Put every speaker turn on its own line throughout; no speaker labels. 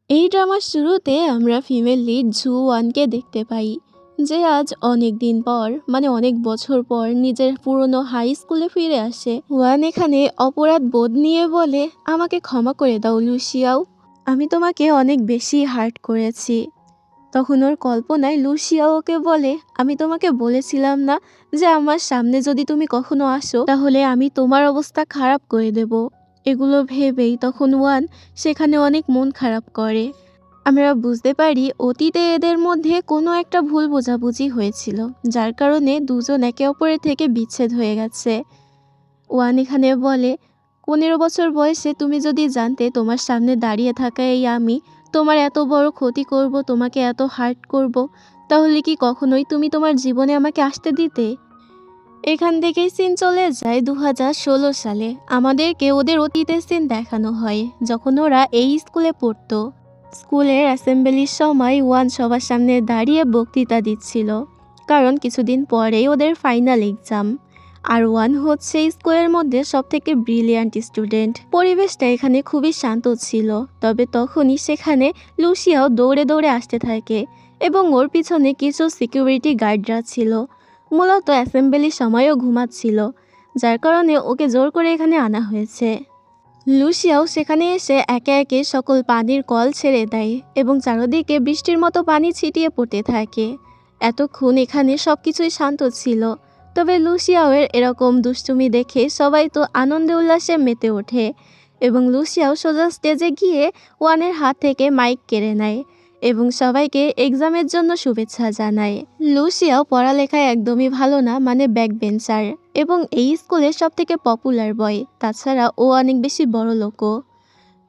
এই ড্রামার শুরুতে আমরা ফিমেল লিড ঝু ওয়ানকে দেখতে পাই, যে আজ অনেক দিন পর মানে অনেক বছর পর নিজের পুরনো হাই স্কুলে ফিরে আসে। ওয়ান এখানে অপরাধ বোধ নিয়ে বলে, আমাকে ক্ষমা করে দাও লুসিয়াও, আমি তোমাকে অনেক বেশি হার্ট করেছি। তখন ওর কল্পনায় লুসিয়া ওকে বলে, আমি তোমাকে বলেছিলাম না যে আমার সামনে যদি তুমি কখনো আসো তাহলে আমি তোমার অবস্থা খারাপ করে দেব। এগুলো ভেবেই তখন ওয়ান সেখানে অনেক মন খারাপ করে। আমরা বুঝতে পারি অতীতে এদের মধ্যে কোনো একটা ভুল বোঝাবুঝি হয়েছিল, যার কারণে দুজন একে অপরের থেকে বিচ্ছেদ হয়ে গেছে। ওয়ান এখানে বলে, 15 বছর বয়সে তুমি যদি জানতে তোমার সামনে দাঁড়িয়ে থাকা এই আমি তোমার এত বড় ক্ষতি করব, তোমাকে এত হার্ট করব, তাহলে কি কখনোই তুমি তোমার জীবনে আমাকে আসতে দিতে? এখান থেকেই সিন চলে যায় 2016 সালে। আমাদেরকে ওদের অতীতের সিন দেখানো হয় যখন ওরা এই স্কুলে পড়তো। স্কুলের অ্যাসেম্বলির সময় ওয়ান সবার সামনে দাঁড়িয়ে বক্তৃতা দিচ্ছিল, কারণ কিছুদিন পরেই ওদের ফাইনাল এক্সাম। আর ওয়ান হচ্ছে স্কুলের মধ্যে সবথেকে ব্রিলিয়ান্ট স্টুডেন্ট। পরিবেশটা এখানে খুবই শান্ত ছিল, তবে তখনই সেখানে লুসিয়াও দৌড়ে দৌড়ে আসতে থাকে এবং ওর পিছনে কিছু সিকিউরিটি গার্ডরা ছিল। মূলত অ্যাসেম্বলির সময়ও ঘুমাচ্ছিল, যার কারণে ওকে জোর করে এখানে আনা হয়েছে। লুসিয়াও সেখানে এসে একে একে সকল পানির কল ছেড়ে দেয় এবং চারদিকে বৃষ্টির মতো পানি ছিটিয়ে পড়তে থাকে। এতক্ষণ এখানে সবকিছুই শান্ত ছিল, তবে লুসিয়াওয়ের এরকম দুষ্টুমি দেখে সবাই তো আনন্দে উল্লাসে মেতে ওঠে এবং লুসিয়াও সোজা স্টেজে গিয়ে ওয়ানের হাত থেকে মাইক কেড়ে নেয় এবং সবাইকে এক্সামের জন্য শুভেচ্ছা জানায়। লুসিয়াও পড়ালেখায় একদমই ভালো না, মানে ব্যাক বেঞ্চার, এবং এই স্কুলের সবথেকে পপুলার বয়। তাছাড়া ও অনেক বেশি বড় লোকও।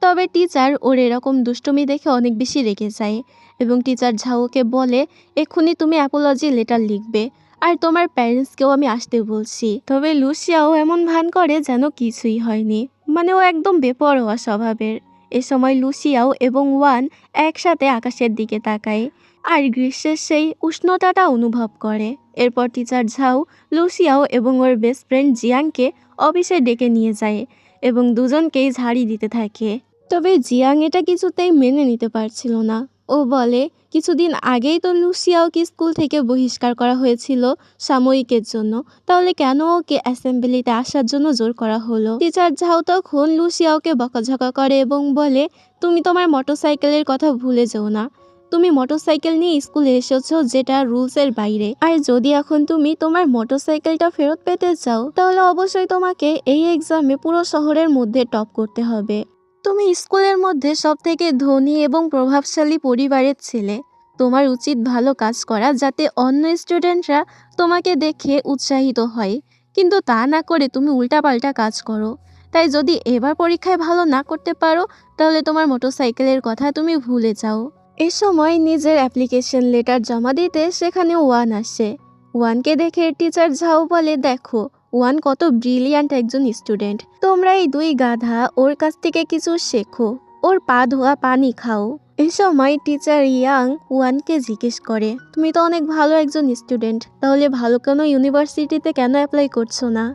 তবে টিচার ওর এরকম দুষ্টুমি দেখে অনেক বেশি রেগে যায় এবং টিচার ঝাওকে বলে, এক্ষুনি তুমি অ্যাপোলজি লেটার লিখবে আর তোমার প্যারেন্টসকেও আমি আসতে বলছি। তবে লুসিয়াও এমন ভান করে যেন কিছুই হয়নি, মানে ও একদম বেপরোয়া স্বভাবের। এ সময় লুসিয়াও এবং ওয়ান একসাথে আকাশের দিকে তাকায় আর গ্রীষ্মের সেই উষ্ণতাটা অনুভব করে। এরপর টিচার ঝাও লুসিয়াও এবং ওর বেস্ট ফ্রেন্ড জিয়াংকে অফিসে ডেকে নিয়ে যায় এবং দুজনকেই ঝাড়ি দিতে থাকে। তবে জিয়াং এটা কিছুতেই মেনে নিতে পারছিল না। ও বলে, কিছুদিন আগেই তো লুসিয়াওকে স্কুল থেকে বহিষ্কার করা হয়েছিল সাময়িকের জন্য, তাহলে কেন ওকে অ্যাসেম্বলিতে আসার জন্য জোর করা হলো? টিচার ঝাও তখন লুসিয়াওকে বকাঝকা করে এবং বলে, তুমি তোমার মোটরসাইকেলের কথা ভুলে যেও না। তুমি মোটরসাইকেল নিয়ে স্কুলে এসেছো, যেটা রুলসের বাইরে। আর যদি এখন তুমি তোমার মোটরসাইকেলটা ফেরত পেতে চাও তাহলে অবশ্যই তোমাকে এই এক্সামে পুরো শহরের মধ্যে টপ করতে হবে। তুমি স্কুলের মধ্যে সবথেকে ধনী এবং প্রভাবশালী পরিবারের ছেলে। তোমার উচিত ভালো কাজ করা, যাতে অন্য স্টুডেন্টরা তোমাকে দেখে উৎসাহিত হয়, কিন্তু তা না করে তুমি উল্টাপাল্টা কাজ করো। তাই যদি এবার পরীক্ষায় ভালো না করতে পারো তাহলে তোমার মোটরসাইকেলের কথা তুমি ভুলে যাও। এ সময় নিজের অ্যাপ্লিকেশন লেটার জমা দিতে সেখানে ওয়ান আসে। ওয়ানকে দেখে টিচার ঝাও বলে, দেখো ওয়ান কত ব্রিলিয়ান্ট একজন স্টুডেন্ট, তোমরা এই দুই গাধা ওর কাছ থেকে কিছু শেখো, ওর পা ধোয়া পানি খাও। এই সময় টিচার ইয়াং ওয়ানকে জিজ্ঞেস করে, তুমি তো অনেক ভালো একজন স্টুডেন্ট, তাহলে ভালো কোনো ইউনিভার্সিটিতে কেন অ্যাপ্লাই করছো না?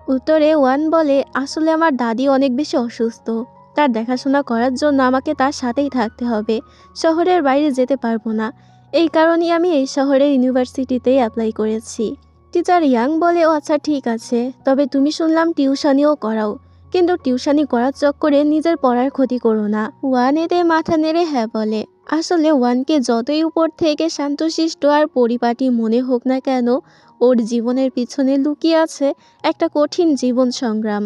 উত্তরে ওয়ান বলে, আসলে আমার দাদি অনেক বেশি অসুস্থ, তার দেখাশোনা করার জন্য আমাকে তার সাথেই থাকতে হবে, শহরের বাইরে যেতে পারবো না। এই কারণেই আমি এই শহরের ইউনিভার্সিটিতেই অ্যাপ্লাই করেছি। টিচার ইয়াং বলে, ও আচ্ছা ঠিক আছে, তবে তুমি শুনলাম টিউশনিও করাও, কিন্তু টিউশনি করার চক্করে নিজের পড়ার ক্ষতি করো না। ওয়ান এতে মাথা নেড়ে হ্যাঁ বলে। আসলে ওয়ানকে যতই উপর থেকে শান্তশিষ্ট আর পরিপাটি মনে হোক না কেন, ওর জীবনের পিছনে লুকিয়ে আছে একটা কঠিন জীবন সংগ্রাম।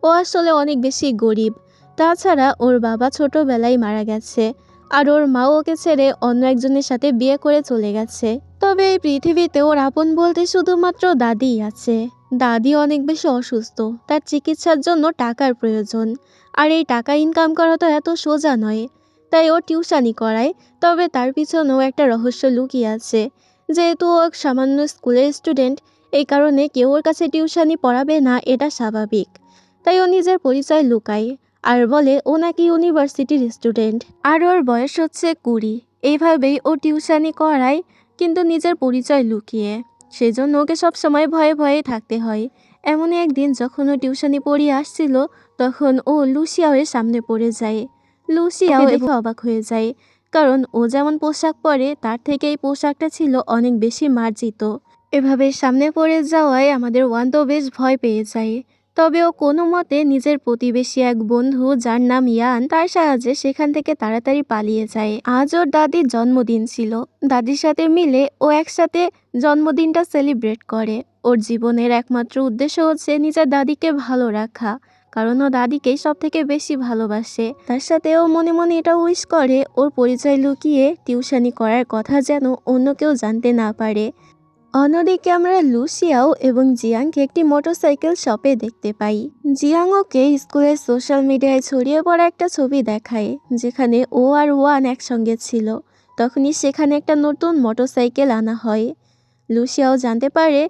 ও আসলে অনেক বেশি গরিব। তাছাড়া ওর বাবা ছোটবেলায় মারা গেছে আর ওর মাও ওকে ছেড়ে অন্য একজনের সাথে বিয়ে করে চলে গেছে। তবে এই পৃথিবীতে ওর আপন বলতে শুধুমাত্র দাদিই আছে। দাদি অনেক বেশি অসুস্থ, তার চিকিৎসার জন্য টাকার প্রয়োজন, আর এই টাকা ইনকাম করা তো এত সোজা নয়। তাই ও টিউশনি করায়, তবে তার পিছনেও একটা রহস্য লুকিয়ে আছে। যেহেতু ও সামান্য স্কুলের স্টুডেন্ট, এই কারণে কেউ ওর কাছে টিউশনি পড়াবে না, এটা স্বাভাবিক। তাই ও নিজের পরিচয় লুকায় আর বলে ও নাকি ইউনিভার্সিটির স্টুডেন্ট আর ওর বয়স হচ্ছে 20। এইভাবেই ও টিউশনি করায়, কিন্তু নিজের পরিচয় লুকিয়ে। সেজন্য ওকে সবসময় ভয়ে ভয়ে থাকতে হয়। এমনই একদিন যখন ও টিউশনি পড়িয়ে আসছিল, তখন ও লুসিয়াওয়ের সামনে পড়ে যায়। লুসিয়াও দেখে অবাক হয়ে যায়, কারণ ও যেমন পোশাক পরে তার থেকে এই পোশাকটা ছিল অনেক বেশি মার্জিত। এভাবে সামনে পড়ে যাওয়ায় আমাদের ওয়ান তো বেশ ভয় পেয়ে যায়। তবে ও কোনো মতে নিজের প্রতিবেশী এক বন্ধু যার নাম ইয়ান তার সাহায্যে সেখান থেকে তাড়াতাড়ি পালিয়ে যায়। আজ ওর দাদির জন্মদিন ছিল। দাদির সাথে মিলে ও একসাথে জন্মদিনটা সেলিব্রেট করে। ওর জীবনের একমাত্র উদ্দেশ্য হচ্ছে নিজের দাদিকে ভালো রাখা, কারণ ও দাদিকেই সব থেকে বেশি ভালোবাসে। তার সাথে ও মনে মনে এটা উইশ করে ওর পরিচয় লুকিয়ে টিউশনি করার কথা যেন অন্য কেউ জানতে না পারে। অন্যদিকে আমরা লুসিয়াও এবং জিয়াংকে একটি মোটরসাইকেল শপে দেখতে পাই। জিয়াং ওকে স্কুলের সোশ্যাল মিডিয়ায় ছড়িয়ে পড়া একটা ছবি দেখায়, যেখানে ও আর ওয়ান একসঙ্গে ছিল। তখনই সেখানে একটা নতুন মোটরসাইকেল আনা হয়। লুসিয়াও জানতে পারে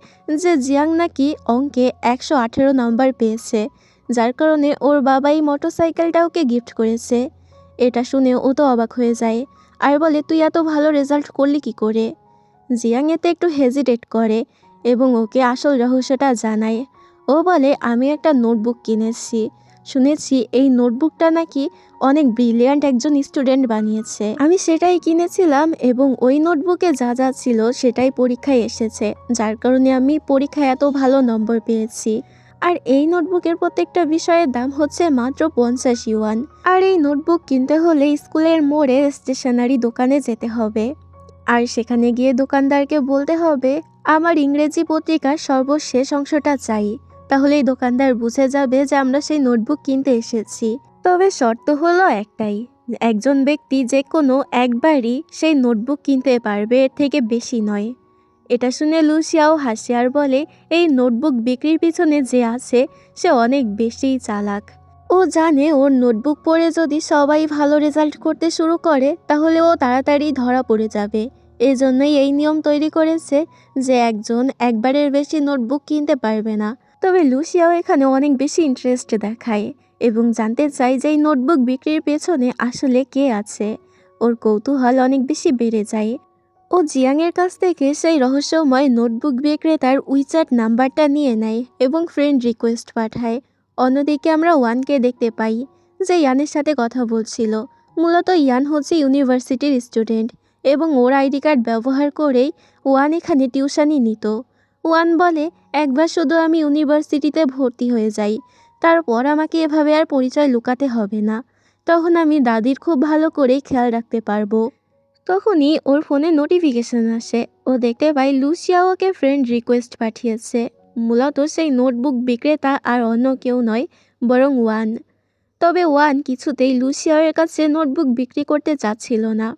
যে জিয়াং নাকি অঙ্কে 118 নম্বর পেয়েছে, যার কারণে ওর বাবা এই মোটরসাইকেলটা ওকে গিফট করেছে। এটা শুনে ও তো অবাক হয়ে যায় আর বলে, তুই এত ভালো রেজাল্ট করলি কি করে? জিয়াং এতে একটু হেজিটেট করে এবং ওকে আসল রহস্যটা জানায়। ও বলে, আমি একটা নোটবুক কিনেছি, শুনেছি এই নোটবুকটা নাকি অনেক ব্রিলিয়ান্ট একজন স্টুডেন্ট বানিয়েছে। আমি সেটাই কিনেছিলাম এবং ওই নোটবুকে যা যা ছিল সেটাই পরীক্ষায় এসেছে, যার কারণে আমি পরীক্ষায় এত ভালো নম্বর পেয়েছি। আর এই নোটবুকের প্রত্যেকটা বিষয়ের দাম হচ্ছে মাত্র 50 ইউয়ান। আর এই নোটবুক কিনতে হলে স্কুলের মোড়ে স্টেশনারি দোকানে যেতে হবে, আর সেখানে গিয়ে দোকানদারকে বলতে হবে আমার ইংরেজি পত্রিকার সর্বশেষ অংশটা চাই। তাহলেই দোকানদার বুঝে যাবে যে আমরা সেই নোটবুক কিনতে এসেছি। তবে শর্ত হলো একটাই, একজন ব্যক্তি যে কোনো একবারই সেই নোটবুক কিনতে পারবে, এর থেকে বেশি নয়। এটা শুনে লুসিয়াও হাসে আর বলে, এই নোটবুক বিক্রির পিছনে যে আছে সে অনেক বেশি চালাক। ও জানে ওর নোটবুক পড়ে যদি সবাই ভালো রেজাল্ট করতে শুরু করে তাহলে ও তাড়াতাড়ি ধরা পড়ে যাবে। এজন্যই এই নিয়ম তৈরি করেছে যে একজন একবারের বেশি নোটবুক কিনতে পারবে না। তবে লুসিয়াও এখানে অনেক বেশি ইন্টারেস্ট দেখায় এবং জানতে চায় যে এই নোটবুক বিক্রির পেছনে আসলে কে আছে। ওর কৌতূহল অনেক বেশি বেড়ে যায়। ও জিয়াংয়ের কাছ থেকে সেই রহস্যময় নোটবুক বিক্রেতার উইচ্যাট নাম্বারটা নিয়ে নেয় এবং ফ্রেন্ড রিকোয়েস্ট পাঠায়। অন্যদিকে আমরা ওয়ানকে দেখতে পাই যে ইয়ানের সাথে কথা বলছিল। মূলত ইয়ান হচ্ছে ইউনিভার্সিটির স্টুডেন্ট এবং ওর আইডি কার্ড ব্যবহার করেই ওয়ান এখানে টিউশনি নিত। ওয়ান বলে, একবার শুধু আমি ইউনিভার্সিটিতে ভর্তি হয়ে যাই, তারপর আমাকে এভাবে আর পরিচয় লুকাতে হবে না। তখন আমি দাদির খুব ভালো করেই খেয়াল রাখতে পারবো। তখনই ওর ফোনে নোটিফিকেশন আসে। ও দেখতে পায় লুসিয়া ওকে ফ্রেন্ড রিকোয়েস্ট পাঠিয়েছে। মূলত সেই নোটবুক বিক্রেতা আর অন্য কেউ নয়, বরং ওয়ান। তবে ওয়ান কিছুতেই লুসিয়াওয়ের কাছে নোটবুক বিক্রি করতে চাচ্ছিল না,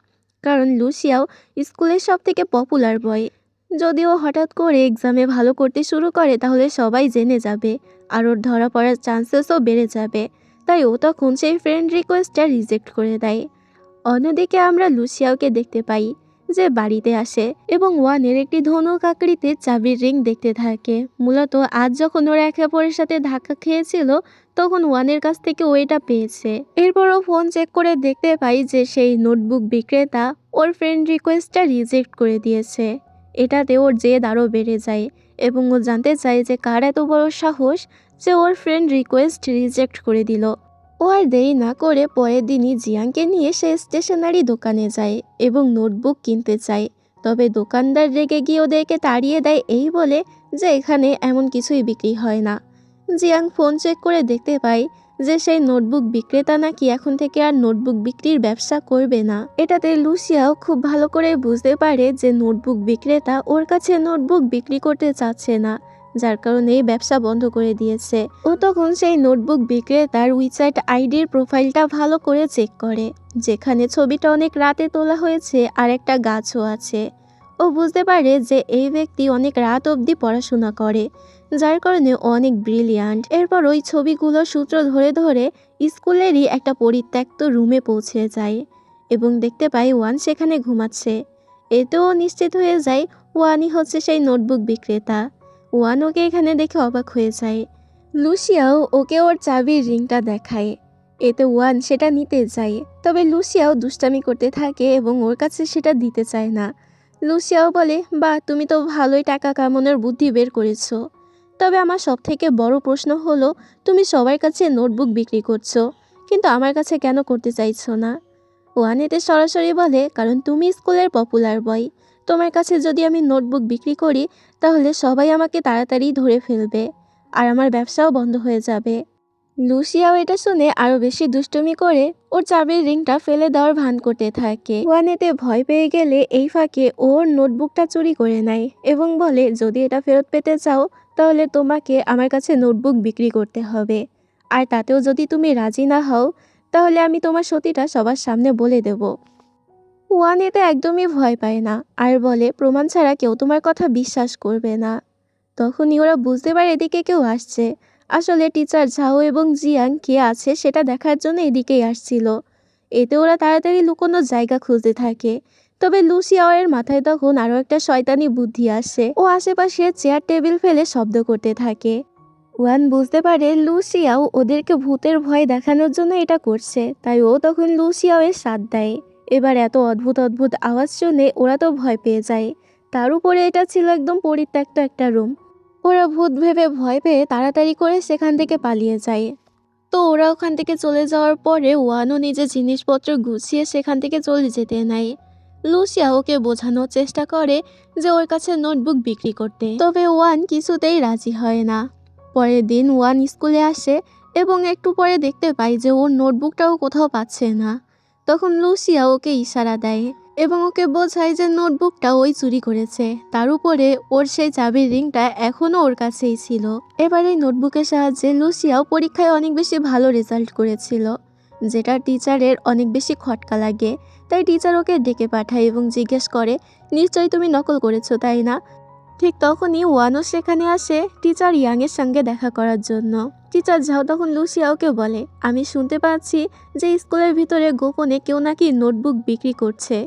কারণ লুসিয়াও স্কুলের সবথেকে পপুলার বয়। যদিও হঠাৎ করে এক্সামে ভালো করতে শুরু করে তাহলে সবাই জেনে যাবে আর ওর ধরা পড়ার চান্সেসও বেড়ে যাবে। তাই ও তখন সেই ফ্রেন্ড রিকোয়েস্টটা রিজেক্ট করে দেয়। অন্যদিকে আমরা লুসিয়াওকে দেখতে পাই যে বাড়িতে আসে এবং ওয়ানের একটি ধনুক আকৃতির চাবির রিং দেখতে থাকে। মূলত আজ যখন ওরা একে অপরের সাথে ধাক্কা খেয়েছিল তখন ওয়ানের কাছ থেকে ও এটা পেয়েছে। এরপরও ফোন চেক করে দেখতে পাই যে সেই নোটবুক বিক্রেতা ওর ফ্রেন্ড রিকোয়েস্টটা রিজেক্ট করে দিয়েছে। এটাতে ওর জেদ আরও বেড়ে যায় এবং ও জানতে চায় যে কার এত বড় সাহস যে ওর ফ্রেন্ড রিকোয়েস্ট রিজেক্ট করে দিল। ও আর দেরি না করে পরের দিনই জিয়াংকে নিয়ে সে স্টেশনারি দোকানে যায় এবং নোটবুক কিনতে চায়। তবে দোকানদার রেগে গিয়ে ওদেরকে তাড়িয়ে দেয় এই বলে যে এখানে এমন কিছুই বিক্রি হয় না। জিয়াং ফোন চেক করে দেখতে পায় যে সেই নোটবুক বিক্রেতা নাকি এখন থেকে আর নোটবুক বিক্রির ব্যবসা করবে না। এটাতে লুসিয়াও খুব ভালো করে বুঝতে পারে যে নোটবুক বিক্রেতা ওর কাছে নোটবুক বিক্রি করতে চাচ্ছে না, যার কারণে এই ব্যবসা বন্ধ করে দিয়েছে। ও তখন সেই নোটবুক বিক্রেতার উইচ্যাট আইডির প্রোফাইলটা ভালো করে চেক করে, যেখানে ছবিটা অনেক রাতে তোলা হয়েছে আর একটা গাছও আছে। ও বুঝতে পারে যে এই ব্যক্তি অনেক রাত অবধি পড়াশোনা করে, যার কারণে ও অনেক ব্রিলিয়ান্ট। এরপর ওই ছবিগুলো সূত্র ধরে ধরে স্কুলেরই একটা পরিত্যক্ত রুমে পৌঁছে যায় এবং দেখতে পায় ওয়ান সেখানে ঘুমাচ্ছে। এতেও নিশ্চিত হয়ে যায় ওয়ানই হচ্ছে সেই নোটবুক বিক্রেতা। ওয়ান ওকে এখানে দেখে অবাক হয়ে যায়। লুসিয়াও ওকে ওর চাবির রিংটা দেখায়। এতে ওয়ান সেটা নিতে যায়, তবে লুসিয়াও দুষ্টামি করতে থাকে এবং ওর কাছে সেটা দিতে চায় না। লুসিয়াও বলে, বা তুমি তো ভালোই টাকা কামানোর বুদ্ধি বের করেছো। তবে আমার সব থেকে বড় প্রশ্ন হলো, তুমি সবার কাছে নোটবুক বিক্রি করছো, কিন্তু আমার কাছে কেন করতে চাইছো না? ওয়ান এতে সরাসরি বলে, কারণ তুমি স্কুলের পপুলার বয়। তোমার কাছে যদি আমি নোটবুক বিক্রি করি তাহলে সবাই আমাকে তাড়াতাড়ি ধরে ফেলবে আর আমার ব্যবসাও বন্ধ হয়ে যাবে। লুসিয়াও এটা শুনে আরো বেশি দুষ্টুমি করে ওর চাবির রিংটা ফেলে দেওয়ার ভান করতে থাকে। ওয়ান এতে ভয় পেয়ে গেলে এই ফাঁকে ওর নোটবুকটা চুরি করে নেয় এবং বলে, যদি এটা ফেরত পেতে চাও তাহলে তোমাকে আমার কাছে নোটবুক বিক্রি করতে হবে, আর তাতেও যদি তুমি রাজি না হও তাহলে আমি তোমার সতীটা সবার সামনে বলে দেব। ওয়ান এতে একদমই ভয় পায় না আর বলে, প্রমাণ ছাড়া কেউ তোমার কথা বিশ্বাস করবে না। তখনই ওরা বুঝতে পারে এদিকে কেউ আসছে। আসলে টিচার ঝাও এবং জিয়াং কে আছে সেটা দেখার জন্য এদিকেই আসছিল। এতে ওরা তাড়াতাড়ি লুকোনোর জায়গা খুঁজতে থাকে। তবে লুসিয়াওয়ের মাথায় তখন আরও একটা শয়তানি বুদ্ধি আসে। ও আশেপাশে চেয়ার টেবিল ফেলে শব্দ করতে থাকে। ওয়ান বুঝতে পারে লুসিয়াও ওদেরকে ভূতের ভয় দেখানোর জন্য এটা করছে, তাই ও তখন লুসিয়াওয়ের সাথ দেয়। এবার এত অদ্ভুত অদ্ভুত আওয়াজ শুনে ওরা তো ভয় পেয়ে যায়। তার উপরে এটা ছিল একদম পরিত্যক্ত একটা রুম। ওরা ভূত ভেবে ভয় পেয়ে তাড়াতাড়ি করে সেখান থেকে পালিয়ে যায়। তো ওরা ওখান থেকে চলে যাওয়ার পরে ওয়ানও নিজের জিনিসপত্র গুছিয়ে সেখান থেকে চলে যেতে নেয়। লুসিয়া ওকে বোঝানোর চেষ্টা করে যে ওর কাছে নোটবুক বিক্রি করতে, তবে ওয়ান কিছুতেই রাজি হয় না। পরের দিন ওয়ান স্কুলে আসে এবং একটু পরে দেখতে পায় যে ওর নোটবুকটাও কোথাও পাচ্ছে না। তখন লুসিয়া ওকে ইশারা দেয় এবং ওকে বোঝায় যে নোটবুকটা ওই চুরি করেছে। তার উপরে ওর সেই চাবির রিংটা এখনও ওর কাছেই ছিল। এবার এই নোটবুকের সাহায্যে লুসিয়াও পরীক্ষায় অনেক বেশি ভালো রেজাল্ট করেছিল, যেটা টিচারের অনেক বেশি খটকা লাগে। তাই টিচার ওকে ডেকে পাঠায় এবং জিজ্ঞেস করে, নিশ্চয়ই তুমি নকল করেছো তাই না? ঠিক তখনই ওয়ানও সেখানে আসে টিচার ইয়াংয়ের সঙ্গে দেখা করার জন্য। টিচার ঝাও তখন লুসিয়াওকে বলে, আমি শুনতে পাচ্ছি যে স্কুলের ভিতরে গোপনে কেউ নাকি নোটবুক বিক্রি করছে।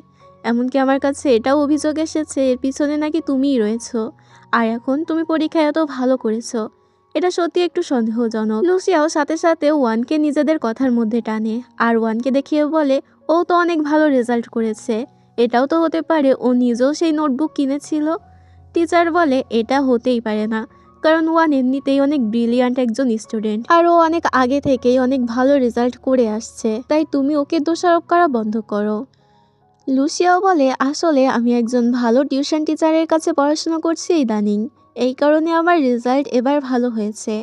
এমনকি আমার কাছে এটাও অভিযোগ এসেছে এর পিছনে নাকি তুমিই রয়েছো। আর এখন তুমি পরীক্ষায় এত ভালো করেছো, এটা সত্যি একটু সন্দেহজনক। লুসিয়াও সাথে সাথে ওয়ানকে নিজেদের কথার মধ্যে টানে আর ওয়ানকে দেখিয়ে বলে, ও তো অনেক ভালো রেজাল্ট করেছে, এটাও তো হতে পারে ও নিজেও সেই নোটবুক কিনেছিল। টিচার বলে, এটা হতেই পারে না, কারণ ওয়ান এমনিতেই অনেক ব্রিলিয়ান্ট একজন স্টুডেন্ট আর ও অনেক আগে থেকেই অনেক ভালো রেজাল্ট করে আসছে, তাই তুমি ওকে দোষারোপ করা বন্ধ করো। লুসিয়াও বলে, আসলে আমি একজন ভালো টিউশন টিচারের কাছে পড়াশোনা করছি ইদানিং, এই কারণে আমার রেজাল্ট এবার ভালো হয়েছে।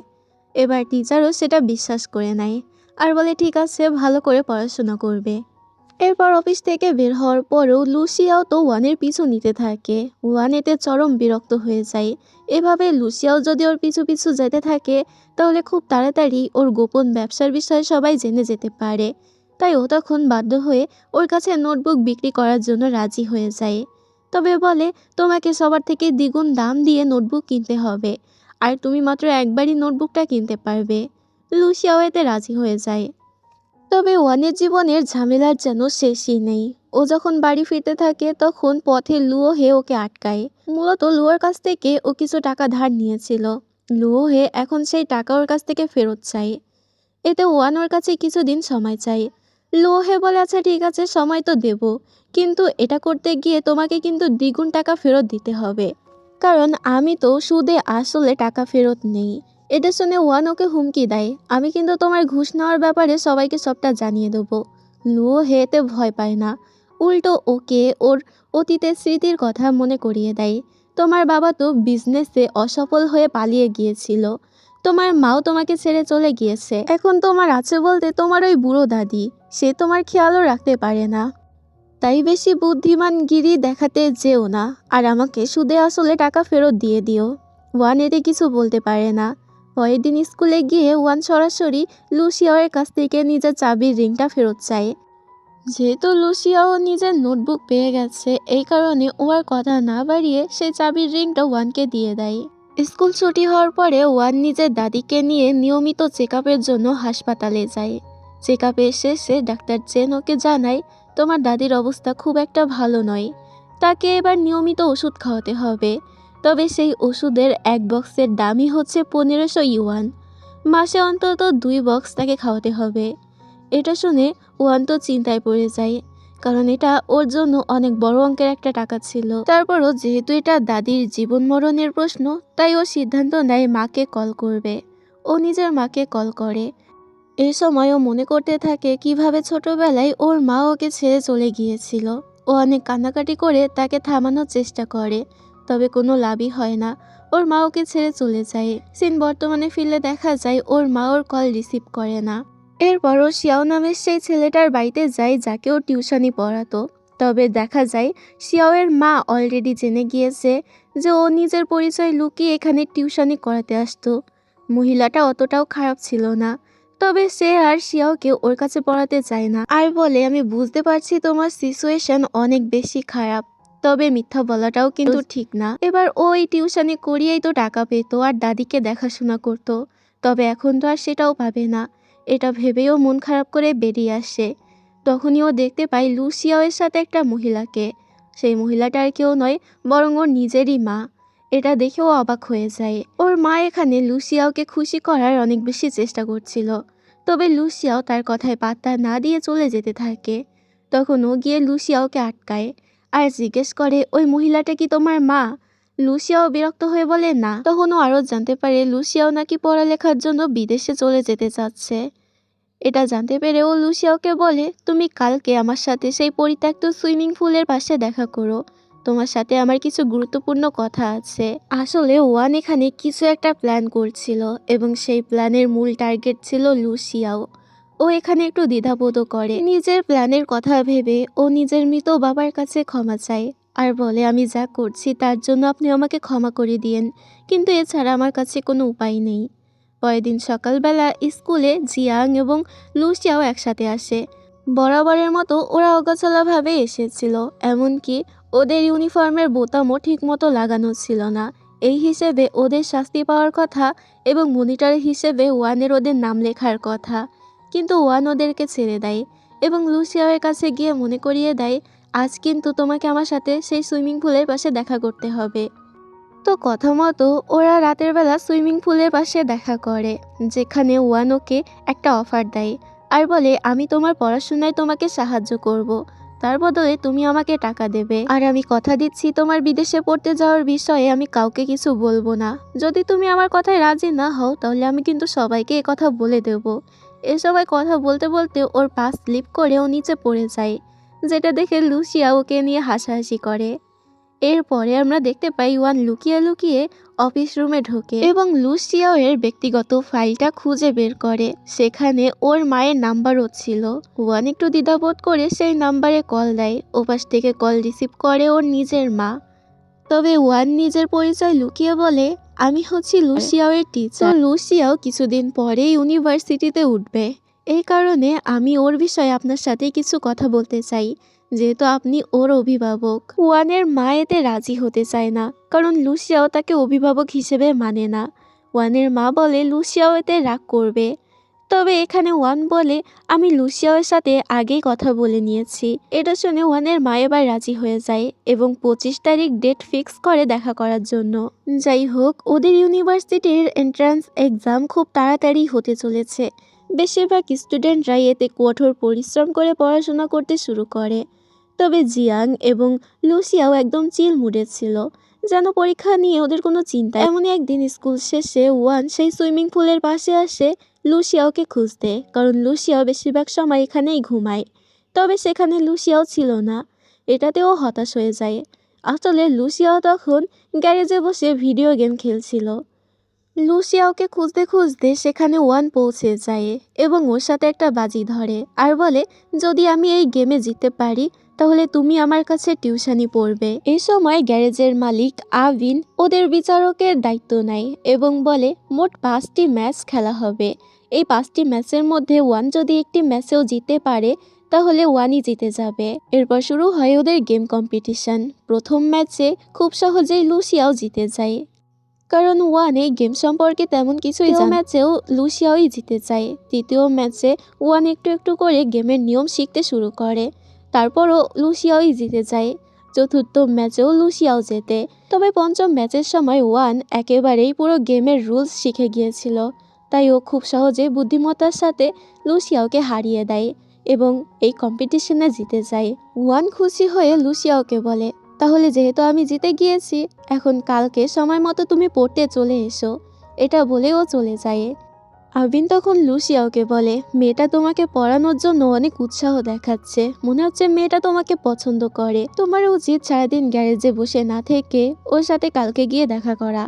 এবার টিচারও সেটা বিশ্বাস করে নেয় আর বলে, ঠিক আছে, ভালো করে পড়াশোনা করবে। এরপর অফিস থেকে বের হওয়ার পরেও লুসিয়াও তো ওয়ানের পিছু নিতে থাকে। ওয়ান এতে চরম বিরক্ত হয়ে যায়। এভাবে লুসিয়াও যদি ওর পিছু পিছু যেতে থাকে তাহলে খুব তাড়াতাড়ি ওর গোপন ব্যবসার বিষয়ে সবাই জেনে যেতে পারে। তাই ও তখন বাধ্য হয়ে ওর কাছে নোটবুক বিক্রি করার জন্য রাজি হয়ে যায়। তবে বলে, তোমাকে সবার থেকে দ্বিগুণ দাম দিয়ে নোটবুক কিনতে হবে, আর তুমি মাত্র একবারই নোটবুকটা কিনতে পারবে। লুসিয়াও এতে রাজি হয়ে যায়। তবে ওয়ানের জীবনের ঝামেলার যেন শেষই নেই। ও যখন বাড়ি ফিরতে থাকে তখন পথে লুও হে ওকে আটকায়। মূলত লুয়োর কাছ থেকে ও কিছু টাকা ধার নিয়েছিল। লুও হে এখন সেই টাকা ওর কাছ থেকে ফেরত চায়। এতে ওয়ান ওর কাছে কিছুদিন সময় চায়। লুও হে বলে, আচ্ছা ঠিক আছে, সময় তো দেব, কিন্তু এটা করতে গিয়ে তোমাকে কিন্তু দ্বিগুণ টাকা ফেরত দিতে হবে, কারণ আমি তো সুদে আসলে টাকা ফেরত নেই। এটা শুনে ওয়ান ওকে হুমকি দেয়, আমি কিন্তু তোমার ঘুষ নেওয়ার ব্যাপারে সবাইকে সবটা জানিয়ে দেবো। লুও হেতে ভয় পায় না, উল্টো ওকে ওর অতীতের স্মৃতির কথা মনে করিয়ে দেয়। তোমার বাবা তো বিজনেসে অসফল হয়ে পালিয়ে গিয়েছিল, তোমার মাও তোমাকে ছেড়ে চলে গিয়েছে, এখন তোমার আছে বলতে তোমার ওই বুড়ো দাদি, সে তোমার খেয়ালও রাখতে পারে না। তাই বেশি বুদ্ধিমানগিরি দেখাতে যেও না, আর আমাকে সুদে আসলে টাকা ফেরত দিয়ে দিও। ওয়ান এতে কিছু বলতে পারে না। পরের দিন স্কুলে গিয়ে ওয়ান সরাসরি লুসিয়াওয়ের কাছ থেকে নিজের চাবির রিংটা ফেরত চায়। যেহেতু লুসিয়াও নিজের নোটবুক পেয়ে গেছে, এই কারণে ও আর কথা না বাড়িয়ে সেই চাবির রিংটা ওয়ানকে দিয়ে দেয়। স্কুল ছুটি হওয়ার পরে ওয়ান নিজের দাদিকে নিয়ে নিয়মিত চেক আপের জন্য হাসপাতালে যায়। চেক আপের শেষে ডাক্তার চেন ওকে জানায়, তোমার দাদির অবস্থা খুব একটা ভালো নয়, তাকে এবার নিয়মিত ওষুধ খাওয়াতে হবে। তবে সেই ওষুধের এক বক্সের দামই হচ্ছে 1500 ইউয়ান। মাসে অন্তত 2 বক্স তাকে খাওয়াতে হবে। এটা শুনে ওয়ান তো চিন্তায় পড়ে যায়, কারণ এটা ওর জন্য অনেক বড় অঙ্কের একটা টাকা ছিল। তারপরও যেহেতু এটা দাদির জীবন মরণের প্রশ্ন, তাই ও সিদ্ধান্ত নেয় মাকে কল করবে। ও নিজের মাকে কল করে এই সময় ও মনে করতে থাকে কিভাবে ছোটবেলায় ওর মা ওকে ছেড়ে চলে গিয়েছিল। ও অনেক কান্নাকাটি করে তাকে থামানোর চেষ্টা করে, তবে কোনো লাভই হয় না। ওর মা ওকে ছেড়ে চলে যায়। সিন বর্তমানে ফিরলে দেখা যায় ওর মা ওর কল রিসিভ করে না। এরপরও শিয়াও নামের সেই ছেলেটার বাড়িতে যায় যাকে ও টিউশনি পড়াতো। তবে দেখা যায় শিয়াওয়ের মা অলরেডি জেনে গিয়েছে যে ও নিজের পরিচয় লুকিয়ে এখানে টিউশনি করাতে আসতো। মহিলাটা অতটাও খারাপ ছিল না, তবে সে আর শিয়াওকে ওর কাছে পড়াতে চায় না, আর বলে আমি বুঝতে পারছি তোমার সিচুয়েশন অনেক বেশি খারাপ, তবে মিথ্যা বলাটাও কিন্তু ঠিক না। এবার ওই টিউশনি করিয়েই তো টাকা পেত আর দাদিকে দেখাশোনা করতো, তবে এখন তো আর সেটাও পাবে না। এটা ভেবেও মন খারাপ করে বেরিয়ে আসে। তখনই ও দেখতে পায় লুসিয়াওয়ের সাথে একটা মহিলাকে। সেই মহিলাটা আর কেউ নয়, বরং ওর নিজেরই মা। এটা দেখেও অবাক হয়ে যায়। ওর মা এখানে লুসিয়াওকে খুশি করার অনেক বেশি চেষ্টা করছিল, তবে লুসিয়াও তার কথায় পাত্তা না দিয়ে চলে যেতে থাকে। তখন ও গিয়ে লুসিয়াওকে আটকায় আর জিজ্ঞেস করে, ওই মহিলাটা কি তোমার মা? লুসিয়াও বিরক্ত হয়ে বলে না। তখন ও আরও জানতে পারে লুসিয়াও নাকি পড়ালেখার জন্য বিদেশে চলে যেতে চাচ্ছে। এটা জানতে পেরে ও লুসিয়াওকে বলে, তুমি কালকে আমার সাথে সেই পরিত্যক্ত সুইমিং পুলের পাশে দেখা করো, তোমার সাথে আমার কিছু গুরুত্বপূর্ণ কথা আছে। আসলে ওয়ান এখানে কিছু একটা প্ল্যান করছিল এবং সেই প্ল্যানের মূল টার্গেট ছিল লুসিয়াও। ও এখানে একটু দ্বিধাবোধও করে। নিজের প্ল্যানের কথা ভেবে ও নিজের মৃত বাবার কাছে ক্ষমা চায় আর বলে, আমি যা করছি তার জন্য আপনি আমাকে ক্ষমা করে দিয়েন, কিন্তু এছাড়া আমার কাছে কোনো উপায় নেই। পরের দিন সকালবেলা স্কুলে জিয়াং এবং লুসিয়াও একসাথে আসে। বরাবরের মতো ওরা অগোছালোভাবে এসেছিল, এমনকি ওদের ইউনিফর্মের বোতামও ঠিকমতো লাগানো ছিল না। এই হিসেবে ওদের শাস্তি পাওয়ার কথা এবং মনিটর হিসেবে ওয়ানের ওদের নাম লেখার কথা, কিন্তু ওয়ান ওদেরকে ছেড়ে দেয় এবং লুসিয়াওয়ের কাছে গিয়ে মনে করিয়ে দেয়, আজ কিন্তু তোমাকে আমার সাথে সেই সুইমিং পুলের পাশে দেখা করতে হবে। তো কথা মতো ওরা রাতের বেলা সুইমিং পুলের পাশে দেখা করে, যেখানে ওয়ান ওকে একটা অফার দেয় আর বলে, আমি তোমার পড়াশোনায় তোমাকে সাহায্য করব, তার বদলে তুমি আমাকে টাকা দেবে, আর আমি কথা দিচ্ছি তোমার বিদেশে পড়তে যাওয়ার বিষয়ে আমি কাউকে কিছু বলবো না। যদি তুমি আমার কথায় রাজি না হও তাহলে আমি কিন্তু সবাইকে এ কথা বলে দেব। এ সবাই কথা বলতে বলতে ওর পা স্লিপ করে ও নিচে পড়ে যায়, যেটা দেখে লুসিয়া ওকে নিয়ে হাসাহাসি করে। এরপরে আমরা দেখতে পাই ওয়ান লুকিয়ে লুকিয়ে অফিস রুমে ঢোকে এবং লুসিয়াও এর ব্যক্তিগত ফাইলটা খুঁজে বের করে। সেখানে ওর মায়ের নাম্বারও ছিল। ওয়ান একটু দ্বিধাবোধ করে সেই নাম্বারে কল দেয়। ওপাশ থেকে কল রিসিভ করে ওর নিজের মা। তবে ওয়ান নিজের পরিচয় লুকিয়ে বলে, আমি হচ্ছি লুসিয়াও এর টিচার। লুসিয়াও কিছুদিন পরে ইউনিভার্সিটিতে উঠবে, এই কারণে আমি ওর বিষয়ে আপনার সাথে কিছু কথা বলতে চাই, যেহেতু আপনি ওর অভিভাবক। ওয়ানের মা এতে রাজি হতে চায় না, কারণ লুসিয়াও তাকে অভিভাবক হিসেবে মানে না। ওয়ানের মা বলে লুসিয়াও এতে রাগ করবে। তবে এখানে ওয়ান বলে, আমি লুসিয়াওর সাথে আগেই কথা বলে নিয়েছি। এটা শুনে ওয়ানের মা এবার রাজি হয়ে যায় এবং 25 তারিখ ডেট ফিক্স করে দেখা করার জন্য। যাই হোক, ওদের ইউনিভার্সিটির এন্ট্রান্স এক্সাম খুব তাড়াতাড়ি হতে চলেছে। বেশিরভাগ স্টুডেন্টরাই এতে কঠোর পরিশ্রম করে পড়াশোনা করতে শুরু করে। তবে জিয়াং এবং লুসিয়াও একদম চিল মুডে ছিল, যেন পরীক্ষা নিয়ে ওদের কোনো চিন্তা। এমনই একদিন স্কুল শেষে ওয়ান সেই সুইমিং পুলের পাশে আসে লুসিয়াওকে খুঁজতে, কারণ লুসিয়াও বেশিরভাগ সময় এখানেই ঘুমায়। তবে সেখানে লুসিয়াও ছিল না, এটাতেও হতাশ হয়ে যায়। আসলে লুসিয়াও তখন গ্যারেজে বসে ভিডিও গেম খেলছিল। লুসিয়াওকে খুঁজতে খুঁজতে সেখানে ওয়ান পৌঁছে যায় এবং ওর সাথে একটা বাজি ধরে আর বলে, যদি আমি এই গেমে জিততে পারি তাহলে তুমি আমার কাছে টিউশনি পড়বে। এই সময় গ্যারেজের মালিক আভিন ওদের বিচারকের দায়িত্ব নেয় এবং বলে, মোট 5টি ম্যাচ খেলা হবে। এই 5টি ম্যাচের মধ্যে ওয়ান যদি একটি ম্যাচেও জিততে পারে তাহলে ওয়ানই জিতে যাবে। এরপর শুরু হয় ওদের গেম কম্পিটিশন। প্রথম ম্যাচে খুব সহজেই লুসিয়াও জিতে যায়, কারণ ওয়ান এই গেম সম্পর্কে তেমন কিছুই জানে। ম্যাচেও লুসিয়াওই জিতে যায়। তৃতীয় ম্যাচে ওয়ান একটু একটু করে গেমের নিয়ম শিখতে শুরু করে, তারপরও লুসিয়াওই জিতে যায়। চতুর্থ ম্যাচেও লুসিয়াও জেতে। তবে পঞ্চম ম্যাচের সময় ওয়ান একেবারেই পুরো গেমের রুলস শিখে গিয়েছিল, তাই ও খুব সহজে বুদ্ধিমত্তার সাথে লুসিয়াওকে হারিয়ে দেয় এবং এই কম্পিটিশনে জিতে যায়। ওয়ান খুশি হয়ে লুসিয়াওকে বলে, তাহলে যেহেতু আমি জিতে গিয়েছি, এখন কালকে সময় মতো তুমি পড়তে চলে এসো। এটা বলে ও চলে যায়। আবিন তখন লুসিয়াওকে বলে, মেয়েটা তোমাকে পড়ানোর জন্য অনেক উৎসাহ দেখাচ্ছে, মনে হচ্ছে মেয়েটা তোমাকে পছন্দ করে, তোমার উচিত সারাদিন গ্যারেজে বসে না থেকে ওর সাথে কালকে গিয়ে দেখা করা।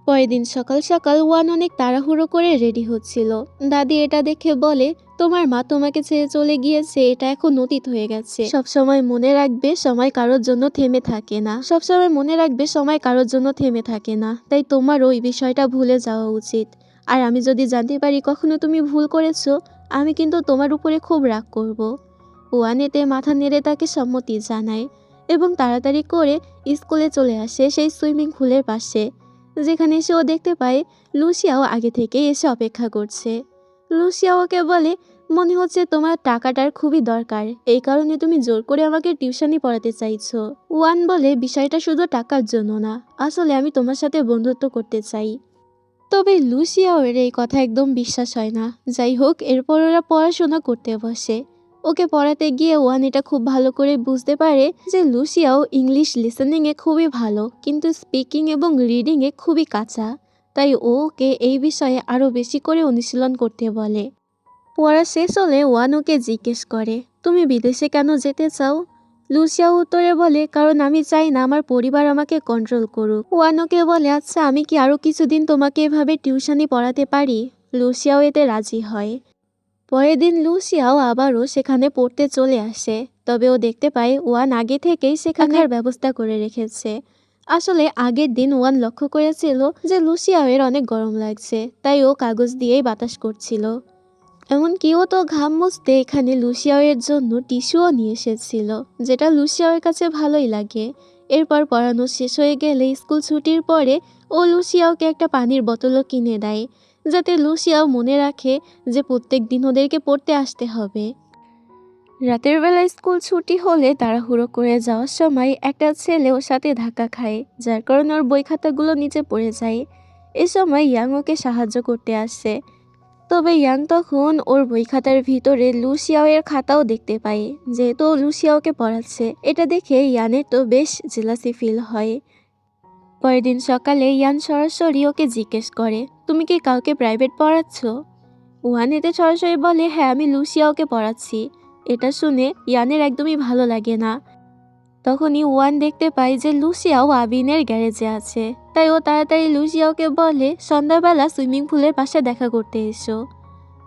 পরের দিন সকাল সকাল ওয়ান অনেক তাড়াহুড়ো করে রেডি হচ্ছিল। দাদি এটা দেখে বলে, তোমার মা তোমাকে ছেড়ে চলে গিয়েছে, এটা এখন অতীত হয়ে গেছে। সবসময় মনে রাখবে সময় কারোর জন্য থেমে থাকে না, সবসময় মনে রাখবে সময় কারোর জন্য থেমে থাকে না, তাই তোমার ওই বিষয়টা ভুলে যাওয়া উচিত। আর আমি যদি জানতে পারি কখনো তুমি ভুল করেছো, আমি কিন্তু তোমার উপরে খুব রাগ করব। ওয়ান এতে মাথা নেড়ে তাকে সম্মতি জানায় এবং তাড়াতাড়ি করে স্কুলে চলে আসে সেই সুইমিং পুলের পাশে, যেখানে এসে ও দেখতে পায় লুসিয়াও আগে থেকে এসে অপেক্ষা করছে। লুসিয়া ওকে বলে, মনে হচ্ছে তোমার টাকাটার খুবই দরকার, এই কারণে তুমি জোর করে আমাকে টিউশনি পড়াতে চাইছো। ওয়ান বলে, বিষয়টা শুধু টাকার জন্য না, আসলে আমি তোমার সাথে বন্ধুত্ব করতে চাই। তবে লুসিয়াওর এই কথা একদম বিশ্বাস হয় না। যাই হোক, এরপর ওরা পড়াশোনা করতে বসে। ওকে পড়াতে গিয়ে ওয়ান এটা খুব ভালো করে বুঝতে পারে যে লুসিয়াও ইংলিশ লিসেনিংয়ে খুবই ভালো, কিন্তু স্পিকিং এবং রিডিংয়ে খুবই কাঁচা। তাই ও ওকে এই বিষয়ে আরও বেশি করে অনুশীলন করতে বলে। পড়া শেষ হলে ওয়ান ওকে জিজ্ঞেস করে, তুমি বিদেশে কেন যেতে চাও? লুসিয়াও উত্তরে বলে, কারণ আমি চাই না আমার পরিবার আমাকে কন্ট্রোল করুক। ওয়ান ওকে বলে, আচ্ছা আমি কি আরও কিছুদিন তোমাকে এভাবে টিউশনি পড়াতে পারি? লুসিয়াও এতে রাজি হয়। পরের দিন লুসিয়াও আবারও সেখানে পড়তে চলে আসে। তবে ও দেখতে পায় ওয়ান আগে থেকেই সেখানের ব্যবস্থা করে রেখেছে। আসলে আগের দিন ওয়ান লক্ষ্য করেছিল যে লুসিয়াওয়ের অনেক গরম লাগছে, তাই ও কাগজ দিয়েই বাতাস করছিল। এমনকি ও তো ঘাম মুছতে এখানে লুসিয়াওয়ের জন্য টিস্যুও নিয়ে এসেছিল, যেটা লুসিয়াওয়ের কাছে ভালোই লাগে। এরপর পড়ানো শেষ হয়ে গেলে স্কুল ছুটির পরে ও লুসিয়াওকে একটা পানির বোতলও কিনে দেয়, যাতে লুসিয়াও মনে রাখে যে প্রত্যেক দিন ওদেরকে পড়তে আসতে হবে। রাতের বেলা স্কুল ছুটি হলে তাড়াহুড়ো করে যাওয়ার সময় একটা ছেলে ওর সাথে ধাক্কা খায়, যার কারণে ওর বই খাতাগুলো নিচে পড়ে যায়। এ সময় ইয়াং ওকে সাহায্য করতে আসে। তবে ইয়াং তখন ওর বই খাতার ভিতরে লুসিয়াওয়ের খাতাও দেখতে পায়, যেহেতু ও লুসিয়াওকে পড়াচ্ছে। এটা দেখে ইয়ানের তো বেশ জেলাসি ফিল হয়। পরের দিন সকালে ইয়ান সরাসরি ওকে জিজ্ঞেস করে, তুমি কি কাউকে প্রাইভেট পড়াচ্ছ? ওয়ান এতে সরাসরি বলে, হ্যাঁ আমি লুসিয়াওকে পড়াচ্ছি। এটা শুনে ইয়ানের একদমই ভালো লাগে না। তখনই ওয়ান দেখতে পায় যে লুসিয়াও আবিনের গ্যারেজে আছে, তাই ও তাড়াতাড়ি লুসিয়াওকে বলে, সন্ধ্যাবেলা সুইমিং পুলের পাশে দেখা করতে এসো।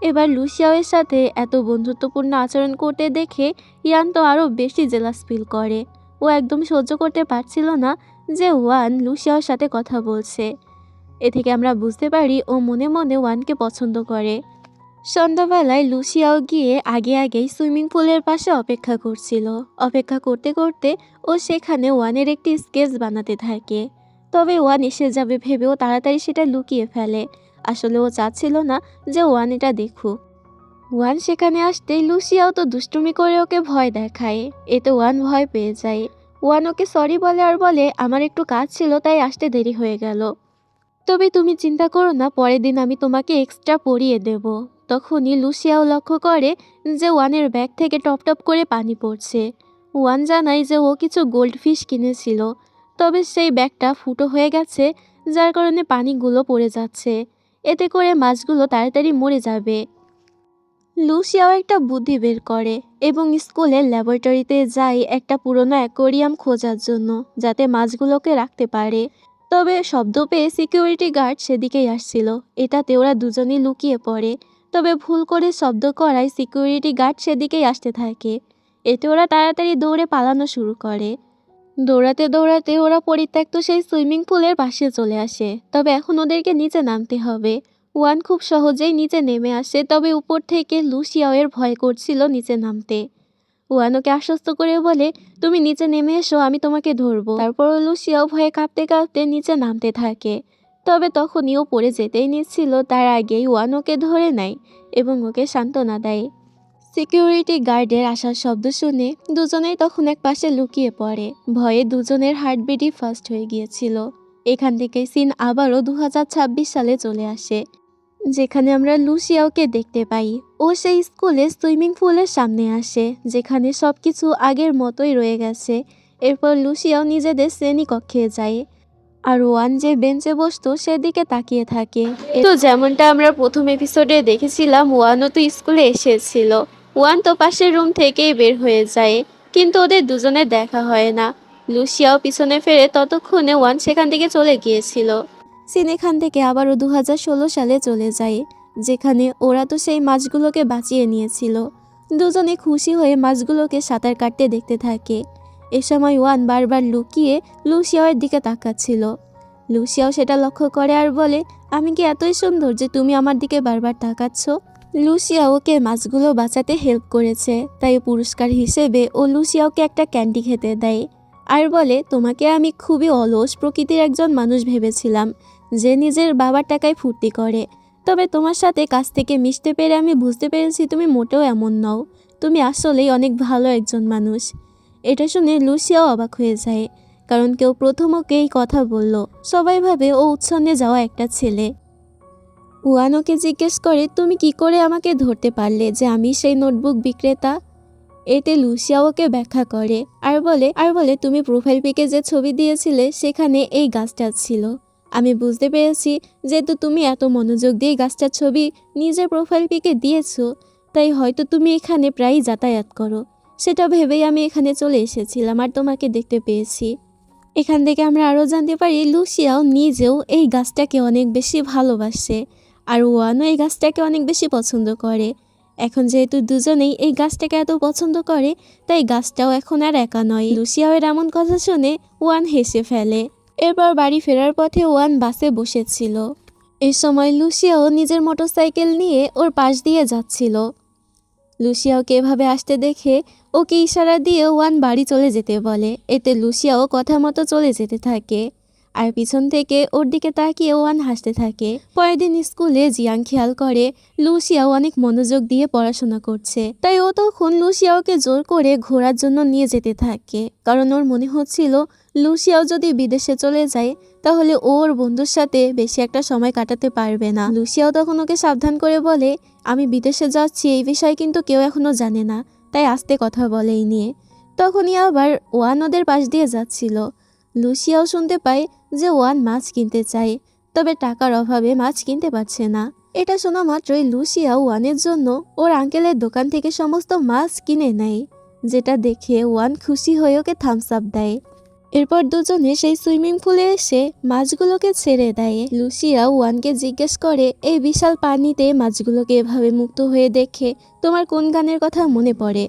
এবার লুসিয়াওয়ের সাথে এত বন্ধুত্বপূর্ণ আচরণ করতে দেখে ইয়ান তো আরও বেশি জেলাস ফিল করে। ও একদম সহ্য করতে পারছিল না যে ওয়ান লুসিয়াওর সাথে কথা বলছে। এ থেকে আমরা বুঝতে পারি ও মনে মনে ওয়ানকে পছন্দ করে। সন্ধ্যাবেলায় লুসিয়াও গিয়ে আগে আগেই সুইমিং পুলের পাশে অপেক্ষা করছিল। অপেক্ষা করতে করতে ও সেখানে ওয়ানের একটি স্কেচ বানাতে থাকে। তবে ওয়ান এসে যাবে ভেবেও তাড়াতাড়ি সেটা লুকিয়ে ফেলে। আসলে ও চাচ্ছিল না যে ওয়ান এটা দেখুক। ওয়ান সেখানে আসতেই লুসিয়াও তো দুষ্টুমি করে ওকে ভয় দেখায়। এতে ওয়ান ভয় পেয়ে যায়। ওয়ান ওকে সরি বলে আর বলে, আমার একটু কাজ ছিল তাই আসতে দেরি হয়ে গেল। তবে তুমি চিন্তা করো না, পরের দিন আমি তোমাকে এক্সট্রা পরিয়ে দেব। তখনই লুসিয়াও লক্ষ্য করে যে ওয়ানের ব্যাগ থেকে টপ টপ করে পানি পড়ছে। ওয়ান জানায় যে ও কিছু গোল্ডফিশ কিনেছিল, তবে সেই ব্যাগটা ফুটো হয়ে গেছে, যার কারণে পানিগুলো পড়ে যাচ্ছে। এতে করে মাছগুলো তাড়াতাড়ি মরে যাবে। লুসিয়াও একটা বুদ্ধি বের করে এবং স্কুলের ল্যাবরেটরিতে যায় একটা পুরনো অ্যাকোয়ারিয়াম খোঁজার জন্য, যাতে মাছগুলোকে রাখতে পারে। তবে শব্দ পেয়ে সিকিউরিটি গার্ড সেদিকেই আসছিল। এটাতে ওরা দুজনেই লুকিয়ে পড়ে। তবে ভুল করে শব্দ করায় সিকিউরিটি গার্ড সেদিকেই আসতে থাকে। এতে ওরা তাড়াতাড়ি দৌড়ে পালানো শুরু করে। দৌড়াতে দৌড়াতে ওরা পরিত্যক্ত সেই সুইমিং পুলের পাশে চলে আসে। তবে এখন ওদেরকে নিচে নামতে হবে। ওয়ান খুব সহজেই নিচে নেমে আসে, তবে উপর থেকে লুসিয়াওয়ের ভয় করছিল নিচে নামতে। ওয়ান ওকে আশ্বস্ত করে বলে, তুমি নিচে নেমে এসো, আমি তোমাকে ধরবো। তারপরও লুসিয়াও ভয়ে কাঁপতে কাঁপতে নিচে নামতে থাকে। তবে তখনই ও পড়ে যেতেই নিচ্ছিল, তার আগেই ওয়ান ওকে ধরে নেয় এবং ওকে সান্ত্বনা দেয়। সিকিউরিটি গার্ডের আসার শব্দ শুনে দুজনেই তখন এক পাশে লুকিয়ে পড়ে। ভয়ে দুজনের হার্টবিটই ফাস্ট হয়ে গিয়েছিল। এখান থেকে সিন আবারও 2026 সালে চলে আসে, যেখানে আমরা লুসিয়াওকে দেখতে পাই। ও সেই স্কুলে সুইমিং পুলের সামনে আসে, যেখানে সবকিছু আগের মতোই রয়ে গেছে। এরপর লুসিয়াও নিজেদের শ্রেণীকক্ষে যায়। আর ওয়ান যে বেঞ্চে বসতো সেদিকে তাকিয়ে থাকে। তো যেমনটা আমরা প্রথম এপিসোডে দেখেছিলাম, ওয়ানও তো স্কুলে এসেছিল। ওয়ান তো পাশের রুম থেকেই বের হয়ে যায়, কিন্তু ওদের দুজনের দেখা হয় না। লুসিয়াও পিছনে ফেরে ততক্ষণে ওয়ান সেখান থেকে চলে গিয়েছিল। সিন এখান থেকে আবারও 2016 সালে চলে যায়, যেখানে ওরা তো সেই মাছগুলোকে বাঁচিয়ে নিয়েছিল। দুজনে খুশি হয়ে মাছগুলোকে সাঁতার কাটতে দেখতে থাকে। এ সময় ওয়ান বারবার লুকিয়ে লুসিয়াওয়ের দিকে তাকাচ্ছিল। লুসিয়াও সেটা লক্ষ্য করে আর বলে, আমি কি এতই সুন্দর যে তুমি আমার দিকে বারবার তাকাচ্ছ? লুসিয়া ওকে মাছগুলো বাঁচাতে হেল্প করেছে, তাই পুরস্কার হিসেবে ও লুসিয়াওকে একটা ক্যান্ডি খেতে দেয় আর বলে, তোমাকে আমি খুবই অলস প্রকৃতির একজন মানুষ ভেবেছিলাম, যে নিজের বাবার টাকায় ফুর্তি করে। তবে তোমার সাথে কাছ থেকে মিশতে পেরে আমি বুঝতে পেরেছি তুমি মোটেও এমন নও। তুমি আসলেই অনেক ভালো একজন মানুষ। এটা শুনে লুসিয়াও অবাক হয়ে যায়, কারণ কেউ প্রথম ওকে এই কথা বলল। সবাই ভাবে ও উচ্ছন্নে যাওয়া একটা ছেলে। ওয়ান ওকে জিজ্ঞেস করে, তুমি কি করে আমাকে ধরতে পারলে যে আমি সেই নোটবুক বিক্রেতা? এতে লুসিয়া ওকে ব্যাখ্যা করে আর বলে তুমি প্রোফাইল পিকে যে ছবি দিয়েছিলে সেখানে এই গাছটা ছিল। আমি বুঝতে পেরেছি যেহেতু তুমি এত মনোযোগ দিয়ে গাছটার ছবি নিজের প্রোফাইল পিকে দিয়েছো, তাই হয়তো তুমি এখানে প্রায়ই যাতায়াত করো। সেটা ভেবেই আমি এখানে চলে এসেছিলাম আর তোমাকে দেখতে পেয়েছি। এখান থেকে আমরা আরও জানতে পারি লুসিয়াও নিজেও এই গাছটাকে অনেক বেশি ভালোবাসে, আর ওয়ানও এই গাছটাকে অনেক বেশি পছন্দ করে। এখন যেহেতু দুজনেই এই গাছটাকে এত পছন্দ করে, তাই গাছটাও এখন আর একা নয়। লুসিয়াও এর এমন কথা শুনে ওয়ান হেসে ফেলে। এরপর বাড়ি ফেরার পথে ওয়ান বাসে বসেছিল। এই সময় লুসিয়াও নিজের মোটরসাইকেল নিয়ে ওর পাশ দিয়ে যাচ্ছিল। লুসিয়াওকে এভাবে আসতে দেখে ওকে ইশারা দিয়ে ওয়ান বাড়ি চলে যেতে বলে। এতে লুসিয়াও কথা মতো চলে যেতে থাকে, আর পিছন থেকে ওর দিকে তাকিয়ে ওয়ান হাসতে থাকে। পরের দিন স্কুলে জিয়াং খেয়াল করে লুসিয়াও অনেক মনোযোগ দিয়ে পড়াশোনা করছে, তাই ও তখন লুসিয়াওকে জোর করে ঘোরার জন্য নিয়ে যেতে থাকে, কারণ ওর মনে হচ্ছিল লুসিয়াও যদি বিদেশে চলে যায় তাহলে ওর বন্ধুর সাথে বেশি একটা সময় কাটাতে পারবে না। লুসিয়াও তখন ওকে সাবধান করে বলে, আমি বিদেশে যাচ্ছি এই বিষয়ে কিন্তু কেউ এখনো জানে না, তাই আস্তে কথা বলে এই নিয়ে। তখনই আবার ওয়ান ওদের পাশ দিয়ে যাচ্ছিল। লুসিয়াও শুনতে পায় যে ওয়ান মাছ কিনতে চায়, তবে টাকার অভাবে মাছ কিনতে পারছে না। এটা শোনা মাত্রই লুসিয়া ওয়ানের জন্য ওর আঙ্কেলের দোকান থেকে সমস্ত মাছ কিনে নেয়, যেটা দেখে ওয়ান খুশি হয়ে ওকে থামস আপ দেয়। এরপর দুজনে সেই সুইমিং পুলে এসে মাছগুলোকে ছেড়ে দেয়। লুসিয়া ওয়ানকে জিজ্ঞেস করে, এই বিশাল পানিতে মাছগুলোকে এভাবে মুক্ত হয়ে দেখে তোমার কোন গানের কথা মনে পড়ে?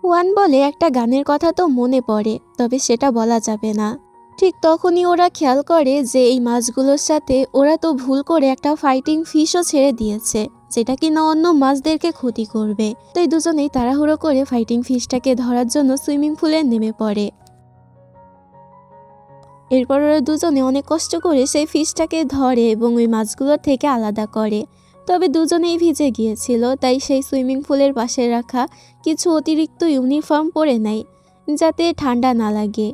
ওয়ান বলে, একটা গানের কথা তো মনে পড়ে, তবে সেটা বলা যাবে না। ঠিক তখনই ওরা খেয়াল করে যে এই মাছগুলোর সাথে ওরা তো ভুল করে একটা ফাইটিং ফিশও ছেড়ে দিয়েছে, যেটা কিনা অন্য মাছদেরকে ক্ষতি করবে। তাই দুজনেই তাড়াহুড়ো করে ফাইটিং ফিশটাকে ধরার জন্য সুইমিং পুলে নেমে পড়ে। এরপর ওরা দুজনে অনেক কষ্ট করে সেই ফিশটাকে ধরে এবং ওই মাছগুলোর থেকে আলাদা করে। তবে দুজনেই ভিজে গিয়েছিল, তাই সেই সুইমিং পুলের পাশে রাখা কিছু অতিরিক্ত ইউনিফর্ম পরে নেয় যাতে ঠান্ডা না লাগে।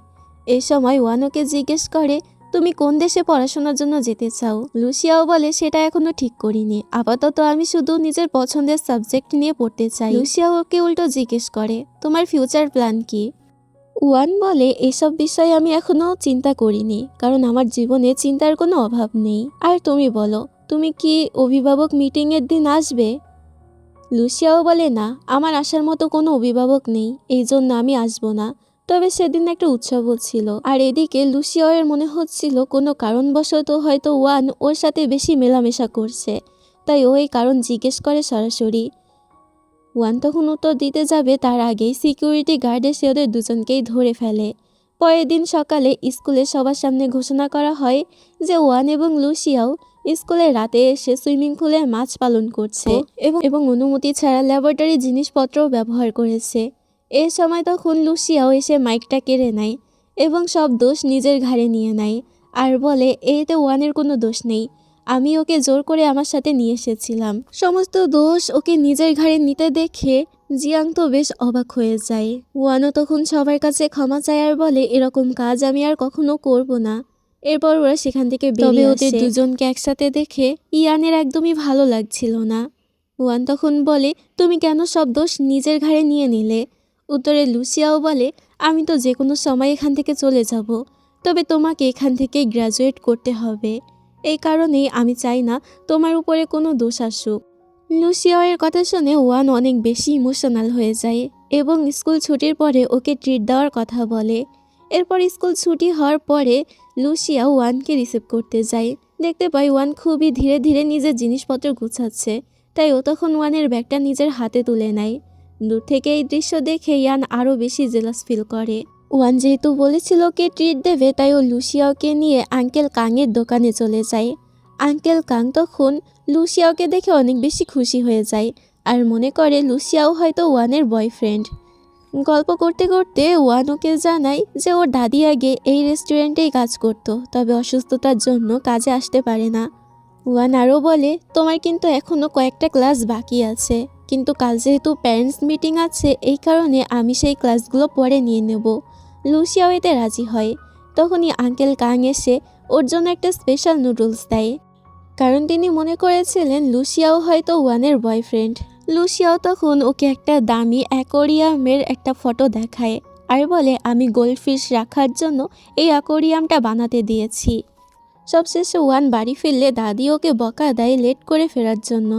এ সময় ওয়ানোকে জিজ্ঞেস করে, তুমি কোন দেশে পড়াশোনার জন্য যেতে চাও? লুসিয়াও বলে, সেটা এখনো ঠিক করিনি, আপাতত আমি শুধু নিজের পছন্দের সাবজেক্ট নিয়ে পড়তে চাই। লুসিয়াও ওকে উল্টো জিজ্ঞেস করে, তোমার ফিউচার প্ল্যান কি? ওয়ান বলে, এসব বিষয়ে আমি এখনো চিন্তা করিনি, কারণ আমার জীবনে চিন্তার কোনো অভাব নেই। আর তুমি বলো, তুমি কি অভিভাবক মিটিংয়ের দিন আসবে? লুসিয়াও বলে, না, আমার আসার মতো কোনো অভিভাবক নেই, এই জন্য আমি আসবো না। তবে সেদিন একটা উৎসব হচ্ছিল, আর এদিকে লুসিয়াওয়ের মনে হচ্ছিল কোনো কারণবশত হয়তো ওয়ান ওর সাথে বেশি মেলামেশা করছে, তাই ও এই কারণ জিজ্ঞেস করে সরাসরি। ওয়ান তখন উত্তর দিতে যাবে তার আগেই সিকিউরিটি গার্ড এসে ওদের দুজনকেই ধরে ফেলে। পরের দিন সকালে স্কুলে সবার সামনে ঘোষণা করা হয় যে ওয়ান এবং লুসিয়াও স্কুলে রাতে এসে সুইমিং পুলে মাছ পালন করছে এবং অনুমতি ছাড়া ল্যাবরেটরি জিনিসপত্রও ব্যবহার করেছে। এ সময় তখন লুসিয়াও এসে মাইকটা কেড়ে নেয় এবং সব দোষ নিজের ঘাড়ে নিয়ে নেয় আর বলে, এতে ওয়ানের কোনো দোষ নেই, আমি ওকে জোর করে আমার সাথে নিয়ে এসেছিলাম। সমস্ত দোষ ওকে নিজের ঘাড়ে নিতে দেখে জিয়াং তো বেশ অবাক হয়ে যায়। ওয়ানও তখন সবার কাছে ক্ষমা চায় আর বলে, এরকম কাজ আমি আর কখনো করব না। এরপর ওরা সেখান থেকে বেরিয়ে আসে। ওদের দুজনকে একসাথে দেখে ইয়ানের একদমই ভালো লাগছিল না। ওয়ান তখন বলে, তুমি কেন সব দোষ নিজের ঘাড়ে নিয়ে নিলে? উত্তরে লুসিয়াও বলে, আমি তো যে কোনো সময় এখান থেকে চলে যাব, তবে তোমাকে এখান থেকে গ্র্যাজুয়েট করতে হবে। এই কারণেই আমি চাই না তোমার উপরে কোনো দোষ আসুক। লুসিয়াওয়ের কথা শুনে ওয়ান অনেক বেশি ইমোশনাল হয়ে যায় এবং স্কুল ছুটির পরে ওকে ট্রিট দেওয়ার কথা বলে। এরপর স্কুল ছুটি হওয়ার পরে লুসিয়া ওয়ানকে রিসিভ করতে যায়। দেখতে পাই ওয়ান খুবই ধীরে ধীরে নিজের জিনিসপত্র গুছাচ্ছে, তাই ও তখন ওয়ানের ব্যাগটা নিজের হাতে তুলে নেয়। দূর থেকে এই দৃশ্য দেখে ইয়ান আরও বেশি জেলাস ফিল করে। ওয়ান যেহেতু বলেছিল ওকে ট্রিট দেবে, তাই ও লুসিয়াওকে নিয়ে আঙ্কেল কাংয়ের দোকানে চলে যায়। আঙ্কেল কাং তখন লুসিয়াওকে দেখে অনেক বেশি খুশি হয়ে যায় আর মনে করে লুসিয়াও হয়তো ওয়ানের বয়ফ্রেন্ড। গল্প করতে করতে ওয়ান ওকে জানায় যে ওর দাদি আগে এই রেস্টুরেন্টেই কাজ করত, তবে অসুস্থতার জন্য কাজে আসতে পারে না। ওয়ান আরও বলে, তোমার কিন্তু এখনও কয়েকটা ক্লাস বাকি আছে, কিন্তু কাল যেহেতু প্যারেন্টস মিটিং আছে এই কারণে আমি সেই ক্লাসগুলো পরে নিয়ে নেব। লুসিয়াও এতে রাজি হয়। তখনই আঙ্কেল কাং এসে ওর জন্য একটা স্পেশাল নুডলস দেয়, কারণ তিনি মনে করেছিলেন লুসিয়াও হয়তো ওয়ানের বয়ফ্রেন্ড। লুসিয়াও তখন ওকে একটা দামি অ্যাকোরিয়ামের একটা ফটো দেখায় আর বলে, আমি গোল্ডফিশ রাখার জন্য এই অ্যাকোরিয়ামটা বানাতে দিয়েছি। সবশেষে ওয়ান বাড়ি ফিরলে দাদি ওকে বকা দেয় লেট করে ফেরার জন্য।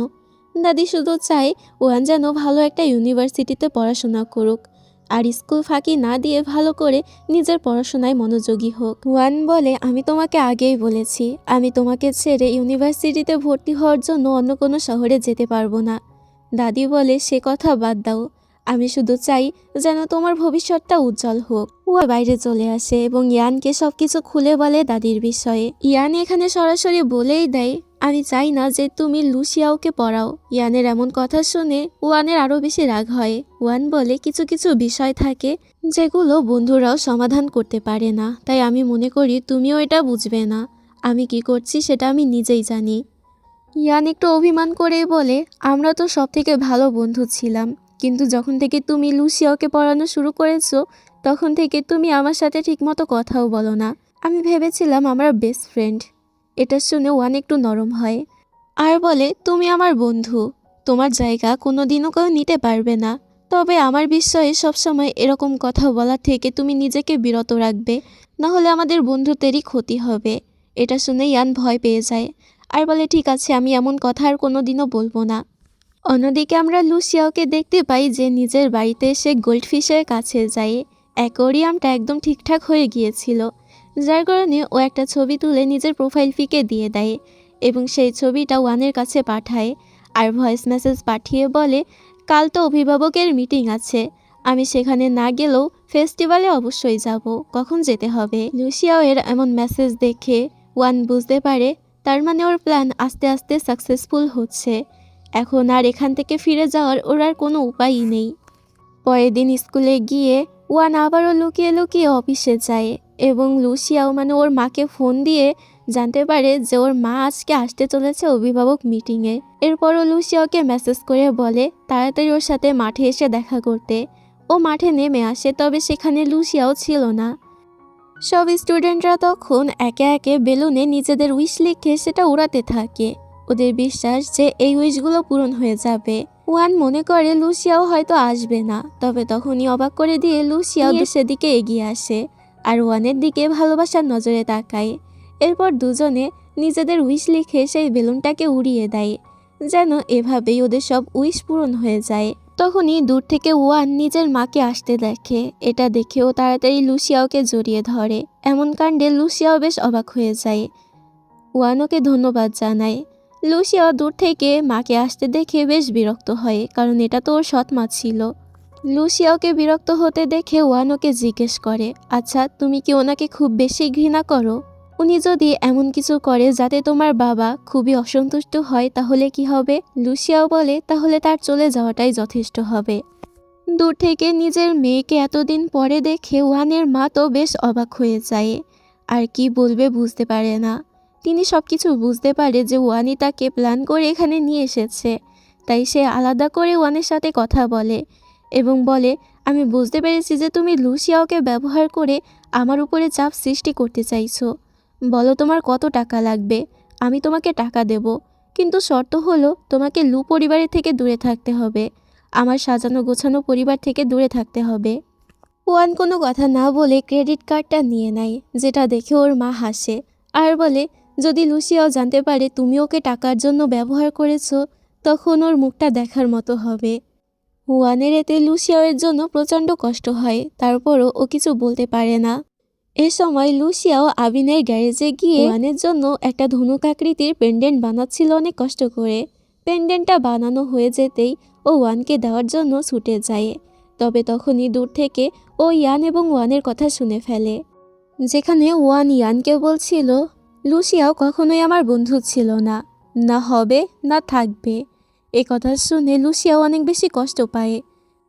দাদি শুধু চায় ওয়ান যেন ভালো একটা ইউনিভার্সিটিতে পড়াশোনা করুক আর স্কুল ফাঁকি না দিয়ে ভালো করে নিজের পড়াশোনায় মনোযোগী হোক। ওয়ান বলে, আমি তোমাকে আগেই বলেছি আমি তোমাকে ছেড়ে ইউনিভার্সিটিতে ভর্তি হওয়ার জন্য অন্য কোনো শহরে যেতে পারবো না। দাদি বলে, সে কথা বাদ দাও, আমি শুধু চাই যেন তোমার ভবিষ্যৎটা উজ্জ্বল হোক। ও বাইরে চলে আসে এবং ইয়ানকে সবকিছু খুলে বলে দাদির বিষয়ে। ইয়ান এখানে সরাসরি বলেই দেয়, আমি চাই না যে তুমি লুসিয়াওকে পড়াও। ইয়ানের এমন কথা শুনে ওয়ানের আরও বেশি রাগ হয়। ওয়ান বলে, কিছু কিছু বিষয় থাকে যেগুলো বন্ধুরাও সমাধান করতে পারে না, তাই আমি মনে করি তুমিও এটা বুঝবে না। আমি কি করছি সেটা আমি নিজেই জানি। ইয়ান একটু অভিমান করেই বলে, আমরা তো সব থেকে ভালো বন্ধু ছিলাম, কিন্তু যখন থেকে তুমি লুসিয়াওকে পড়ানো শুরু করেছো তখন থেকে তুমি আমার সাথে ঠিকমতো কথাও বলো না। আমি ভেবেছিলাম আমরা বেস্ট ফ্রেন্ড। এটা শুনে ওয়ান একটু নরম হয় আর বলে, তুমি আমার বন্ধু, তোমার জায়গা কোনো দিনও কেউ নিতে পারবে না। তবে আমার বিষয়ে সবসময় এরকম কথা বলা থেকে তুমি নিজেকে বিরত রাখবে, নাহলে আমাদের বন্ধুত্বেরই ক্ষতি হবে। এটা শুনে ইয়ান ভয় পেয়ে যায় আর বলে, ঠিক আছে, আমি এমন কথা আর কোনো দিনও বলবো না। অন্যদিকে আমরা লুসিয়াওকে দেখতে পাই যে নিজের বাড়িতে এসে গোল্ডফিশের কাছে যায়। অ্যাকোরিয়ামটা একদম ঠিকঠাক হয়ে গিয়েছিল, যার কারণে ও একটা ছবি তুলে নিজের প্রোফাইল পিকে দিয়ে দেয় এবং সেই ছবিটা ওয়ানের কাছে পাঠায় আর ভয়েস মেসেজ পাঠিয়ে বলে, কাল তো অভিভাবকের মিটিং আছে, আমি সেখানে না গেলেও ফেস্টিভ্যালে অবশ্যই যাব, কখন যেতে হবে। লুসিয়াও এর এমন মেসেজ দেখে ওয়ান বুঝতে পারে তার মানে ওর প্ল্যান আস্তে আস্তে সাকসেসফুল হচ্ছে। এখন আর এখান থেকে ফিরে যাওয়ার ওর আর কোনো উপায়ই নেই। পরের দিন স্কুলে গিয়ে ওয়ান আবারও লুকিয়ে লুকিয়ে অফিসে যায় এবং লুসিয়াও মানে ওর মাকে ফোন দিয়ে জানতে পারে যে ওর মা আজকে আসতে চলেছে অভিভাবক মিটিংয়ে। এরপরও লুসিয়াওকে মেসেজ করে বলে তাড়াতাড়ি ওর সাথে মাঠে এসে দেখা করতে। ও মাঠে নেমে আসে, তবে সেখানে লুসিয়াও ছিল না। সব স্টুডেন্টরা তখন একে একে বেলুনে নিজেদের উইশ লিখে সেটা উড়াতে থাকে। ওদের বিশ্বাস যে এই উইশগুলো পূরণ হয়ে যাবে। ওয়ান মনে করে লুসিয়াও হয়তো আসবে না, তবে তখনই অবাক করে দিয়ে লুসিয়াও সেদিকে এগিয়ে আসে আর ওয়ানের দিকে ভালোবাসার নজরে তাকায়। এরপর দুজনে নিজেদের উইশ লিখে সেই বেলুনটাকে উড়িয়ে দেয়, যেন এভাবেই ওদের সব উইশ পূরণ হয়ে যায়। তখনই দূর থেকে ওয়ান নিজের মাকে আসতে দেখে। এটা দেখেও তাড়াতাড়ি লুসিয়াওকে জড়িয়ে ধরে। এমন কাণ্ডে লুসিয়াও বেশ অবাক হয়ে যায়। ওয়ান ওকে ধন্যবাদ জানায়। লুসিয়াও দূর থেকে মাকে আসতে দেখে বেশ বিরক্ত হয়, কারণ এটা তো ওর সৎ মা ছিল। লুসিয়াওকে বিরক্ত হতে দেখে ওয়ান ওকে জিজ্ঞেস করে, আচ্ছা তুমি কি ওনাকে খুব বেশি ঘৃণা করো? উনি যদি এমন কিছু করে যাতে তোমার বাবা খুবই অসন্তুষ্ট হয় তাহলে কি হবে? লুসিয়াও বলে, তাহলে তার চলে যাওয়াটাই যথেষ্ট হবে। দূর থেকে নিজের মেয়েকে এতদিন পরে দেখে ওয়ানের মা তো বেশ অবাক হয়ে যায় আর কি বলবে বুঝতে পারে না। তিনি সবকিছু বুঝতে পারে যে ওয়ানই তাকে প্ল্যান করে এখানে নিয়ে এসেছে, তাই সে আলাদা করে ওয়ানের সাথে কথা বলে এবং বলে, আমি বুঝতে পেরেছি যে তুমি লুসিয়াওকে ব্যবহার করে আমার উপরে চাপ সৃষ্টি করতে চাইছো। বলো তোমার কত টাকা লাগবে, আমি তোমাকে টাকা দেব, কিন্তু শর্ত হলো তোমাকে লু পরিবারের থেকে দূরে থাকতে হবে, আমার সাজানো গোছানো পরিবার থেকে দূরে থাকতে হবে। ওয়ান কোনো কথা না বলে ক্রেডিট কার্ডটা নিয়ে নেয়, যেটা দেখে ওর মা হাসে আর বলে, যদি লুসিয়াও জানতে পারে তুমি ওকে টাকার জন্য ব্যবহার করেছো, তখন ওর মুখটা দেখার মতো হবে। ওয়ানের এতে লুসিয়াওয়ের জন্য প্রচণ্ড কষ্ট হয়, তারপরও ও কিছু বলতে পারে না। এ সময় লুসিয়াও আবিনের গ্যারেজে গিয়ে ওয়ানের জন্য একটা ধনুক আকৃতির পেন্ডেন্ট বানাচ্ছিল অনেক কষ্ট করে। পেন্ডেন্টটা বানানো হয়ে যেতেই ও ওয়ানকে দেওয়ার জন্য ছুটে যায়। তবে তখনই দূর থেকে ও ইয়ান এবং ওয়ানের কথা শুনে ফেলে, যেখানে ওয়ান ইয়ানকে বলছিল, লুসিয়াও কখনোই আমার বন্ধু ছিল না, না হবে না থাকবে। এ কথা শুনে লুসিয়াও অনেক বেশি কষ্ট পায়।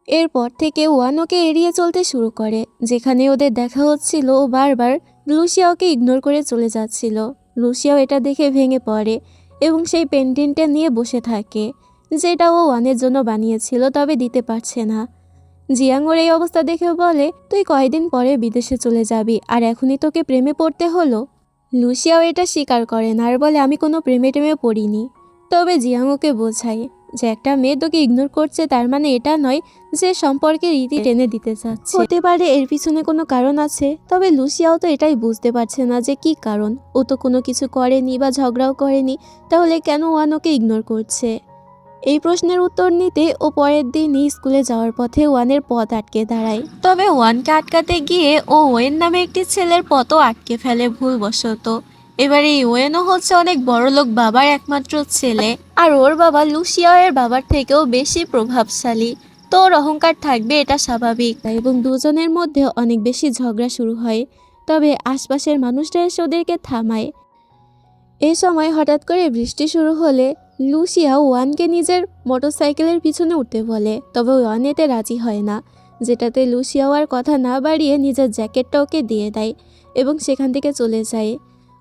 এরপর থেকে ওয়ান ওকে এড়িয়ে চলতে শুরু করে। যেখানে ওদের দেখা হচ্ছিল ও বারবার লুসিয়াওকে ইগনোর করে চলে যাচ্ছিল। লুসিয়াও এটা দেখে ভেঙে পড়ে এবং সেই পেন্টিংটা নিয়ে বসে থাকে, যেটা ও ওয়ানের জন্য বানিয়েছিল, তবে দিতে পারছে না। জিয়াং ওর এই অবস্থা দেখে বলে, তুই কয়দিন পরে বিদেশে চলে যাবি আর এখনই তোকে প্রেমে পড়তে হলো। লুসিয়াও এটা স্বীকার করে না আর বলে, আমি কোনো প্রেমে টেমে পড়িনি। তবে জিয়াং ওকে বোঝায় যে একটা মেয়ে তোকে ইগনোর করছে তার মানে এটা নয় যে সম্পর্কের রীতি টেনে দিতে চাচ্ছে, হতে পারে এর পিছনে কোনো কারণ আছে। তবে লুসিয়াও তো এটাই বুঝতে পারছে না যে কি কারণ। ও তো কোনো কিছু করেনি বা ঝগড়াও করেনি, তাহলে কেন ওয়ান ওকে ইগনোর করছে? এই প্রশ্নের উত্তর নিতে ও পরের দিনই স্কুলে যাওয়ার পথে ওয়ানের পথ আটকে দাঁড়ায়। তবে ওয়ানকে আটকাতে গিয়ে ও ওয়েন নামে একটি ছেলের পথও আটকে ফেলে ভুলবশত। এবার এই ওয়েনও হচ্ছে অনেক বড়লোক বাবার একমাত্র ছেলে, আর ওর বাবা লুসিয়াওয়ের বাবার থেকেও বেশি প্রভাবশালী। তো ওর অহংকার থাকবে, এটা স্বাভাবিক। এবং দুজনের মধ্যে অনেক বেশি ঝগড়া শুরু হয়। তবে আশপাশের মানুষরা এসে ওদেরকে থামায়। এই সময় হঠাৎ করে বৃষ্টি শুরু হলে লুসিয়া ওয়ানকে নিজের মোটরসাইকেলের পিছনে উঠতে বলে, তবে ওয়ান এতে রাজি হয় না, যেটাতে লুসিয়াও আর কথা না বাড়িয়ে নিজের জ্যাকেটটা ওকে দিয়ে দেয় এবং সেখান থেকে চলে যায়।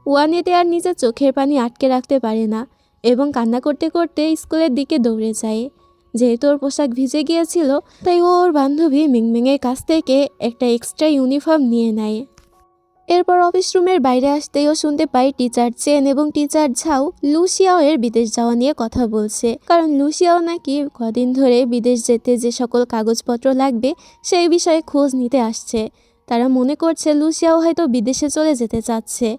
ওয়ান এতে আর নিজের চোখের পানি আটকে রাখতে পারে না এবং কান্না করতে করতে স্কুলের দিকে দৌড়ে যায়। যেহেতু ওর পোশাক ভিজে গিয়েছিল, তাই ও ওর বান্ধবী মিংমিংয়ের কাছ থেকে একটা এক্সট্রা ইউনিফর্ম নিয়ে নেয়। এরপর অফিস রুমের বাইরে আসতেই ও শুনতে পাই টিচার চেন এবং টিচার ঝাও লুসিয়াও এর বিদেশ যাওয়া নিয়ে কথা বলছে। কারণ লুসিয়াও নাকি কদিন ধরে বিদেশ যেতে যে সকল কাগজপত্র লাগবে সেই বিষয়ে খোঁজ নিতে আসছে। তারা মনে করছে লুসিয়াও হয়তো বিদেশে চলে যেতে চাচ্ছে।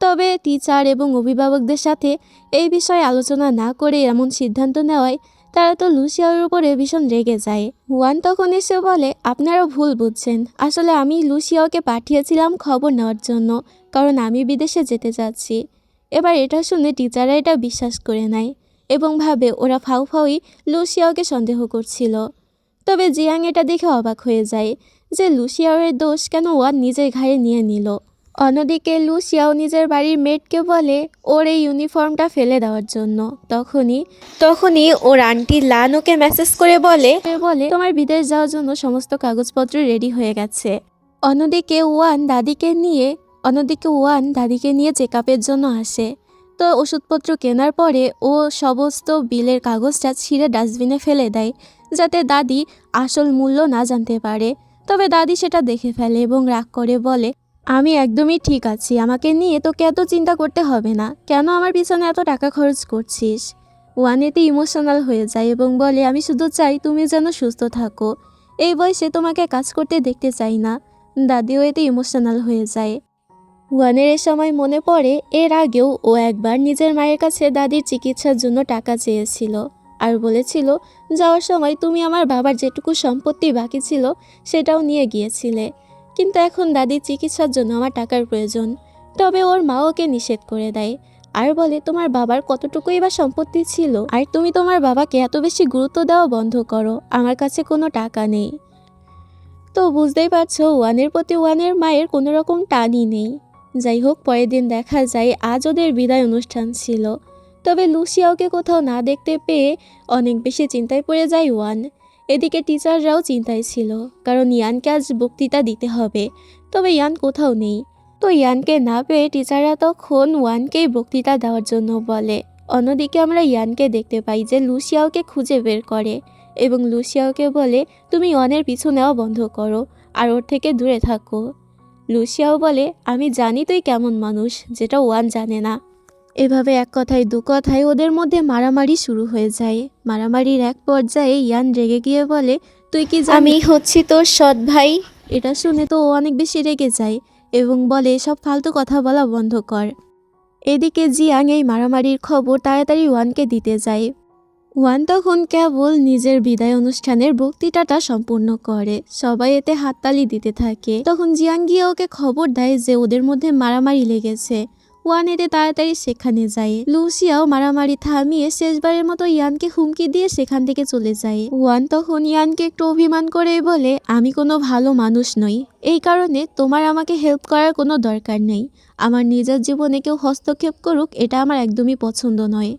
তবে টিচার এবং অভিভাবকদের সাথে এই বিষয়ে আলোচনা না করে এমন সিদ্ধান্ত নেওয়ায় তারা তো লুসিয়াওর উপরে ভীষণ রেগে যায়। ওয়ান তখন এসে বলে, আপনারা ভুল বুঝছেন, আসলে আমি লুসিয়াওকে পাঠিয়েছিলাম খবর নেওয়ার জন্য, কারণ আমি বিদেশে যেতে চাচ্ছি। এবার এটা শুনে টিচাররা এটা বিশ্বাস করে নেয় এবং ভাবে ওরা ফাউফাউই লুসিয়াওকে সন্দেহ করছিল। তবে জিয়াং এটা দেখে অবাক হয়ে যায় যে লুসিয়াওয়ের দোষ কেন ওয়ান নিজের ঘাড়ে নিয়ে নিল। অন্যদিকে লুসিয়াও নিজের বাড়ির মেয়েটকে বলে ওর এই ইউনিফর্মটা ফেলে দেওয়ার জন্য। তখনই ওর আন্টি লান ওকে মেসেজ করে বলে তোমার বিদেশ যাওয়ার জন্য সমস্ত কাগজপত্র রেডি হয়ে গেছে। অন্যদিকে ওয়ান দাদিকে নিয়ে চেক আপের জন্য আসে। তো ওষুধপত্র কেনার পরে ও সমস্ত বিলের কাগজটা ছিঁড়ে ডাস্টবিনে ফেলে দেয়, যাতে দাদি আসল মূল্য না জানতে পারে। তবে দাদি সেটা দেখে ফেলে এবং রাগ করে বলে, আমি একদমই ঠিক আছি, আমাকে নিয়ে তোকে এত চিন্তা করতে হবে না, কেন আমার পিছনে এত টাকা খরচ করছিস? ওয়ান এতে ইমোশনাল হয়ে যায় এবং বলে, আমি শুধু চাই তুমি যেন সুস্থ থাকো, এই বয়সে তোমাকে কাজ করতে দেখতে চাই না। দাদিও এতে ইমোশনাল হয়ে যায়। ওয়ানের এ সময় মনে পড়ে এর আগেও ও একবার নিজের মায়ের কাছে দাদির চিকিৎসার জন্য টাকা চেয়েছিল আর বলেছিল, যাওয়ার সময় তুমি আমার বাবার যেটুকু সম্পত্তি বাকি ছিল সেটাও নিয়ে গিয়েছিলে, কিন্তু এখন দাদির চিকিৎসার জন্য আমার টাকার প্রয়োজন। তবে ওর মা ওকে নিষেধ করে দেয় আর বলে, তোমার বাবার কতটুকুই বা সম্পত্তি ছিল, আর তুমি তোমার বাবাকে এত বেশি গুরুত্ব দেওয়া বন্ধ করো, আমার কাছে কোনো টাকা নেই। তো বুঝতেই পারছো ওয়ানের প্রতি ওয়ানের মায়ের কোনো রকম টানই নেই। যাই হোক, পরের দিন দেখা যায় আজ ওদের বিদায় অনুষ্ঠান ছিল। তবে লুসিয়াওকে কোথাও না দেখতে পেয়ে অনেক বেশি চিন্তায় পড়ে যায় ওয়ান। এদিকে টিচাররাও চিন্তায় ছিল, কারণ ইয়ানকে আজ বক্তৃতা দিতে হবে। তবে ইয়ান কোথাও নেই। তো ইয়ানকে না পেয়ে টিচাররা তখন ওয়ানকেই বক্তৃতা দেওয়ার জন্য বলে। অন্যদিকে আমরা ইয়ানকে দেখতে পাই যে লুসিয়াওকে খুঁজে বের করে এবং লুসিয়াওকে বলে, তুমি ওয়ানের পিছু নেওয়া বন্ধ করো আর ওর থেকে দূরে থাকো। লুসিয়াও বলে, আমি জানি তুই কেমন মানুষ, যেটা ওয়ান জানে না। এভাবে এক কথায় দু কথায় ওদের মধ্যে মারামারি শুরু হয়ে যায়। মারামারির এক পর্যায়ে ইয়ান রেগে গিয়ে বলে, তুই কি আমি হচ্ছি তোর সৎ ভাই, এটা শুনে তো ও অনেক বেশি রেগে যায় এবং বলে সব ফালতু কথা বলা বন্ধ কর। এদিকে জিয়াং এই মারামারির খবর তাড়াতাড়ি ওয়ানকে দিতে যায়। ওয়ান তখন কেবল নিজের বিদায় অনুষ্ঠানের বক্তৃতাটা সম্পূর্ণ করে, সবাই এতে হাততালি দিতে থাকে। তখন জিয়াং গিয়ে ওকে খবর দেয় যে ওদের মধ্যে মারামারি লেগেছে। ওয়ান এতে তাড়াতাড়ি সেখানে যায়। লুসিয়াও মারামারি থামিয়ে শেষবারের মতো ইয়ানকে হুমকি দিয়ে সেখান থেকে চলে যায়। ওয়ান তখন ইয়ানকে একটু অভিমান করেই বলে, আমি কোনো ভালো মানুষ নই, এই কারণে তোমার আমাকে হেল্প করার কোনো দরকার নেই। আমার নিজের জীবনে কেউ হস্তক্ষেপ করুক এটা আমার একদমই পছন্দ নয়।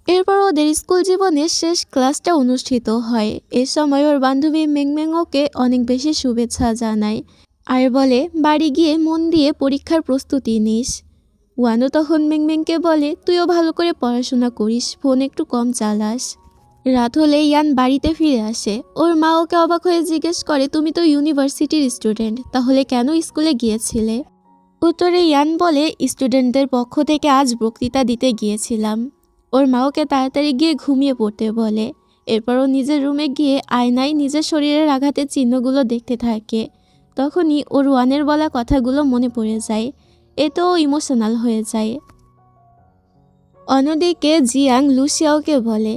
এরপর ওদের স্কুল জীবনের শেষ ক্লাসটা অনুষ্ঠিত হয়। এ সময় ওর বান্ধবী মেংমেং ওকে অনেক বেশি শুভেচ্ছা জানায় আর বলে বাড়ি গিয়ে মন দিয়ে পরীক্ষার প্রস্তুতি নিস। ওয়ানও তখন মেংমেংকে বলে, তুইও ভালো করে পড়াশোনা করিস, ফোন একটু কম চালাস। রাত হলে ইয়ান বাড়িতে ফিরে আসে। ওর মা ওকে অবাক হয়ে জিজ্ঞেস করে, তুমি তো ইউনিভার্সিটির স্টুডেন্ট, তাহলে কেন স্কুলে গিয়েছিলে? উত্তরে ইয়ান বলে, স্টুডেন্টদের পক্ষ থেকে আজ বক্তৃতা দিতে গিয়েছিলাম। ওর মা ওকে তাড়াতাড়ি গিয়ে ঘুমিয়ে পড়তে বলে। এরপর ও নিজের রুমে গিয়ে আয়নায় নিজের শরীরের আঘাতের চিহ্নগুলো দেখতে থাকে। তখনই ওর ওয়ানের বলা কথাগুলো মনে পড়ে যায়। এতেও ইমোশনাল হয়ে যায়। অন্যদিকে জিয়াং লুসিয়াওকে বলে,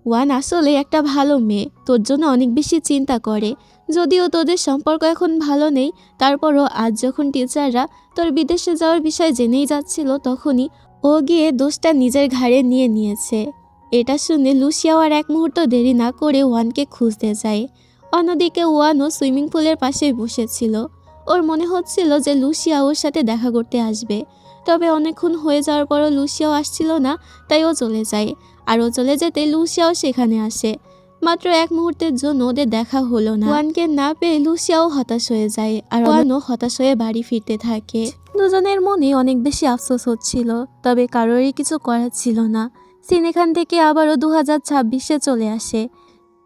ওয়ান আসলে একটা ভালো মেয়ে, তোর জন্য অনেক বেশি চিন্তা করে। যদিও তোদের সম্পর্ক এখন ভালো নেই, তারপরও আজ যখন টিচাররা তোর বিদেশে যাওয়ার বিষয় জেনেই যাচ্ছিল, তখনই ও গিয়ে দোষটা নিজের ঘাড়ে নিয়ে নিয়েছে। এটা শুনে লুসিয়াও আর এক মুহূর্ত দেরি না করে ওয়ানকে খুঁজতে যায়। অন্যদিকে ওয়ানও সুইমিং পুলের পাশেই বসেছিল। ওর মনে হচ্ছিল যে লুসিয়া ওর সাথে দেখা করতে আসবে, তবে অনেকক্ষণ হয়ে যাওয়ার পরও লুসিয়াও আসছিল না, তাই ও চলে যায়। আর ও চলে যেতে লুসিয়াও সেখানে আসে। মাত্র এক মুহূর্তের জন্য ওদের দেখা হলো না। ওয়ানকে না পেয়ে লুসিয়াও হতাশ হয়ে যায় আর ওয়ানও হতাশ হয়ে বাড়ি ফিরতে থাকে। দুজনের মনে অনেক বেশি আফসোস হচ্ছিল, তবে কারোরই কিছু করার ছিল না। সিন এখান থেকে আবারও 2026-এ চলে আসে,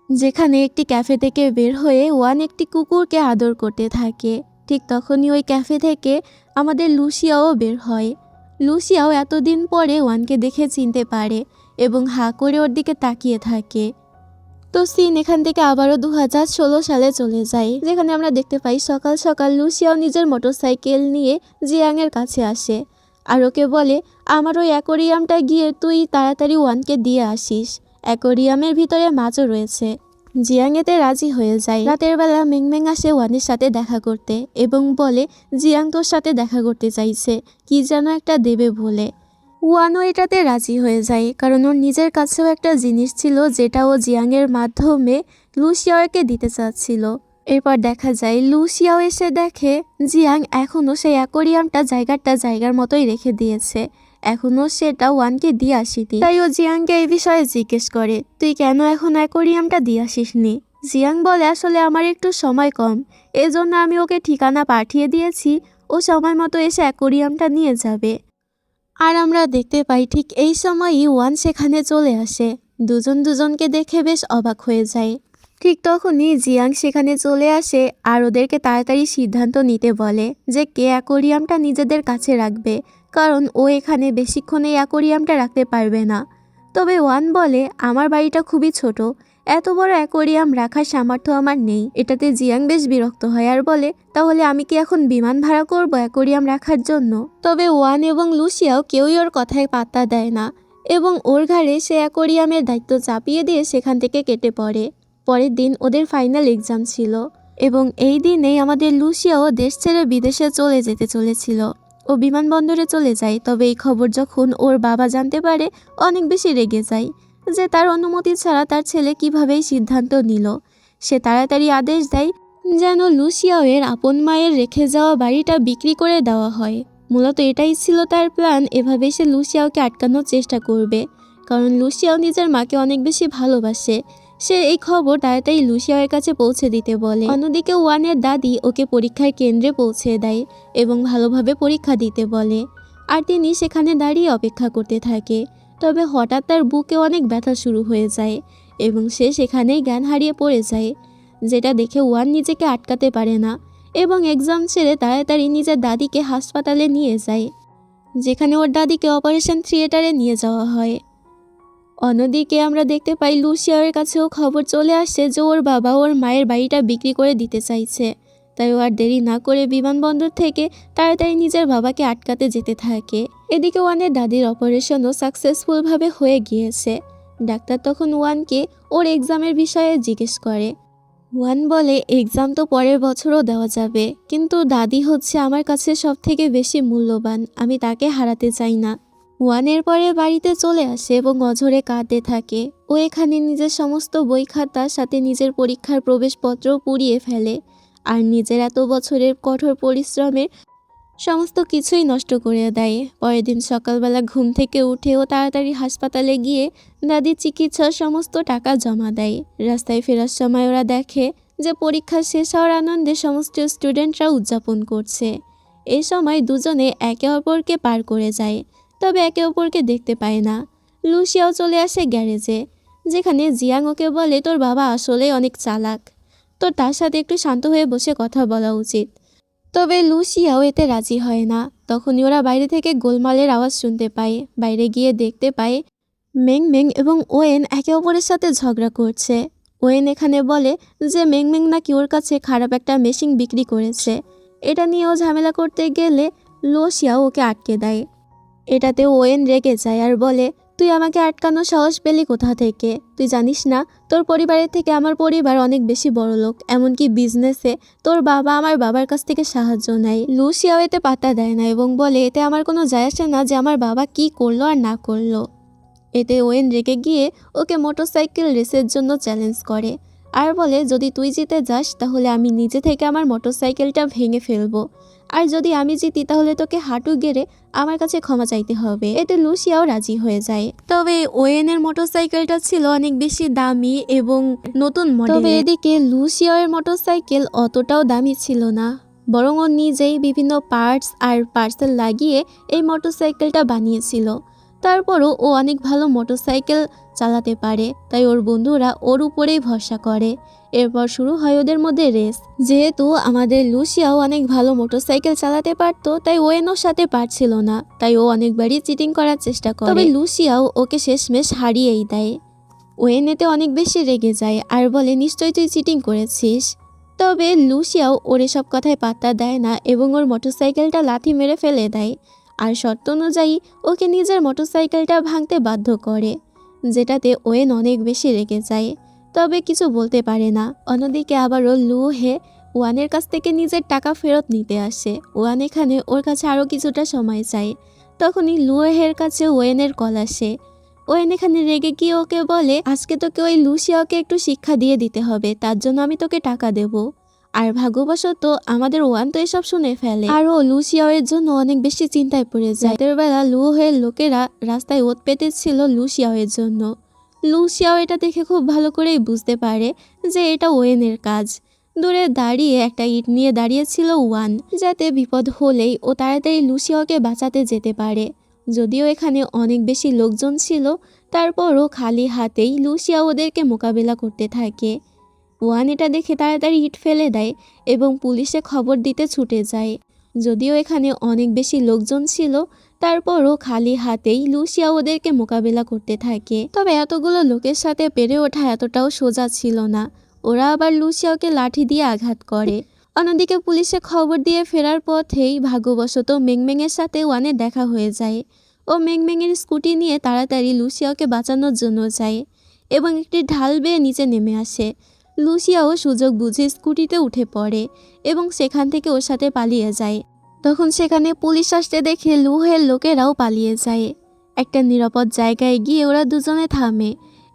যেখানে একটি ক্যাফে থেকে বের হয়ে ওয়ান একটি কুকুরকে আদর করতে থাকে। ঠিক তখনই ওই ক্যাফে থেকে আমাদের লুসিয়াও বের হয়। লুসিয়াও এতদিন পরে ওয়ানকে দেখে চিনতে পারে এবং হাঁ করে ওর দিকে তাকিয়ে থাকে। তো সিন এখান থেকে আবারও 2016 সালে চলে যায়, যেখানে আমরা দেখতে পাই সকাল সকাল লুসিয়াও নিজের মোটরসাইকেল নিয়ে জিয়াংয়ের কাছে আসে আর ওকে বলে, আমার ওই অ্যাকোরিয়ামটা গিয়ে তুই তাড়াতাড়ি ওয়ানকে দিয়ে আসিস, অ্যাকোরিয়ামের ভিতরে মাছও রয়েছে। জিয়াং এতে রাজি হয়ে যায়। রাতের বেলা মেংমেং আসে ওয়ানের সাথে দেখা করতে এবং বলে, জিয়াং তোর সাথে দেখা করতে চাইছে, কি যেন একটা দেবে বলে। ওয়ানও এটাতে রাজি হয়ে যায়, কারণ ওর নিজের কাছেও একটা জিনিস ছিল যেটা ও জিয়াংয়ের মাধ্যমে লুসিয়াওকে দিতে চাচ্ছিল। এরপর দেখা যায় লুসিয়াও এসে দেখে জিয়াং এখনও সেই অ্যাকোরিয়ামটা জায়গার মতোই রেখে দিয়েছে, এখনও সেটা ওয়ানকে দিয়ে আসিনি। তাই ও জিয়াংকে এই বিষয়ে জিজ্ঞেস করে, তুই কেন এখন অ্যাকোরিয়ামটা দিয়ে আসিসনি? জিয়াং বলে, আসলে আমার একটু সময় কম, এজন্য আমি ওকে ঠিকানা পাঠিয়ে দিয়েছি, ও সময় মতো এসে অ্যাকোরিয়ামটা নিয়ে যাবে। আর আমরা দেখতে পাই ঠিক এই সময়ই ওয়ান সেখানে চলে আসে। দুজন দুজনকে দেখে বেশ অবাক হয়ে যায়। ঠিক তখনই জিয়াং সেখানে চলে আসে আর ওদেরকে তাড়াতাড়ি সিদ্ধান্ত নিতে বলে যে কে অ্যাকোরিয়ামটা নিজেদের কাছে রাখবে, কারণ ও এখানে বেশিক্ষণ এই অ্যাকোরিয়ামটা রাখতে পারবে না। তবে ওয়ান বলে, আমার বাড়িটা খুবই ছোট, এত বড় অ্যাকোরিয়াম রাখার সামর্থ্য আমার নেই। এটাতে জিয়াং বেশ বিরক্ত হয় আর বলে, তাহলে আমি কি এখন বিমান ভাড়া করব অ্যাকোরিয়াম রাখার জন্য? তবে ওয়ান এবং লুসিয়াও কেউই ওর কথায় পাত্তা দেয় না এবং ওর ঘাড়ে সে অ্যাকোরিয়ামের দায়িত্ব চাপিয়ে দিয়ে সেখান থেকে কেটে পড়ে। পরের দিন ওদের ফাইনাল এক্সাম ছিল এবং এই দিনেই আমাদের লুসিয়াও দেশ ছেড়ে বিদেশে চলে যেতে চলেছিল। ও বিমানবন্দরে চলে যায়, তবে এই খবর যখন ওর বাবা জানতে পারে অনেক বেশি রেগে যায় যে তার অনুমতি ছাড়া তার ছেলে কিভাবেই সিদ্ধান্ত নিল। সে তাড়াতাড়ি আদেশ দেয় যেন লুসিয়াওয়ের আপন মায়ের রেখে যাওয়া বাড়িটা বিক্রি করে দেওয়া হয়। মূলত এটাই ছিল তার প্ল্যান, এভাবেই সে লুসিয়াওকে আটকানোর চেষ্টা করবে, কারণ লুসিয়াও নিজের মাকে অনেক বেশি ভালোবাসে। সে এই খবর তাড়াতাড়ি লুসিয়াওয়ের কাছে পৌঁছে দিতে বলে। অন্যদিকে ওয়ানের দাদি ওকে পরীক্ষার কেন্দ্রে পৌঁছে দেয় এবং ভালোভাবে পরীক্ষা দিতে বলে আর তিনি সেখানে দাঁড়িয়ে অপেক্ষা করতে থাকে। তবে হঠাৎ তার বুকে অনেক ব্যথা শুরু হয়ে যায় এবং সে সেখানেই জ্ঞান হারিয়ে পড়ে যায়, যেটা দেখে ওয়ান নিজেকে আটকাতে পারে না এবং এক্সাম ছেড়ে তাড়াতাড়ি নিজের দাদিকে হাসপাতালে নিয়ে যায়, যেখানে ওর দাদিকে অপারেশন থিয়েটারে নিয়ে যাওয়া হয়। অন্যদিকে আমরা দেখতে পাই লুসিয়াওয়ের কাছেও খবর চলে আসছে যে ওর বাবা ওর মায়ের বাড়িটা বিক্রি করে দিতে চাইছে। তাই ও আর দেরি না করে বিমানবন্দর থেকে তাড়াতাড়ি নিজের বাবাকে আটকাতে যেতে থাকে। এদিকে ওয়ানের দাদির অপারেশনও সাকসেসফুলভাবে হয়ে গিয়েছে। ডাক্তার তখন ওয়ানকে ওর এক্সামের বিষয়ে জিজ্ঞেস করে। ওয়ান বলে, এক্সাম তো পরের বছরও দেওয়া যাবে, কিন্তু দাদি হচ্ছে আমার কাছে সব থেকে বেশি মূল্যবান, আমি তাকে হারাতে চাই না। ওয়ানের পরে বাড়িতে চলে আসে এবং অঝরে কাঁদতে থাকে। ও এখানে নিজের সমস্ত বই খাতার সাথে নিজের পরীক্ষার প্রবেশপত্র পুড়িয়ে ফেলে আর নিজের এত বছরের কঠোর পরিশ্রমের সমস্ত কিছুই নষ্ট করে দেয়। পরের দিন সকালবেলা ঘুম থেকে উঠেও তাড়াতাড়ি হাসপাতালে গিয়ে দাদির চিকিৎসার সমস্ত টাকা জমা দেয়। রাস্তায় ফেরার সময় ওরা দেখে যে পরীক্ষা শেষ হওয়ার আনন্দে সমস্ত স্টুডেন্টরা উদযাপন করছে। এই সময় দুজনে একে অপরকে পার করে যায়, তবে একে অপরকে দেখতে পায় না। লুসিয়াও চলে আসে গ্যারেজে, যেখানে জিয়াং ওকে বলে, তোর বাবা আসলেই অনেক চালাক, তোর তার সাথে একটু শান্ত হয়ে বসে কথা বলা উচিত। তবে লুসিয়াও এতে রাজি হয় না। তখনই ওরা বাইরে থেকে গোলমালের আওয়াজ শুনতে পায়। বাইরে গিয়ে দেখতে পায় মেং এবং ওয়েন একে অপরের সাথে ঝগড়া করছে। ওয়েন এখানে বলে যে মেং নাকি ওর কাছে খারাপ একটা মেশিন বিক্রি করেছে। এটা নিয়েও ঝামেলা করতে গেলে লুসিয়াও ওকে আটকে দেয়। এটাতে ওয়েন রেগে যায় আর বলে, তুই আমাকে আটকানোর সাহস পেলি কোথা থেকে? তুই জানিস না তোর পরিবারের থেকে আমার পরিবার অনেক বেশি বড়লোক, এমনকি বিজনেসে তোর বাবা আমার বাবার কাছ থেকে সাহায্য নেয়। লুসিয়াও এতে পাত্তা দেয় না এবং বলে, এতে আমার কোনো যায় আসে না যে আমার বাবা কি করলো আর না করলো। এতে ওয়েন রেগে গিয়ে ওকে মোটরসাইকেল রেসের জন্য চ্যালেঞ্জ করে আর বলে, যদি তুই জিতে যাস তাহলে আমি নিজে থেকে আমার মোটরসাইকেলটা ভেঙে ফেলবো, আর যদি আমি জিতি তাহলে তোকে হাঁটু গেড়ে আমার কাছে ক্ষমা চাইতে হবে। এতে লুসিয়াও রাজি হয়ে যায়। তবে ওয়েনের মোটরসাইকেলটা ছিল অনেক বেশি দামি এবং নতুন মডেল। তবে এদিকে লুসিয়ার মোটরসাইকেল অতটাও দামি ছিল না, বরং ও নিজেই বিভিন্ন পার্টস আর পার্সেল লাগিয়ে এই মোটরসাইকেলটা বানিয়েছিল। তারপরও ও অনেক ভালো মোটরসাইকেল চালাতে পারে, তাই ওর বন্ধুরা ওর উপরেই ভরসা করে। এরপর শুরু হয় ওদের মধ্যে রেস। যেহেতু আমাদের লুসিয়াও অনেক ভালো মোটরসাইকেল চালাতে পারতো, তাই ওয়েন ওর সাথে পারছিল না, তাই ও অনেকবারই চিটিং করার চেষ্টা করে। তবে লুসিয়াও ওকে শেষমেশ হারিয়েই দেয়। ওয়েন এতে অনেক বেশি রেগে যায় আর বলে, নিশ্চয়ই তুই চিটিং করেছিস। তবে লুসিয়াও ওর এসব কথায় পাত্তা দেয় না এবং ওর মোটরসাইকেলটা লাথি মেরে ফেলে দেয় আর শর্ত অনুযায়ী ওকে নিজের মোটরসাইকেলটা ভাঙতে বাধ্য করে, যেটাতে ওয়েন অনেক বেশি রেগে যায়, তবে কিছু বলতে পারে না। অন্যদিকে আবারও লুহে ওয়ানের কাছ থেকে নিজের টাকা ফেরত নিতে আসে। ওয়ান এখানে ওর কাছে আরও কিছুটা সময় চায়। তখনই লুহের কাছে ওয়েনের কল আসে। ওয়েন এখানে রেগে গিয়ে ওকে বলে, আজকে তোকে ওই লুসিয়াকে একটু শিক্ষা দিয়ে দিতে হবে, তার জন্য আমি তোকে টাকা দেব। আর ভাগ্যবশত আমাদের ওয়ান তো এসব শুনে ফেলে আর ও লুসিয়াওয়ের জন্য অনেক বেশি চিন্তায় পড়ে যায়। রাতের বেলা লুহের লোকেরা রাস্তায় ওত পেতেছিল লুসিয়াওয়ের জন্য। লুসিয়াও এটা দেখে খুব ভালো করেই বুঝতে পারে যে এটা ওয়েনের কাজ। দূরে দাঁড়িয়ে একটা ইট নিয়ে দাঁড়িয়েছিল ওয়ান, যাতে বিপদ হলেই ও তাড়াতাড়ি লুসিয়াওকে বাঁচাতে যেতে পারে। যদিও এখানে অনেক বেশি লোকজন ছিল, তারপরও খালি হাতেই লুসিয়া ওদেরকে মোকাবেলা করতে থাকে। ওয়ান এটা দেখে তাড়াতাড়ি ইট ফেলে দেয় এবং পুলিশে খবর দিতে ছুটে যায়। যদিও এখানে অনেক বেশি লোকজন ছিল, তারপরও খালি হাতেই লুসিয়া ওদেরকে মোকাবেলা করতে থাকে। তবে এতগুলো লোকের সাথে পেরে ওঠা এতটাও সোজা ছিল না। ওরা আবার লুসিয়াওকে লাঠি দিয়ে আঘাত করে। অন্যদিকে পুলিশে খবর দিয়ে ফেরার পথেই ভাগ্যবশত মেংমেংয়ের সাথে ওয়ানের দেখা হয়ে যায়। ও মেংমেংয়ের স্কুটি নিয়ে তাড়াতাড়ি লুসিয়াওকে বাঁচানোর জন্য যায় এবং একটি ঢাল বেয়ে নিচে নেমে আসে। লুসিয়াও সুযোগ বুঝে স্কুটিতে উঠে পড়ে এবং সেখান থেকে ওর সাথে পালিয়ে যায়। তখন সেখানে পুলিশ আসতে দেখে লুহের লোকেরাও পালিয়ে যায়। একটা নিরাপদ জায়গায় গিয়ে ওরা দুজনে থামে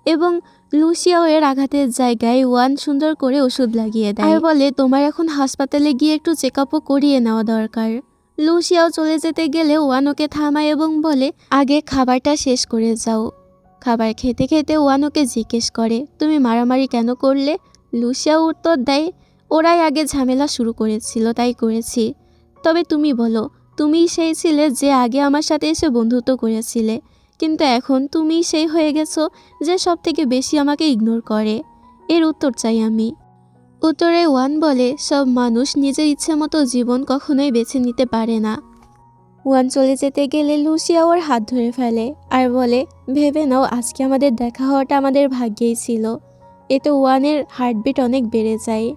এবং লুসিয়াও এর আঘাতের জায়গায় ওয়ান সুন্দর করে ওষুধ লাগিয়ে দেয় আর বলে, তোমার এখন হাসপাতালে গিয়ে একটু চেক আপও করিয়ে নেওয়া দরকার। লুসিয়াও চলে যেতে গেলে ওয়ান ওকে থামায় এবং বলে, আগে খাবারটা শেষ করে যাও। খাবার খেতে খেতে ওয়ান ওকে জিজ্ঞেস করে, তুমি মারামারি কেন করলে? লুসিয়াও উত্তর দেয়, ওরাই আগে ঝামেলা শুরু করেছিল, তাই করেছি। তবে তুমি বলো, তুমিই সেই ছিলে যে আগে আমার সাথে এসে বন্ধুত্ব করেছিলে, কিন্তু এখন তুমিই সেই হয়ে গেছো যে সব থেকে বেশি আমাকে ইগনোর করে। এর উত্তর চাই আমি। উত্তরে ওয়ান বলে, সব মানুষ নিজের ইচ্ছে মতো জীবন কখনোই বেছে নিতে পারে না। ওয়ান চলে যেতে গেলে লুসিয়া ওর হাত ধরে ফেলে আর বলে, ভেবে নাও আজকে আমাদের দেখা হওয়াটা আমাদের ভাগ্যেই ছিল। এতে ওয়ানের হার্টবিট অনেক বেড়ে যায়।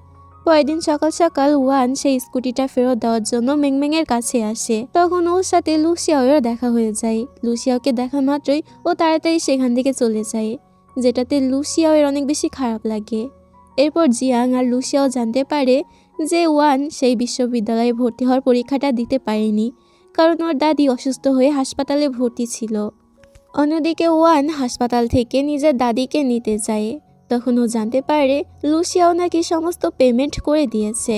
পরের দিন সকাল সকাল ওয়ান সেই স্কুটিটা ফেরত দেওয়ার জন্য মেংমেংয়ের কাছে আসে। তখন ওর সাথে লুসিয়াওয়ের দেখা হয়ে যায়। লুসিয়াওকে দেখা মাত্রই ও তাড়াতাড়ি সেখান থেকে চলে যায়, যেটাতে লুসিয়াওয়ের অনেক বেশি খারাপ লাগে। এরপর জিয়াং আর লুসিয়াও জানতে পারে যে ওয়ান সেই বিশ্ববিদ্যালয়ে ভর্তি হওয়ার পরীক্ষাটা দিতে পারেনি, কারণ ওর দাদি অসুস্থ হয়ে হাসপাতালে ভর্তি ছিল। অন্যদিকে ওয়ান হাসপাতাল থেকে নিজের দাদিকে নিতে যায়। তখন ও জানতে পারে লুসিয়াও নাকি সমস্ত পেমেন্ট করে দিয়েছে।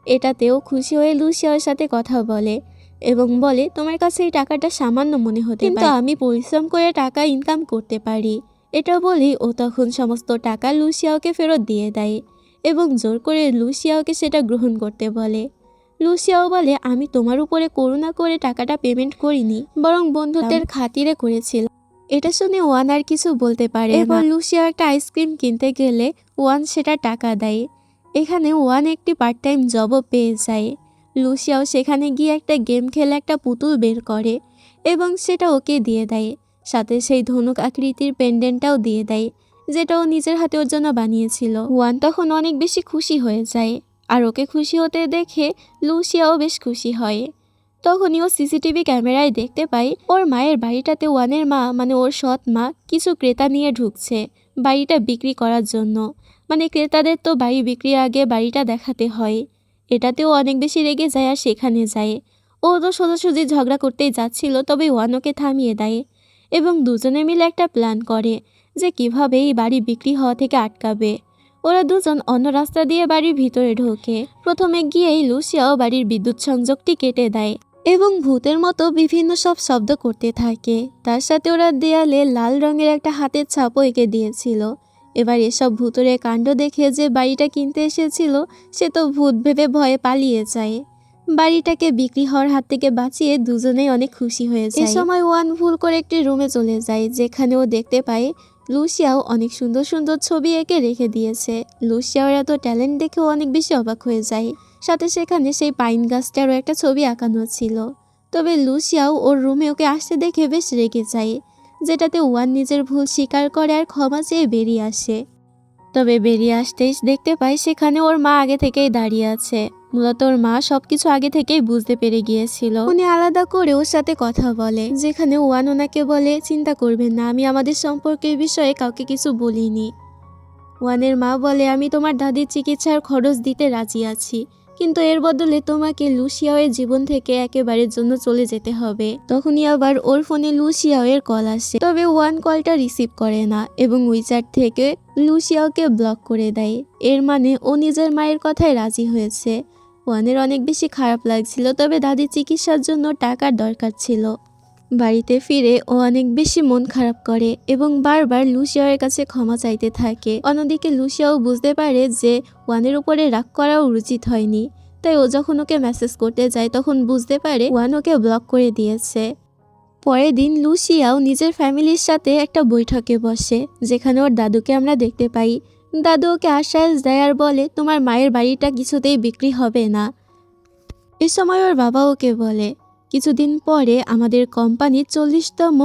এটাতেও খুশি হয়ে লুসিয়াওর সাথে কথা বলে এবং বলে, তোমার কাছে এই টাকাটা সামান্য মনে হতে পারে, কিন্তু আমি পরিশ্রম করে টাকা ইনকাম করতে পারি। এটা বলেই ও তখন সমস্ত টাকা লুসিয়াওকে ফেরত দিয়ে দেয় এবং জোর করে লুসিয়াওকে সেটা গ্রহণ করতে বলে। লুসিয়াও বলে, আমি তোমার উপরে করুণা করে টাকাটা পেমেন্ট করিনি, বরং বন্ধুত্বের খাতিরে করেছিলাম। এটা শুনে ওয়ান আর কিছু বলতে পারে না। এরপর লুসিয়াও একটা আইসক্রিম কিনতে গেলে ওয়ান সেটা টাকা দেয়। এখানে ওয়ান একটি পার্ট টাইম জবও পেয়ে যায়। লুসিয়াও সেখানে গিয়ে একটা গেম খেলে একটা পুতুল বের করে এবং সেটা ওকে দিয়ে দেয়, সাথে সেই ধনুক আকৃতির পেন্ডেন্টটাও দিয়ে দেয়, যেটা ও নিজের হাতে ওর জন্য বানিয়েছিল। ওয়ান তখন অনেক বেশি খুশি হয়ে যায়, আর ওকে খুশি হতে দেখে লুসিয়াও বেশ খুশি হয়। তখনই ও সিসিটিভি ক্যামেরায় দেখতে পায় ওর মায়ের বাড়িটাতে ওয়ানের মা মানে ওর সৎ মা কিছু ক্রেতা নিয়ে ঢুকছে বাড়িটা বিক্রি করার জন্য। মানে ক্রেতাদের তো বাড়ি বিক্রির আগে বাড়িটা দেখাতে হয়। এটাতেও অনেক বেশি রেগে যায় আর সেখানে যায়। ও তো সোজাসুজি ঝগড়া করতেই যাচ্ছিল, তবে ওয়ান ওকে থামিয়ে দেয় এবং দুজনে মিলে একটা প্ল্যান করে যে কিভাবে এই বাড়ি বিক্রি হওয়া থেকে আটকাবে। ওরা দুজন অন্য রাস্তা দিয়ে বাড়ির ভিতরে ঢোকে। প্রথমে গিয়েই লুসিয়াও বাড়ির বিদ্যুৎ সংযোগটি কেটে দেয় এবং ভূতের মতো বিভিন্ন সব শব্দ করতে থাকে। তার সাথে ওরা দেয়ালে লাল রঙের একটা হাতের ছাপও এঁকে দিয়েছিল। এবার এসব ভূতুরে কাণ্ড দেখে যে বাড়িটা কিনতে এসেছিল সে তো ভূত ভেবে ভয়ে পালিয়ে যায়। বাড়িটাকে বিক্রি হওয়ার হাত থেকে বাঁচিয়ে দুজনেই অনেক খুশি হয়ে যায়। এই সময় ওয়ান ভুল করে একটি রুমে চলে যায়, যেখানে ও দেখতে পায় লুসিয়াও অনেক সুন্দর সুন্দর ছবি এঁকে রেখে দিয়েছে। লুসিয়াওর এত ট্যালেন্ট দেখেও অনেক বেশি অবাক হয়ে যায়। সাথে সেখানে সেই পাইন গাছটারও একটা ছবি আঁকানো ছিল। তবে লুসিয়াও ওর রুমে ওকে আসতে দেখে বেশ রেগে যায়, যেটাতে ওয়ান নিজের ভুল স্বীকার করে আর ক্ষমা চেয়ে বেরিয়ে আসে। তবে বেরিয়ে আসতেই দেখতে পায় সেখানে ওর মা আগে থেকেই দাঁড়িয়ে আছে। মূলত ওর মা সবকিছু আগে থেকেই বুঝতে পেরে গিয়েছিল। উনি আলাদা করে ওর সাথে কথা বলে, যেখানে ওয়ান ওনাকে বলে, চিন্তা করবেন না, আমি আমাদের সম্পর্কের বিষয়ে কাউকে কিছু বলিনি। ওয়ানের মা বলে, আমি তোমার দাদির চিকিৎসার খরচ দিতে রাজি আছি, কিন্তু এর বদলে তোমাকে লুসিয়াওয়ের জীবন থেকে একেবারের জন্য চলে যেতে হবে। তখনই আবার ওর ফোনে লুসিয়াওয়ের কল আসে, তবে ওয়ান কলটা রিসিভ করে না এবং উইচ্যাট থেকে লুসিয়াওকে ব্লক করে দেয়। এর মানে ও নিজের মায়ের কথায় রাজি হয়েছে। ওয়ানের অনেক বেশি খারাপ লাগছিল, তবে দাদির চিকিৎসার জন্য টাকার দরকার ছিল। বাড়িতে ফিরে ও অনেক বেশি মন খারাপ করে এবং বারবার লুসিয়াওয়ের কাছে ক্ষমা চাইতে থাকে। অন্যদিকে লুসিয়াও বুঝতে পারে যে ওয়ানের উপরে রাগ করাও উচিত হয়নি, তাই ও যখন ওকে মেসেজ করতে যায় তখন বুঝতে পারে ওয়ান ওকে ব্লক করে দিয়েছে। পরের দিন লুসিয়াও নিজের ফ্যামিলির সাথে একটা বৈঠকে বসে, যেখানে ওর দাদুকে আমরা দেখতে পাই। দাদু ওকে আশ্বাস দেয় আর বলে, তোমার মায়ের বাড়িটা কিছুতেই বিক্রি হবে না। এ সময় ওর বাবা ওকে বলে, কিছুদিন পরে আমাদের কোম্পানির 40তম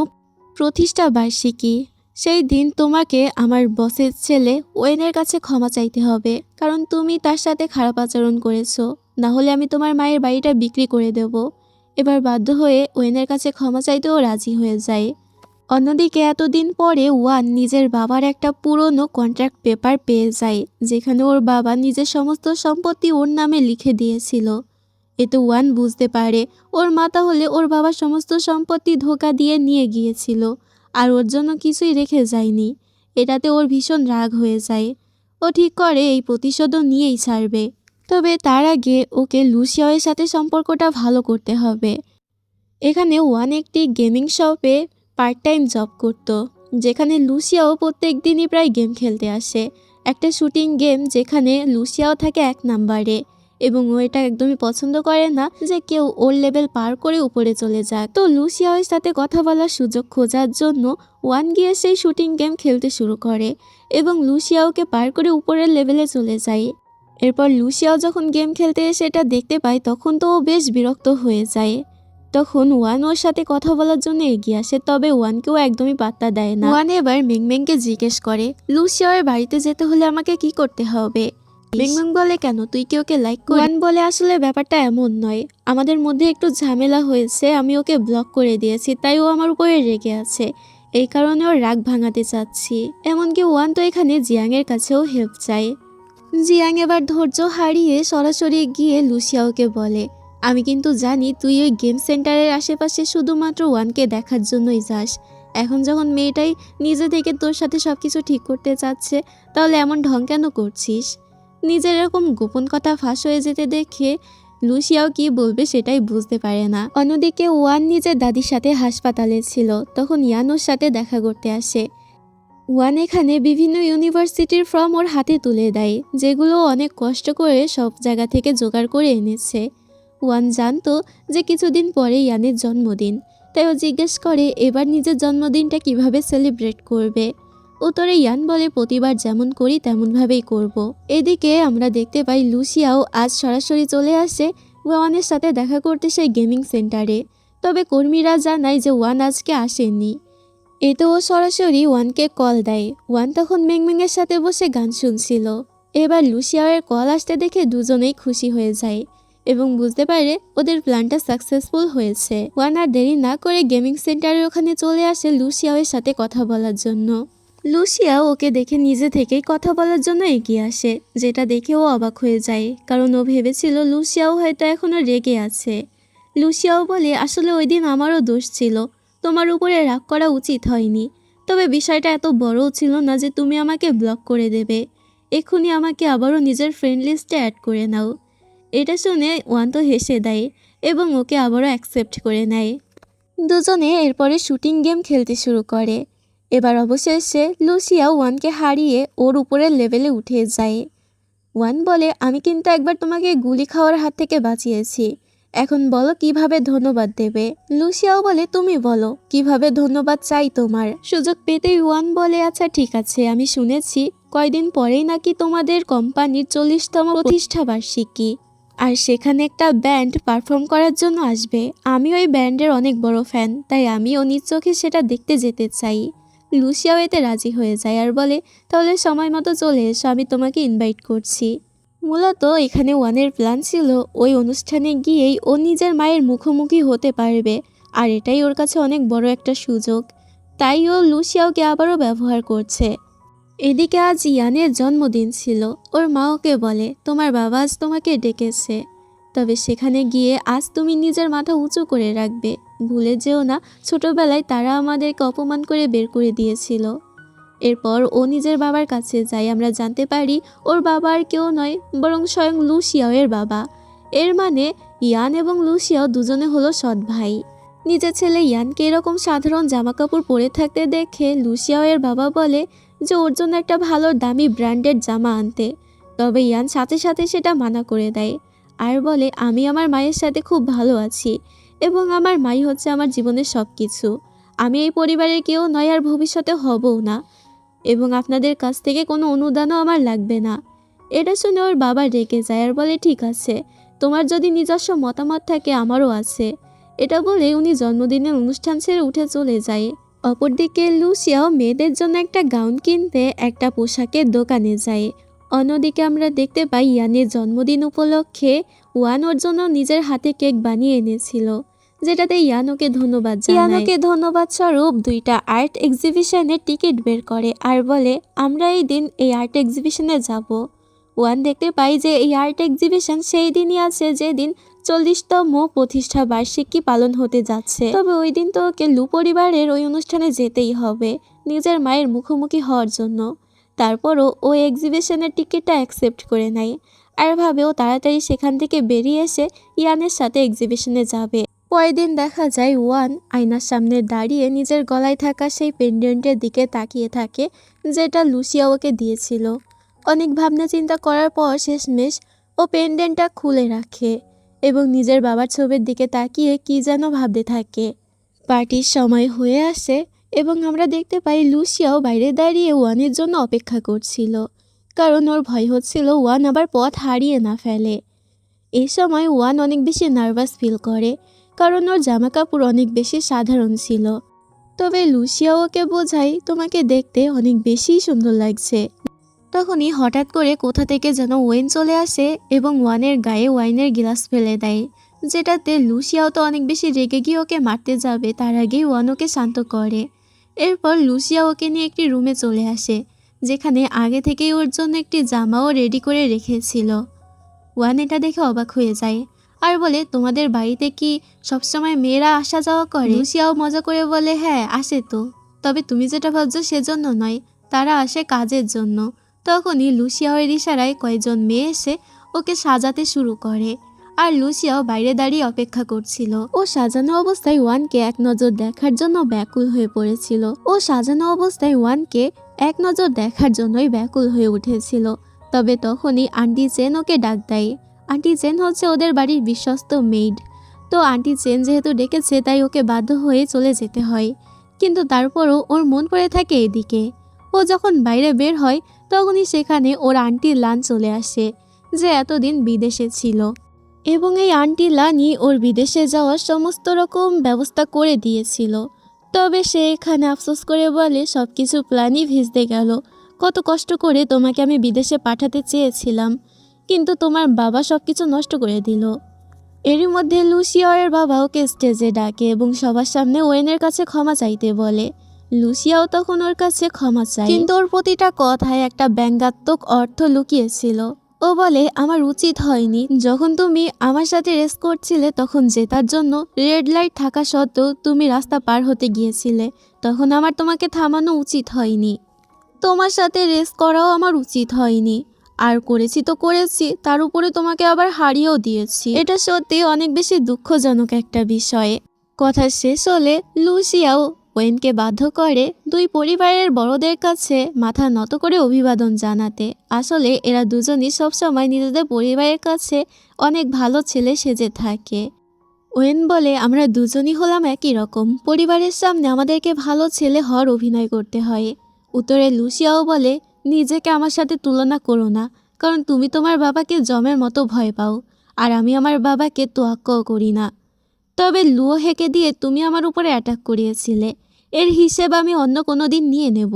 প্রতিষ্ঠা বার্ষিকী। সেই দিন তোমাকে আমার বসের ছেলে ওয়েনের কাছে ক্ষমা চাইতে হবে, কারণ তুমি তার সাথে খারাপ আচরণ করেছো। না হলে আমি তোমার মায়ের বাড়িটা বিক্রি করে দেব। এবার বাধ্য হয়ে ওয়েনের কাছে ক্ষমা চাইতেও রাজি হয়ে যায়। অন্যদিকে এতদিন পরে ওয়ান নিজের বাবার একটা পুরনো কন্ট্রাক্ট পেপার পেয়ে যায়, যেখানে ওর বাবা নিজের সমস্ত সম্পত্তি ওর নামে লিখে দিয়েছিল। এতে ওয়ান বুঝতে পারে ওর মা তাহলে ওর বাবার সমস্ত সম্পত্তি ধোঁকা দিয়ে নিয়ে গিয়েছিল আর ওর জন্য কিছুই রেখে যায়নি। এটাতে ওর ভীষণ রাগ হয়ে যায়। ও ঠিক করে এই প্রতিশোধও নিয়েই ছাড়বে। তবে তার আগে ওকে লুসিয়াওয়ের সাথে সম্পর্কটা ভালো করতে হবে। এখানে ওয়ান একটি গেমিং শপে পার্ট টাইম জব করত, যেখানে লুসিয়াও প্রত্যেক দিনই প্রায় গেম খেলতে আসে। একটা শুটিং গেম, যেখানে লুসিয়াও থাকে 1 নাম্বারে এবং ও এটা একদমই পছন্দ করে না যে কেউ ওর লেভেল পার করে উপরে চলে যাক। তো লুসিয়াওয়ের সাথে কথা বলার সুযোগ খোঁজার জন্য ওয়ান গিয়ে সেই শুটিং গেম খেলতে শুরু করে এবং লুসিয়াওকে পার করে উপরের লেভেলে চলে যায়। এরপর লুসিয়াও যখন গেম খেলতে এসে এটা দেখতে পায় তখন তো ও বেশ বিরক্ত হয়ে যায়। তখন ওয়ান ওর সাথে কথা বলার জন্য এগিয়ে আসে, তবে ওয়ানকেও একদমই পাত্তা দেয় না। ওয়ান এবার মেংমেংকে জিজ্ঞেস করে, লুসিয়াওয়ের বাড়িতে যেতে হলে আমাকে কি করতে হবে? মিংমিং বলে কেন তুই কি ওকে লাইক করিস? ওয়ান বলে আসলে ব্যাপারটা এমন নয়, আমাদের মধ্যে একটু ঝামেলা হয়েছে, আমি ওকে ব্লক করে দিয়েছি, তাই ও আমার উপরে রেগে আছে, এই কারণে ওর রাগ ভাঙাতে চাচ্ছি। এমনকি ওয়ান তো এখানে জিয়াংয়ের কাছেও হেল্প চায়। জিয়াং এবার ধৈর্য হারিয়ে সরাসরি গিয়ে লুসিয়াওকে বলে, আমি কিন্তু জানি তুই ওই গেম সেন্টারের আশেপাশে শুধুমাত্র ওয়ানকে দেখার জন্যই যাস। এখন যখন মেয়েটাই নিজে থেকে তোর সাথে সবকিছু ঠিক করতে চাচ্ছে, তাহলে এমন ঢং কেন করছিস? নিজের এরকম গোপন কথা ফাঁস হয়ে যেতে দেখে লুসিয়াও কি বলবে সেটাই বুঝতে পারে না। অন্যদিকে ওয়ান নিজের দাদির সাথে হাসপাতালে ছিল, তখন ইয়ান ওর সাথে দেখা করতে আসে। ওয়ান এখানে বিভিন্ন ইউনিভার্সিটির ফর্ম ওর হাতে তুলে দেয়, যেগুলো অনেক কষ্ট করে সব জায়গা থেকে জোগাড় করে এনেছে। ওয়ান জানতো যে কিছুদিন পরে ইয়ানের জন্মদিন, তাই ও জিজ্ঞেস করে এবার নিজের জন্মদিনটা কিভাবে সেলিব্রেট করবে। উত্তরে ইয়ান বলে প্রতিবার যেমন করি তেমনভাবেই করব। এদিকে আমরা দেখতে পাই লুসিয়াও আজ সরাসরি চলে আসে ওয়ানের সাথে দেখা করতে সেই গেমিং সেন্টারে। তবে কর্মীরা জানায় যে ওয়ান আজকে আসেনি। এতে ও সরাসরি ওয়ানকে কল দেয়। ওয়ান তখন মেংমেংয়ের সাথে বসে গান শুনছিল। এবার লুসিয়াওয়ের কল আসতে দেখে দুজনেই খুশি হয়ে যায় এবং বুঝতে পারে ওদের প্ল্যানটা সাকসেসফুল হয়েছে। ওয়ান আর দেরি না করে গেমিং সেন্টারের ওখানে চলে আসে লুসিয়াওয়ের সাথে কথা বলার জন্য। লুসিয়াও ওকে দেখে নিজে থেকেই কথা বলার জন্য এগিয়ে আসে, যেটা দেখে ও অবাক হয়ে যায়, কারণ ও ভেবেছিল লুসিয়াও হয়তো এখনও রেগে আছে। লুসিয়াও বলে আসলে ওই দিন আমারও দোষ ছিল, তোমার উপরে রাগ করা উচিত হয়নি, তবে বিষয়টা এত বড়ও ছিল না যে তুমি আমাকে ব্লক করে দেবে। এক্ষুনি আমাকে আবারও নিজের ফ্রেন্ড লিস্টে অ্যাড করে নাও। এটা শুনে ওয়ান তো হেসে দেয় এবং ওকে আবারও অ্যাকসেপ্ট করে নেয়। দুজনে এরপরে শুটিং গেম খেলতে শুরু করে। এবার অবশেষে লুসিয়া ওয়ানকে হারিয়ে ওর উপরের লেভেলে উঠে যায়। ওয়ান বলে আমি কিন্তু একবার তোমাকে গুলি খাওয়ার হাত থেকে বাঁচিয়েছি, এখন বলো কিভাবে ধন্যবাদ দেবে। লুসিয়াও বলে তুমি বলো কিভাবে ধন্যবাদ চাই তোমার। সুযোগ পেতেই ওয়ান বলে আচ্ছা ঠিক আছে, আমি শুনেছি কয়দিন পরেই নাকি তোমাদের কোম্পানির 40তম প্রতিষ্ঠা বার্ষিকী, আর সেখানে একটা ব্যান্ড পারফর্ম করার জন্য আসবে। আমি ওই ব্যান্ডের অনেক বড় ফ্যান, তাই আমিও নিজ চোখে সেটা দেখতে যেতে চাই। লুসিয়াও এতে রাজি হয়ে যায় আর বলে তাহলে সময় মতো চলে এসো, আমি তোমাকে ইনভাইট করছি। মূলত এখানে ওয়ানের প্ল্যান ছিল ওই অনুষ্ঠানে গিয়েই ও নিজের মায়ের মুখোমুখি হতে পারবে, আর এটাই ওর কাছে অনেক বড় একটা সুযোগ, তাই ও লুসিয়াওকে আবারও ব্যবহার করছে। এদিকে আজ ইয়ানের জন্মদিন ছিল। ওর মা ওকে বলে তোমার বাবা আজ তোমাকে ডেকেছে, তবে সেখানে গিয়ে আজ তুমি নিজের মাথা উঁচু করে রাখবে, ভুলে যেও না ছোটবেলায় তারা আমাদেরকে অপমান করে বের করে দিয়েছিল। এরপর ও নিজের বাবার কাছে যায়। আমরা জানতে পারি ওর বাবা আর কেউ নয় বরং স্বয়ং লুসিয়াও এর বাবা। এর মানে ইয়ান এবং লুসিয়াও দুজনে হলো সৎ ভাই। নিজের ছেলে ইয়ানকে এরকম সাধারণ জামাকাপড় পরে থাকতে দেখে লুসিয়াও এর বাবা বলে যে ওর জন্য একটা ভালো দামি ব্র্যান্ডেড জামা আনতে, তবে ইয়ান সাথে সাথে সেটা মানা করে দেয় আর বলে আমি আমার মায়ের সাথে খুব ভালো আছি এবং আমার মাই হচ্ছে আমার জীবনের সব কিছু, আমি এই পরিবারের কেউ নয় আর ভবিষ্যতে হবও না এবং আপনাদের কাছ থেকে কোনো অনুদানও আমার লাগবে না। এটা শুনে ওর বাবা রেগে যায় আর বলে ঠিক আছে, তোমার যদি নিজস্ব মতামত থাকে আমারও আছে। এটা বলে উনি জন্মদিনের অনুষ্ঠান ছেড়ে উঠে চলে যায়। অপরদিকে লুসিয়াও মেয়েদের জন্য একটা গাউন কিনতে একটা পোশাকের দোকানে যায়। অন্যদিকে আমরা দেখতে পাই ইয়ানের জন্মদিন উপলক্ষে ওয়ান ওর জন্য নিজের হাতে কেক বানিয়ে এনেছিল, যেটাতে ইয়ানোকে ধন্যবাদ জানায়। ইয়ানোকে ধন্যবাদ স্বরূপ দুইটা আর্ট এক্সিবিশনের টিকিট বের করে আর বলে আমরা এই দিন এই আর্ট এক্সিবিশনে যাব। ওয়ান দেখতে পাই যে এই আর্ট এক্সিবিশন সেই দিনই আছে যেদিন 40তম প্রতিষ্ঠা বার্ষিকী পালন হতে যাচ্ছে। তবে ওই দিন তো ওকে লু পরিবারের ওই অনুষ্ঠানে যেতেই হবে নিজের মায়ের মুখোমুখি হওয়ার জন্য। তারপরও ও এক্সিবিশনের টিকিটটা অ্যাকসেপ্ট করে নেয় আর ভাবে ও তাড়াতাড়ি সেখান থেকে বেরিয়ে এসে ইয়ানের সাথে এক্সিবিশনে যাবে। পরের দিন দেখা যায় ওয়ান আয়নার সামনে দাঁড়িয়ে নিজের গলায় থাকা সেই পেন্ডেন্টের দিকে তাকিয়ে থাকে, যেটা লুসিয়া ওকে দিয়েছিল। অনেক ভাবনা চিন্তা করার পর শেষমেশ ও পেন্ডেন্টটা খুলে রাখে এবং নিজের বাবার ছবির দিকে তাকিয়ে কি যেন ভাবতে থাকে। পার্টির সময় হয়ে আসে এবং আমরা দেখতে পাই লুসিয়াও বাইরে দাঁড়িয়ে ওয়ানের জন্য অপেক্ষা করছিল, কারণ ওর ভয় হচ্ছিল ওয়ান আবার পথ হারিয়ে না ফেলে। এই সময় ওয়ান অনেক বেশি নার্ভাস ফিল করে, কারণ ওর জামাকাপড় অনেক বেশি সাধারণ ছিল। তবে লুসিয়া ওকে বোঝায় তোমাকে দেখতে অনেক বেশি সুন্দর লাগছে, তখনই হঠাৎ করে কোথা থেকে যেন ওয়েন চলে আসে এবং ওয়ানের গায়ে ওয়াইনের গ্লাস ফেলে দেয়, যেটাতে লুসিয়াও তো অনেক বেশি রেগে গিয়ে ওকে মারতে যাবে, তার আগেই ওয়ান ওকে শান্ত করে। এরপর লুসিয়া ওকে নিয়ে একটি রুমে চলে আসে, যেখানে আগে থেকেই ওর জন্য একটি জামাও রেডি করে রেখেছিল। ওয়ান এটা দেখে অবাক হয়ে যায় আর বলে, তোমাদের বাড়িতে কি সবসময় মেয়েরা আসা যাওয়া করে? লুসিয়াও মজা করে বলে, হ্যাঁ আসে তো, তবে তুমি যেটা ভাবছো সেজন্য নয়, তারা আসে কাজের জন্য। তখনই লুসিয়াওয়ের ইশারায় কয়েকজন মেয়ে এসে ওকে সাজাতে শুরু করে, আর লুসিয়াও বাইরে দাঁড়িয়ে অপেক্ষা করছিল। ও সাজানো অবস্থায় ওয়ানকে এক নজর দেখার জন্য ব্যাকুল হয়ে পড়েছিল। ব্যাকুল হয়ে উঠেছিল। তবে তখনই আন্টি চেন ওকে ডাক দেয়। আন্টি চেন হচ্ছে ওদের বাড়ির বিশ্বস্ত মেইড। তো আন্টি চেন যেহেতু ডেকেছে তাই ওকে বাধ্য হয়ে চলে যেতে হয়, কিন্তু তারপরও ওর মন পড়ে থাকে এদিকে। ও যখন বাইরে বের হয় তখনই সেখানে ওর আন্টি লান চলে আসে, যে এতদিন বিদেশে ছিল, এবং এই আন্টি লানি ওর বিদেশে যাওয়ার সমস্ত রকম ব্যবস্থা করে দিয়েছিল। তবে সে এখানে আফসোস করে বলে, সব কিছু প্ল্যানই ভিজতে গেল। কত কষ্ট করে তোমাকে আমি বিদেশে পাঠাতে চেয়েছিলাম, কিন্তু তোমার বাবা সব কিছু নষ্ট করে দিল। এরই মধ্যে লুসিয়াওয়ের বাবা ওকে স্টেজে ডাকে এবং সবার সামনে ওয়েনের কাছে ক্ষমা চাইতে বলে। লুসিয়াও তখন ওর কাছে ক্ষমা চায়, কিন্তু ওর প্রতিটা কথায় একটা ব্যঙ্গাত্মক অর্থ লুকিয়েছিল। ও বলে, আমার উচিত হয়নি, যখন তুমি আমার সাথে রেস করছিলে তখন জেতার জন্য রেড লাইট থাকা সত্ত্বেও তুমি রাস্তা পার হতে গিয়েছিলে, তখন আমার তোমাকে থামানো উচিত হয়নি। তোমার সাথে রেস করাও আমার উচিত হয়নি, আর করেছি তো করেছি, তার উপরে তোমাকে আবার হারিয়েও দিয়েছি। এটা সত্যি অনেক বেশি দুঃখজনক একটা বিষয়। কথা শেষ হলে লুসিয়াও ওয়েনকে বাধ্য করে দুই পরিবারের বড়দের কাছে মাথা নত করে অভিবাদন জানাতে। আসলে এরা দুজনই সবসময় নিজেদের পরিবারের কাছে অনেক ভালো ছেলে সেজে থাকে। ওয়েন বলে, আমরা দুজনই হলাম একই রকম, পরিবারের সামনে আমাদেরকে ভালো ছেলে হওয়ার অভিনয় করতে হয়। উত্তরে লুসিয়াও বলে, নিজেকে আমার সাথে তুলনা করো না, কারণ তুমি তোমার বাবাকে জমের মতো ভয় পাও, আর আমি আমার বাবাকে তোয়াক্কাও করি না। তবে লুয়ো হেঁকে দিয়ে তুমি আমার উপরে অ্যাটাক করিয়েছিলে, এর হিসেব আমি অন্য কোনো দিন নিয়ে নেব।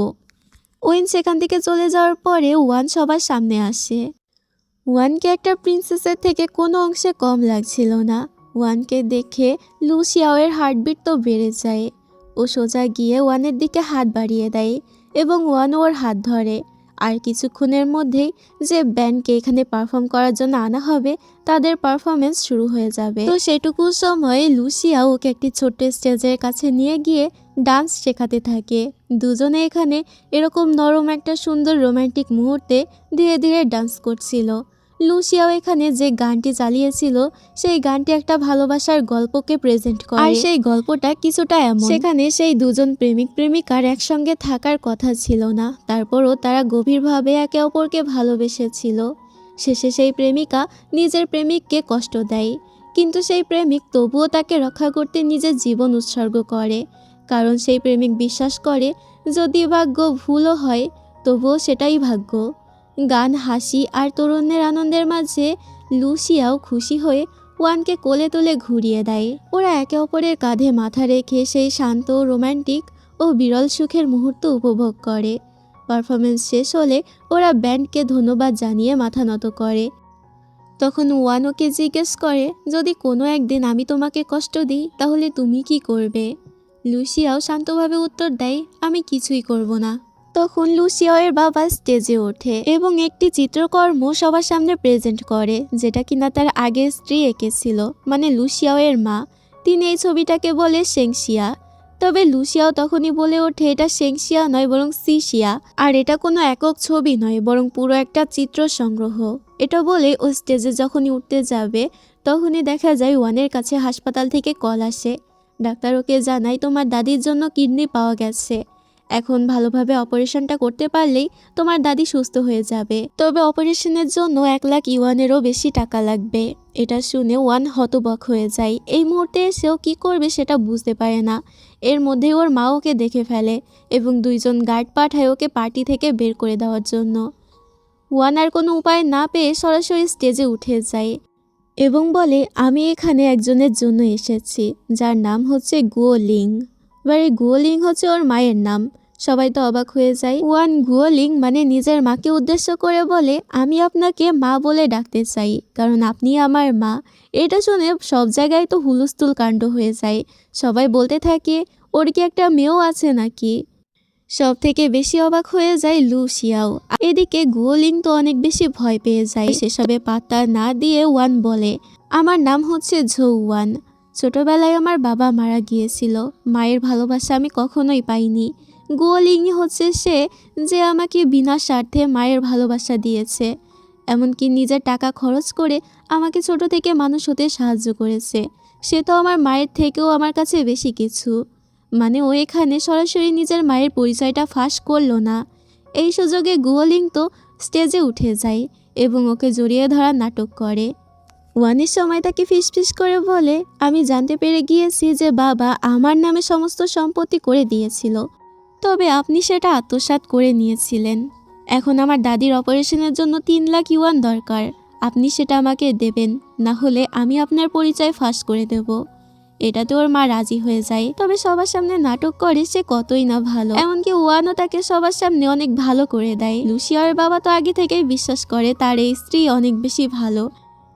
ওয়েন সেখান থেকে চলে যাওয়ার পরে ওয়ান সবার সামনে আসে। ওয়ানকে একটা প্রিন্সেসের থেকে কোনো অংশে কম লাগছিল না। ওয়ানকে দেখে লুসিয়াওয়ের হার্টবিট তো বেড়ে যায়। ও সোজা গিয়ে ওয়ানের দিকে হাত বাড়িয়ে দেয় এবং ওয়ান ওর হাত ধরে। আর কিছুক্ষণের মধ্যেই যে ব্যান্ডকে এখানে পারফর্ম করার জন্য আনা হবে তাদের পারফরমেন্স শুরু হয়ে যাবে। তো সেটুকু সময় লুসিয়া ওকে একটি ছোট্ট স্টেজের কাছে নিয়ে গিয়ে ডান্স শেখাতে থাকে। দুজনে এখানে এরকম নরম একটা সুন্দর রোমান্টিক মুহূর্তে ধীরে ধীরে ডান্স করছিল। লুসিয়াও এখানে যে গানটি চালিয়েছিল সেই গানটি একটা ভালোবাসার গল্পকে প্রেজেন্ট করে, আর সেই গল্পটা কিছুটা এমন, সেখানে সেই দুজন প্রেমিক প্রেমিকার একসঙ্গে থাকার কথা ছিল না, তারপরও তারা গভীরভাবে একে অপরকে ভালোবেসেছিল। শেষে সেই প্রেমিকা নিজের প্রেমিককে কষ্ট দেয়, কিন্তু সেই প্রেমিক তবুও তাকে রক্ষা করতে নিজের জীবন উৎসর্গ করে, কারণ সেই প্রেমিক বিশ্বাস করে যদি ভাগ্য ভুলও হয় তবুও সেটাই ভাগ্য। গান, হাসি আর তরুণের আনন্দের মাঝে লুসিয়াও খুশি হয়ে ওয়ানকে কোলে তুলে ঘুরিয়ে দেয়। ওরা একে অপরের কাঁধে মাথা রেখে সেই শান্ত, রোমান্টিক ও বিরল সুখের মুহূর্ত উপভোগ করে। পারফরমেন্স শেষ হলে ওরা ব্যান্ডকে ধন্যবাদ জানিয়ে মাথা নত করে। তখন ওয়ান ওকে জিজ্ঞেস করে, যদি কোনো একদিন আমি তোমাকে কষ্ট দিই তাহলে তুমি কি করবে? লুসিয়াও শান্তভাবে উত্তর দেয়, আমি কিছুই করব না। তখন লুসিয়াওয়ের বাবা স্টেজে ওঠে এবং একটি চিত্রকর্ম সবার সামনে প্রেজেন্ট করে, যেটা কিনা তার আগের স্ত্রী এঁকেছিল, মানে লুসিয়াওয়ের মা। তিনি এই ছবিটাকে বলে শেংশিয়া। তবে লুসিয়াও তখনই বলে ওঠে, এটা শেংশিয়া নয় বরং সিশিয়া, আর এটা কোনো একক ছবি নয় বরং পুরো একটা চিত্র সংগ্রহ। এটা বলে ও স্টেজে যখনই উঠতে যাবে তখনই দেখা যায় ওয়ানের কাছে হাসপাতাল থেকে কল আসে। ডাক্তার ওকে জানায়, তোমার দাদির জন্য কিডনি পাওয়া গেছে, এখন ভালোভাবে অপারেশনটা করতে পারলেই তোমার দাদি সুস্থ হয়ে যাবে, তবে অপারেশনের জন্য 1 লাখ ইউয়ানেরও বেশি টাকা লাগবে। এটা শুনে ওয়ান হতবাক হয়ে যায়। এই মুহূর্তে সেও কি করবে সেটা বুঝতে পারে না। এর মধ্যে ওর মা ওকে দেখে ফেলে এবং 2 জন গার্ড পাঠায় ওকে পার্টি থেকে বের করে দেওয়ার জন্য। ওয়ান আর কোনো উপায় না পেয়ে সরাসরি স্টেজে উঠে যায় এবং বলে, আমি এখানে একজনের জন্য এসেছি যার নাম হচ্ছে গুও লিং। এবার এই গুও লিং হচ্ছে ওর মায়ের নাম। সবাই তো অবাক হয়ে যায়। ওয়ান গুয়োলিং মানে নিজের মাকে উদ্দেশ্য করে বলে, আমি আপনাকে মা বলে ডাকতে চাই, কারণ আপনি আমার মা। এটা শুনে সব জায়গায় তো হুলস্থুল কাণ্ড হয়ে যায়। সবাই বলতে থাকে, ওর কি একটা মেয়েও আছে নাকি? সব থেকে বেশি অবাক হয়ে যায় লুসিয়াও। এদিকে গুয়োলিং তো অনেক বেশি ভয় পেয়ে যায়। সেসবে পাত্তা না দিয়ে ওয়ান বলে, আমার নাম হচ্ছে ঝৌওয়ান। ছোটবেলায় আমার বাবা মারা গিয়েছিল, মায়ের ভালোবাসা আমি কখনোই পাইনি। গুয়োলিং হচ্ছে সে যে আমাকে বিনা স্বার্থে মায়ের ভালোবাসা দিয়েছে, এমনকি নিজের টাকা খরচ করে আমাকে ছোট থেকে মানুষ হতে সাহায্য করেছে। সে তো আমার মায়ের থেকেও আমার কাছে বেশি কিছু। মানে ও এখানে সরাসরি নিজের মায়ের পরিচয়টা ফাঁস করলো না। এই সুযোগে গুয়োলিং তো স্টেজে উঠে যায় এবং ওকে জড়িয়ে ধরার নাটক করে। ওয়ানের সময় তাকে ফিসফিস করে বলে, আমি জানতে পেরে গিয়েছি যে বাবা আমার নামে সমস্ত সম্পত্তি করে দিয়েছিল, তবে আপনি সেটা আত্মসাৎ করে নিয়েছিলেন। এখন আমার দাদির অপারেশনের জন্য 3 লাখ ইউয়ান দরকার। আপনি সেটা আমাকে দেবেন, না হলে আমি আপনার পরিচয় ফাঁস করে দেব। এটাতে ওর মা রাজি হয়ে যায়, তবে সবার সামনে নাটক করে সে কতই না ভালো। এমনকি ওয়ানও তাকে সবার সামনে অনেক ভালো করে দেয়। লুসিয়ার বাবা তো আগে থেকেই বিশ্বাস করে তার এই স্ত্রী অনেক বেশি ভালো,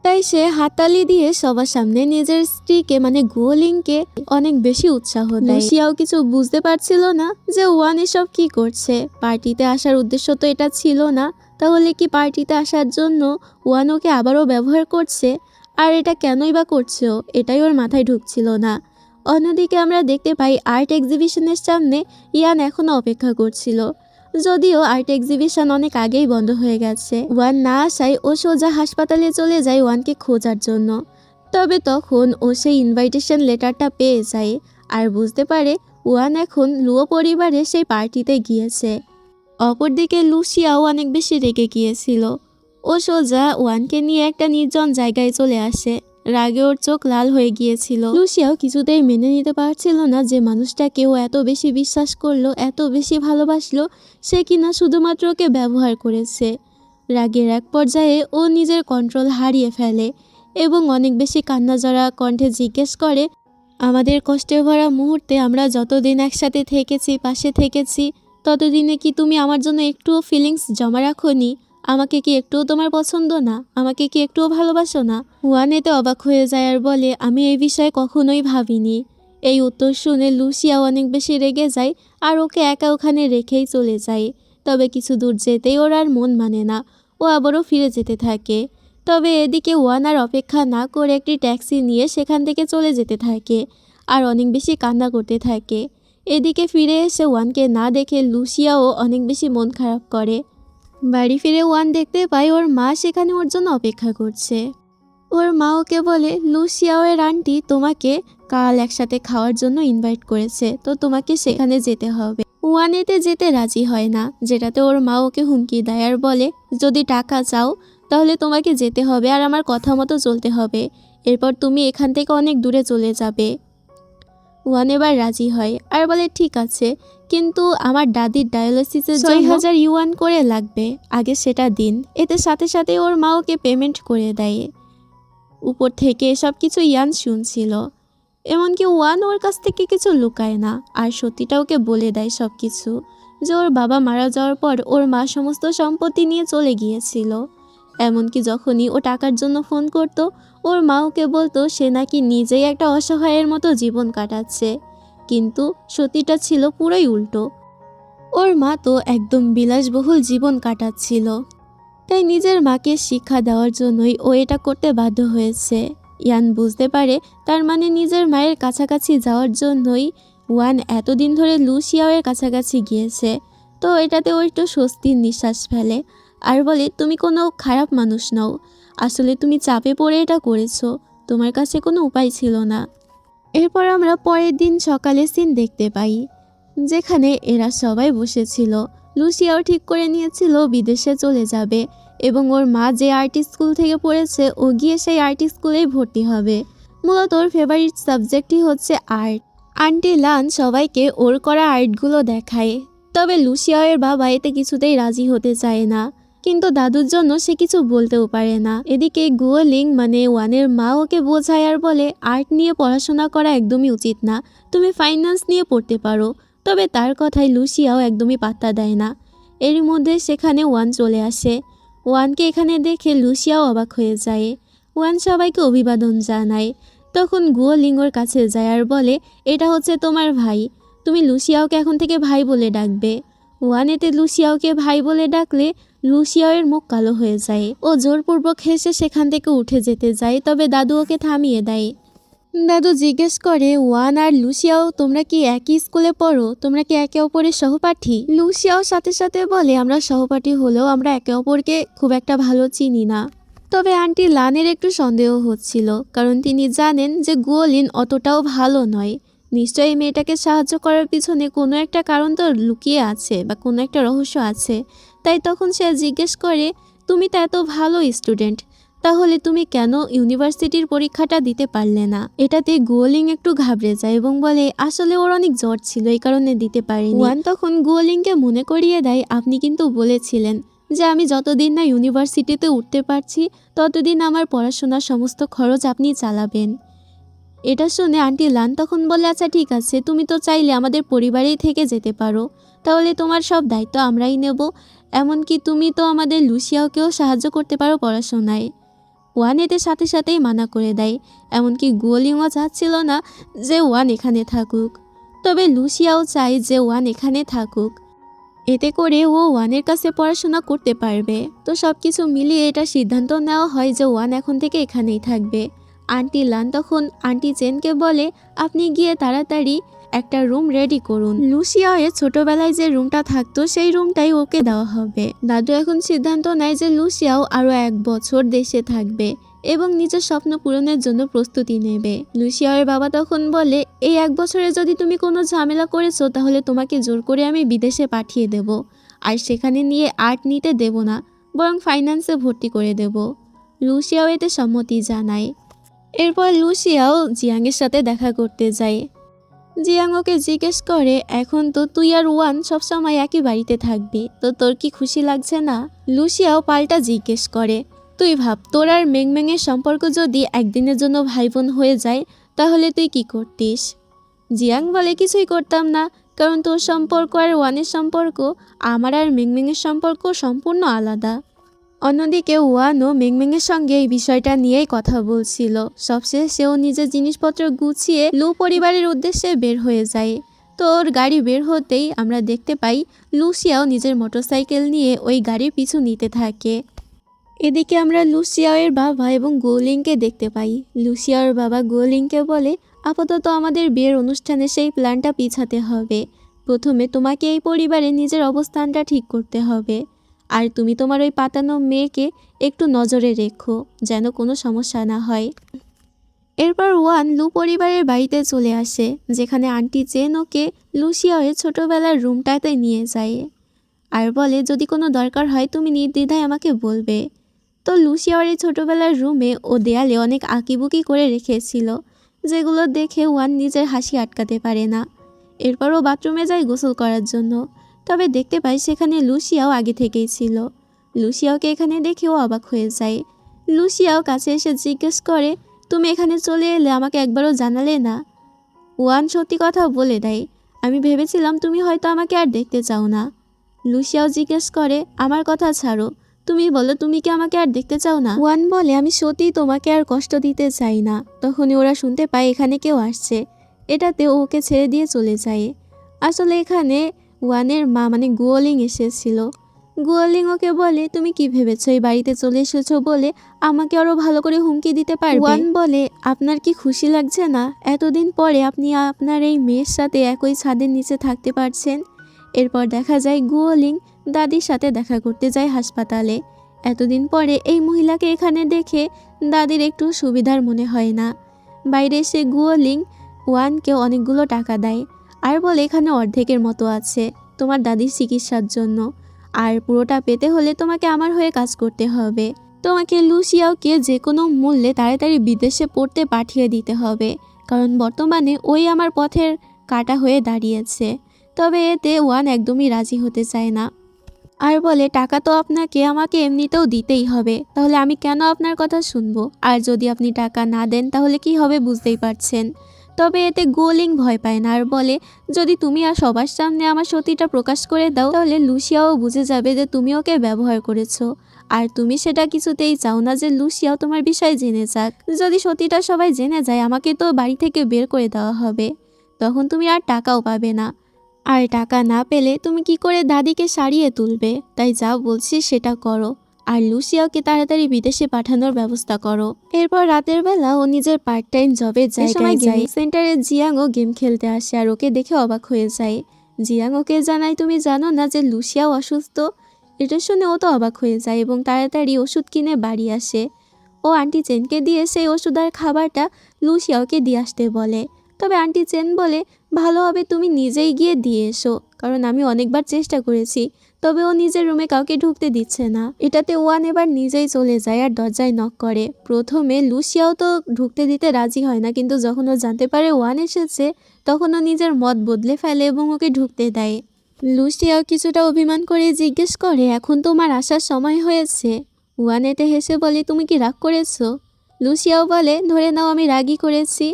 তাই সে হাততালি দিয়ে সবার সামনে নিজের স্ত্রীকে মানে গুয়োলিংকে অনেক বেশি উৎসাহ দেয়। লুসিয়াও কিছু বুঝতে পারছিল না যে ওয়ান এসব কি করছে। পার্টিতে আসার উদ্দেশ্য তো এটা ছিল না, তাহলে কি পার্টিতে আসার জন্য ওয়ান ওকে আবারও ব্যবহার করছে? আর এটা কেনই বা করছে ও, এটাই ওর মাথায় ঢুকছিল না। অন্যদিকে আমরা দেখতে পাই আর্ট এক্সিবিশনের সামনে ইয়ান এখনো অপেক্ষা করছিল, যদিও আর্ট এক্সিবিশন অনেক আগেই বন্ধ হয়ে গেছে। ওয়ান না আসায় ও সোজা হাসপাতালে চলে যায় ওয়ানকে খোঁজার জন্য। তবে তখন ও সেই ইনভাইটেশন লেটারটা পেয়ে যায় আর বুঝতে পারে ওয়ান এখন লুও পরিবারে সেই পার্টিতে গিয়েছে। অপরদিকে লুসিয়াও অনেক বেশি রেগে গিয়েছিল। ও সোজা ওয়ানকে নিয়ে একটা নির্জন জায়গায় চলে আসে। রাগে ওর চোখ লাল হয়ে গিয়েছিল। লুসিয়াও কিছুতেই মেনে নিতে পারছিল না যে মানুষটাকে ও এত বেশি বিশ্বাস করলো, এত বেশি ভালোবাসলো, সে কিনা শুধুমাত্র ওকে ব্যবহার করেছে। রাগের এক পর্যায়ে ও নিজের কন্ট্রোল হারিয়ে ফেলে এবং অনেক বেশি কান্নাজড়া কণ্ঠে জিজ্ঞেস করে, আমাদের কষ্টে ভরা মুহূর্তে আমরা যতদিন একসাথে থেকেছি, পাশে থেকেছি, ততদিনে কি তুমি আমার জন্য একটুও ফিলিংস জমা রাখোনি? আমাকে কি একটুও তোমার পছন্দ না? আমাকে কি একটুও ভালোবাসো না? ওয়ান এতে অবাক হয়ে যায় আর বলে, আমি এই বিষয়ে কখনোই ভাবিনি। এই উত্তর শুনে লুসিয়াও অনেক বেশি রেগে যায় আর ওকে একা ওখানে রেখেই চলে যায়। তবে কিছু দূর যেতেই ওর আর মন মানে না, ও আবারও ফিরে যেতে থাকে। তবে এদিকে ওয়ান আর অপেক্ষা না করে একটি ট্যাক্সি নিয়ে সেখান থেকে চলে যেতে থাকে আর অনেক বেশি কান্না করতে থাকে। এদিকে ফিরে এসে ওয়ানকে না দেখে লুসিয়াও অনেক বেশি মন খারাপ করে। বাড়ি ফিরে ওয়ান দেখতে পায় ওর মা সেখানে ওর জন্য অপেক্ষা করছে। ওর মা ওকে বলে, লুসিয়াও এর আন্টি তোমাকে কাল একসাথে খাওয়ার জন্য ইনভাইট করেছে, তো তোমাকে সেখানে যেতে হবে। ওয়ান এতে যেতে রাজি হয় না, যেটাতে ওর মা ওকে হুমকি দেয় আর বলে, যদি টাকা চাও তাহলে তোমাকে যেতে হবে আর আমার কথা মতো চলতে হবে, এরপর তুমি এখান থেকে অনেক দূরে চলে যাবে। ওয়ান এবার রাজি হয় আর বলে, ঠিক আছে, কিন্তু আমার দাদির ডায়ালিসিসের 6,000 ইউয়ান করে লাগবে, আগে সেটা দিন। এতে সাথে সাথে ওর মা ওকে পেমেন্ট করে দেয়। উপর থেকে সব কিছু ইয়ান শুনছিল, এমনকি ওয়ান ওর কাছ থেকে কিছু লুকায় না আর সত্যিটা ওকে বলে দেয় সব কিছু, যে ওর বাবা মারা যাওয়ার পর ওর মা সমস্ত সম্পত্তি নিয়ে চলে গিয়েছিল। এমনকি যখনই ও টাকার জন্য ফোন করত, ওর মা ওকে বলতো সে নাকি নিজেই একটা অসহায়ের মতো জীবন কাটাচ্ছে, কিন্তু সত্যিটা ছিল পুরোই উল্টো। ওর মা তো একদম বিলাসবহুল জীবন কাটাচ্ছিল, তাই নিজের মাকে শিক্ষা দেওয়ার জন্যই ও এটা করতে বাধ্য হয়েছে। ইয়ান বুঝতে পারে তার মানে নিজের মায়ের কাছাকাছি যাওয়ার জন্যই ওয়ান এতদিন ধরে লুসিয়াওয়ের কাছাকাছি গিয়েছে। তো এটাতে ও একটু স্বস্তির নিঃশ্বাস ফেলে আর বলে, তুমি কোনো খারাপ মানুষ নও, আসলে তুমি চাপে পড়ে এটা করেছো, তোমার কাছে কোনো উপায় ছিল না। এরপর আমরা পরের দিন সকালে সিন দেখতে পাই, যেখানে এরা সবাই বসেছিল। লুসিয়াও ঠিক করে নিয়েছিল বিদেশে চলে যাবে এবং ওর মা যে আর্ট স্কুল থেকে পড়েছে ও গিয়ে সেই আর্ট স্কুলেই ভর্তি হবে। মূলত ওর ফেভারিট সাবজেক্টই হচ্ছে আর্ট। আন্টি লান সবাইকে ওর করা আর্টগুলো দেখায়, তবে লুসিয়াওয়ের বাবা এতে কিছুতেই রাজি হতে চায় না, কিন্তু দাদুর জন্য সে কিছু বলতেও পারে না। এদিকে গুয়োলিং মানে ওয়ানের মা ওকে বোঝায় আর বলে, আর্ট নিয়ে পড়াশোনা করা একদমই উচিত না, তুমি ফাইন্যান্স নিয়ে পড়তে পারো, তবে তার কথায় লুসিয়াও একদমই পাত্তা দেয় না। এর মধ্যে সেখানে ওয়ান চলে আসে। ওয়ানকে এখানে দেখে লুসিয়াও অবাক হয়ে যায়। ওয়ান সবাইকে অভিবাদন জানায়। তখন গুয়োলিং ওর কাছে যায় আর বলে, এটা হচ্ছে তোমার ভাই, তুমি লুসিয়াওকে এখন থেকে ভাই বলে ডাকবে। ওয়ান এতে লুসিয়াওকে ভাই বলে ডাকলে লুসিয়াওয়ের মুখ কালো হয়ে যায়। ও জোরপূর্বক হেসে সেখান থেকে উঠে যেতে যায়, তবে দাদু ওকে থামিয়ে দেয়। দাদু জিজ্ঞেস করে, ওয়ান আর লুসিয়াও তোমরা কি একই স্কুলে পড়ো? তোমরা কি একে অপরের সহপাঠী? লুসিয়াও সাথে সাথে বলে, আমরা সহপাঠী হলেও আমরা একে অপরকে খুব একটা ভালো চিনি না। তবে আন্টি লানের একটু সন্দেহ হচ্ছিল, কারণ তিনি জানেন যে গুয়োলিন অতটাও ভালো নয়। নিশ্চয়ই মেয়েটাকে সাহায্য করার পিছনে কোনো একটা কারণ তো লুকিয়ে আছে বা কোনো একটা রহস্য আছে। তাই তখন সে জিজ্ঞেস করে, তুমি তো এত ভালো স্টুডেন্ট, তাহলে তুমি কেন ইউনিভার্সিটির পরীক্ষাটা দিতে পারলে না? এটাতে গুয়োলিং একটু ঘাবড়ে যায় এবং বলে, আসলে ওর অনেক জ্বর ছিল, এই কারণে দিতে পারিনি। ওয়ান তখন গুয়োলিংকে মনে করিয়ে দেয়, আপনি কিন্তু বলেছিলেন যে আমি যতদিন না ইউনিভার্সিটিতে উঠতে পারছি ততদিন আমার পড়াশোনার সমস্ত খরচ আপনি চালাবেন। এটা শুনে আন্টি লান তখন বলে, আচ্ছা ঠিক আছে, তুমি তো চাইলে আমাদের পরিবারেই থেকে যেতে পারো, তাহলে তোমার সব দায়িত্ব আমরাই নেব। এমনকি তুমি তো আমাদের লুসিয়াওকেও সাহায্য করতে পারো পড়াশোনায়। ওয়ান এতে সাথে সাথেই মানা করে দেয়। এমনকি গুয়োলিংও চাচ্ছিল না যে ওয়ান এখানে থাকুক, তবে লুসিয়াও চায় যে ওয়ান এখানে থাকুক। এতে করে ও ওয়ানের কাছে পড়াশোনা করতে পারবে। তো সব কিছু মিলিয়ে এটা সিদ্ধান্ত নেওয়া হয় যে ওয়ান এখন থেকে এখানেই থাকবে। আন্টি লান তখন আন্টি চেনকে বলে, আপনি গিয়ে তাড়াতাড়ি একটা রুম রেডি করুন। লুসিয়াওয়ের ছোটবেলায় যে রুমটা থাকতো সেই রুমটাই ওকে দেওয়া হবে। দাদু এখন সিদ্ধান্ত নেয় যে লুসিয়াও আরও 1 বছর দেশে থাকবে এবং নিজের স্বপ্ন পূরণের জন্য প্রস্তুতি নেবে। লুসিয়াওয়ের বাবা তখন বলে, এই 1 বছরে যদি তুমি কোনো ঝামেলা করেছো তাহলে তোমাকে জোর করে আমি বিদেশে পাঠিয়ে দেব, আর সেখানে নিয়ে আর্ট নিতে দেব না, বরং ফাইন্যান্সে ভর্তি করে দেব। লুসিয়াও এতে সম্মতি জানায়। এরপর লুসিয়াও জিয়াংয়ের সাথে দেখা করতে যায়। জিয়াং ওকে জিজ্ঞেস করে, এখন তো তুই আর ওয়ান সবসময় একই বাড়িতে থাকবি, তো তোর কি খুশি লাগছে না? লুসিয়াও পাল্টা জিজ্ঞেস করে, তুই ভাব, তোর আর মেংমেংয়ের সম্পর্ক যদি একদিনের জন্য ভাই বোন হয়ে যায় তাহলে তুই কি করতিস? জিয়াং বলে, কিছুই করতাম না, কারণ তোর সম্পর্ক আর ওয়ানের সম্পর্ক আমার আর মেংমেংয়ের সম্পর্ক সম্পূর্ণ আলাদা। অন্যদিকে ওয়ানও মেংমেংয়ের সঙ্গে এই বিষয়টা নিয়েই কথা বলছিল। সবশেষে সেও নিজের জিনিসপত্র গুছিয়ে লু পরিবারের উদ্দেশ্যে বের হয়ে যায়। তো ওর গাড়ি বের হতেই আমরা দেখতে পাই লুসিয়াও নিজের মোটরসাইকেল নিয়ে ওই গাড়ির পিছু নিতে থাকে। এদিকে আমরা লুসিয়াওয়ের বাবা এবং গুয়োলিংকে দেখতে পাই। লুসিয়াওর বাবা গুয়োলিংকে বলে, আপাতত আমাদের বিয়ের অনুষ্ঠানে সেই প্ল্যানটা পিছাতে হবে। প্রথমে তোমাকে এই পরিবারে নিজের অবস্থানটা ঠিক করতে হবে, আর তুমি তোমার ওই পাতানো মেয়েকে একটু নজরে রেখো যেন কোনো সমস্যা না হয়। এরপর ওয়ান লু পরিবারের বাড়িতে চলে আসে, যেখানে আন্টি চেন ওকে লুসিয়াওয়ের ছোটোবেলার রুমটাতে নিয়ে যায় আর বলে, যদি কোনো দরকার হয় তুমি নির্দ্বিধায় আমাকে বলবে। তো লুসিয়াওর এই ছোটোবেলার রুমে ও দেয়ালে অনেক আঁকিবুকি করে রেখেছিল, যেগুলো দেখে ওয়ান নিজের হাসি আটকাতে পারে না। এরপর ও বাথরুমে যায় গোসল করার জন্য, তবে দেখতে পাই সেখানে লুসিয়াও আগে থেকেই ছিল। লুসিয়াওকে এখানে দেখেও অবাক হয়ে যায়। লুসিয়াও কাছে এসে জিজ্ঞেস করে, তুমি এখানে চলে এলে আমাকে একবারও জানালে না? ওয়ান সত্যি কথা বলে দেয়, আমি ভেবেছিলাম তুমি হয়তো আমাকে আর দেখতে চাও না। লুসিয়াও জিজ্ঞেস করে, আমার কথা ছাড়ো, তুমি বলো তুমি কি আমাকে আর দেখতে চাও না? ওয়ান বলে, আমি সত্যি তোমাকে আর কষ্ট দিতে চাই না। তখনই ওরা শুনতে পায় এখানে কেউ আসছে। এটাতে ওকে ছেড়ে দিয়ে চলে যায়। আসলে এখানে ওয়ানের মা মানে গুয়োলিং এসেছিল। গুয়োলিং ওকে বলে, তুমি কি ভেবেছো এই বাড়িতে চলে এসেছো বলে আমাকে আরো ভালো করে হুমকি দিতে পারবে? ওয়ান বলে, আপনার কি খুশি লাগছে না এতদিন পরে আপনি আপনার এই মেয়ের সাথে একই ছাদের নিচে থাকতে পারছেন? এরপর দেখা যায় গুয়োলিং দাদির সাথে দেখা করতে যায় হাসপাতালে। এতদিন পরে এই মহিলাকে এখানে দেখে দাদির একটু সুবিধার মনে হয় না। বাইরে এসে গুয়োলিং ওয়ানকে অনেকগুলো টাকা দেয় আর বলে, এখানে অর্ধেকের মতো আছে তোমার দাদির চিকিৎসার জন্য, আর পুরোটা পেতে হলে তোমাকে আমার হয়ে কাজ করতে হবে। তোমাকে লুসিয়াওকে যে কোনো মূল্যে তাড়াতাড়ি বিদেশে পড়তে পাঠিয়ে দিতে হবে, কারণ বর্তমানে ওই আমার পথের কাঁটা হয়ে দাঁড়িয়েছে। তবে এতে ওয়ান একদমই রাজি হতে চায় না আর বলে, টাকা তো আপনাকে আমাকে এমনিতেও দিতেই হবে, তাহলে আমি কেন আপনার কথা শুনবো? আর যদি আপনি টাকা না দেন তাহলে কি হবে বুঝতেই পারছেন। তবে এতে গোলিং ভয় পায় না আর বলে, যদি তুমি আর সবার সামনে আমার সত্যিটা প্রকাশ করে দাও তাহলে লুসিয়াও বুঝে যাবে যে তুমি ওকে ব্যবহার করেছো। আর তুমি সেটা কিছুতেই চাও না যে লুসিয়াও তোমার বিষয় জেনে যাক। যদি সত্যিটা সবাই জেনে যায় আমাকে তো বাড়ি থেকে বের করে দেওয়া হবে, তখন তুমি আর টাকাও পাবে না। আর টাকা না পেলে তুমি কি করে দাদিকে সারিয়ে তুলবে? তাই যা বলছি সেটা করো, আর লুসিয়াকে তাড়াতাড়ি বিদেশে পাঠানোর ব্যবস্থা করো। এরপর রাতের বেলা ও নিজের পার্ট টাইম জবের জায়গায় যায়। সেন্টারে জিয়াংও গেম খেলতে আসে আর ওকে দেখে অবাক হয়ে যায়। জিয়াং ওকে জানায়, তুমি জানো না যে লুসিয়াও অসুস্থ? এটা শুনে ও তো অবাক হয়ে যায় এবং তাড়াতাড়ি ওষুধ কিনে বাড়ি আসে। ও আন্টি চেনকে দিয়ে সেই ওষুধ আর খাবারটা লুসিয়াওকে দিয়ে আসতে বলে। তবে আন্টি চেন বলে, ভালো হবে তুমি নিজেই গিয়ে দিয়ে এসো, কারণ আমি অনেকবার চেষ্টা করেছি, তবে ও নিজের রুমে কাউকে ঢুকতে দিচ্ছে না। এটাতে ওয়ান এবার নিজেই চলে যায় আর দরজায় নক করে। প্রথমে লুসিয়াও তো ঢুকতে দিতে রাজি হয় না, কিন্তু যখন ও জানতে পারে ওয়ান এসেছে তখন ও নিজের মত বদলে ফেলে এবং ওকে ঢুকতে দেয়। লুসিয়াও কিছুটা অভিমান করে জিজ্ঞেস করে, এখন তোমার আসার সময় হয়েছে? ওয়ান এতে হেসে বলে, তুমি কি রাগ করেছো? লুসিয়াও বলে, ধরে নাও আমি রাগই করেছি।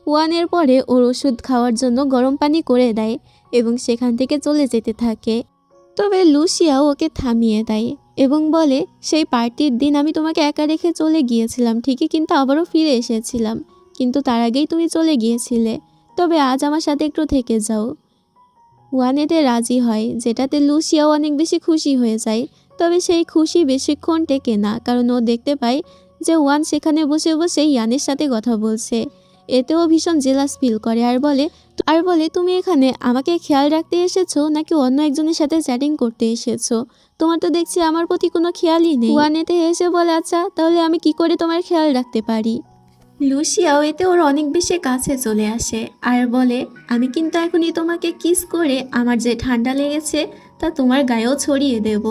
ওয়ানের পরে ওর ওষুধ খাওয়ার জন্য গরম পানি করে দেয় এবং সেখান থেকে চলে যেতে থাকে। তবে লুসিয়াও ওকে থামিয়ে দেয় এবং বলে, সেই পার্টির দিন আমি তোমাকে একা রেখে চলে গিয়েছিলাম ঠিকই, কিন্তু আবারও ফিরে এসেছিলাম, কিন্তু তার আগেই তুমি চলে গিয়েছিলে। তবে আজ আমার সাথে একটু থেকে যাও। ওয়ান এতে রাজি হয়, যেটাতে লুসিয়াও অনেক বেশি খুশি হয়ে যায়। তবে সেই খুশি বেশিক্ষণ টেকে না, কারণ ও দেখতে পায় যে ওয়ান সেখানে বসে বসে ইয়ানের সাথে কথা বলছে। এতেও ভীষণ জেলাস ফিল করে আর বলে তুমি এখানে আমাকে খেয়াল রাখতে এসেছো নাকি অন্য একজনের সাথে চ্যাটিং করতে এসেছো? তোমার তো দেখছি আমার প্রতি কোনো খেয়ালই নেই। ওয়ান এতে এসে বলে, আচ্ছা তাহলে আমি কি করে তোমার খেয়াল রাখতে পারি? লুসিয়াও এতে ওর অনেক বেশি কাছে চলে আসে আর বলে, আমি কিন্তু এখনই তোমাকে কিস করে আমার যে ঠান্ডা লেগেছে তা তোমার গায়েও ছড়িয়ে দেব।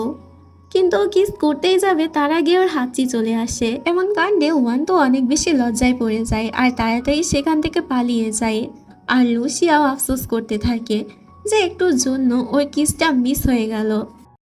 কিন্তু ও কিস করতেই যাবে তার আগে ওর হাঁচি চলে আসে। এমন কাণ্ডে ওয়ান তো অনেক বেশি লজ্জায় পড়ে যায় আর তাড়াতাড়ি সেখান থেকে পালিয়ে যায়। আর লুসিয়াও আফসোস করতে থাকে যে একটুর জন্য ওর কিসটা মিস হয়ে গেল।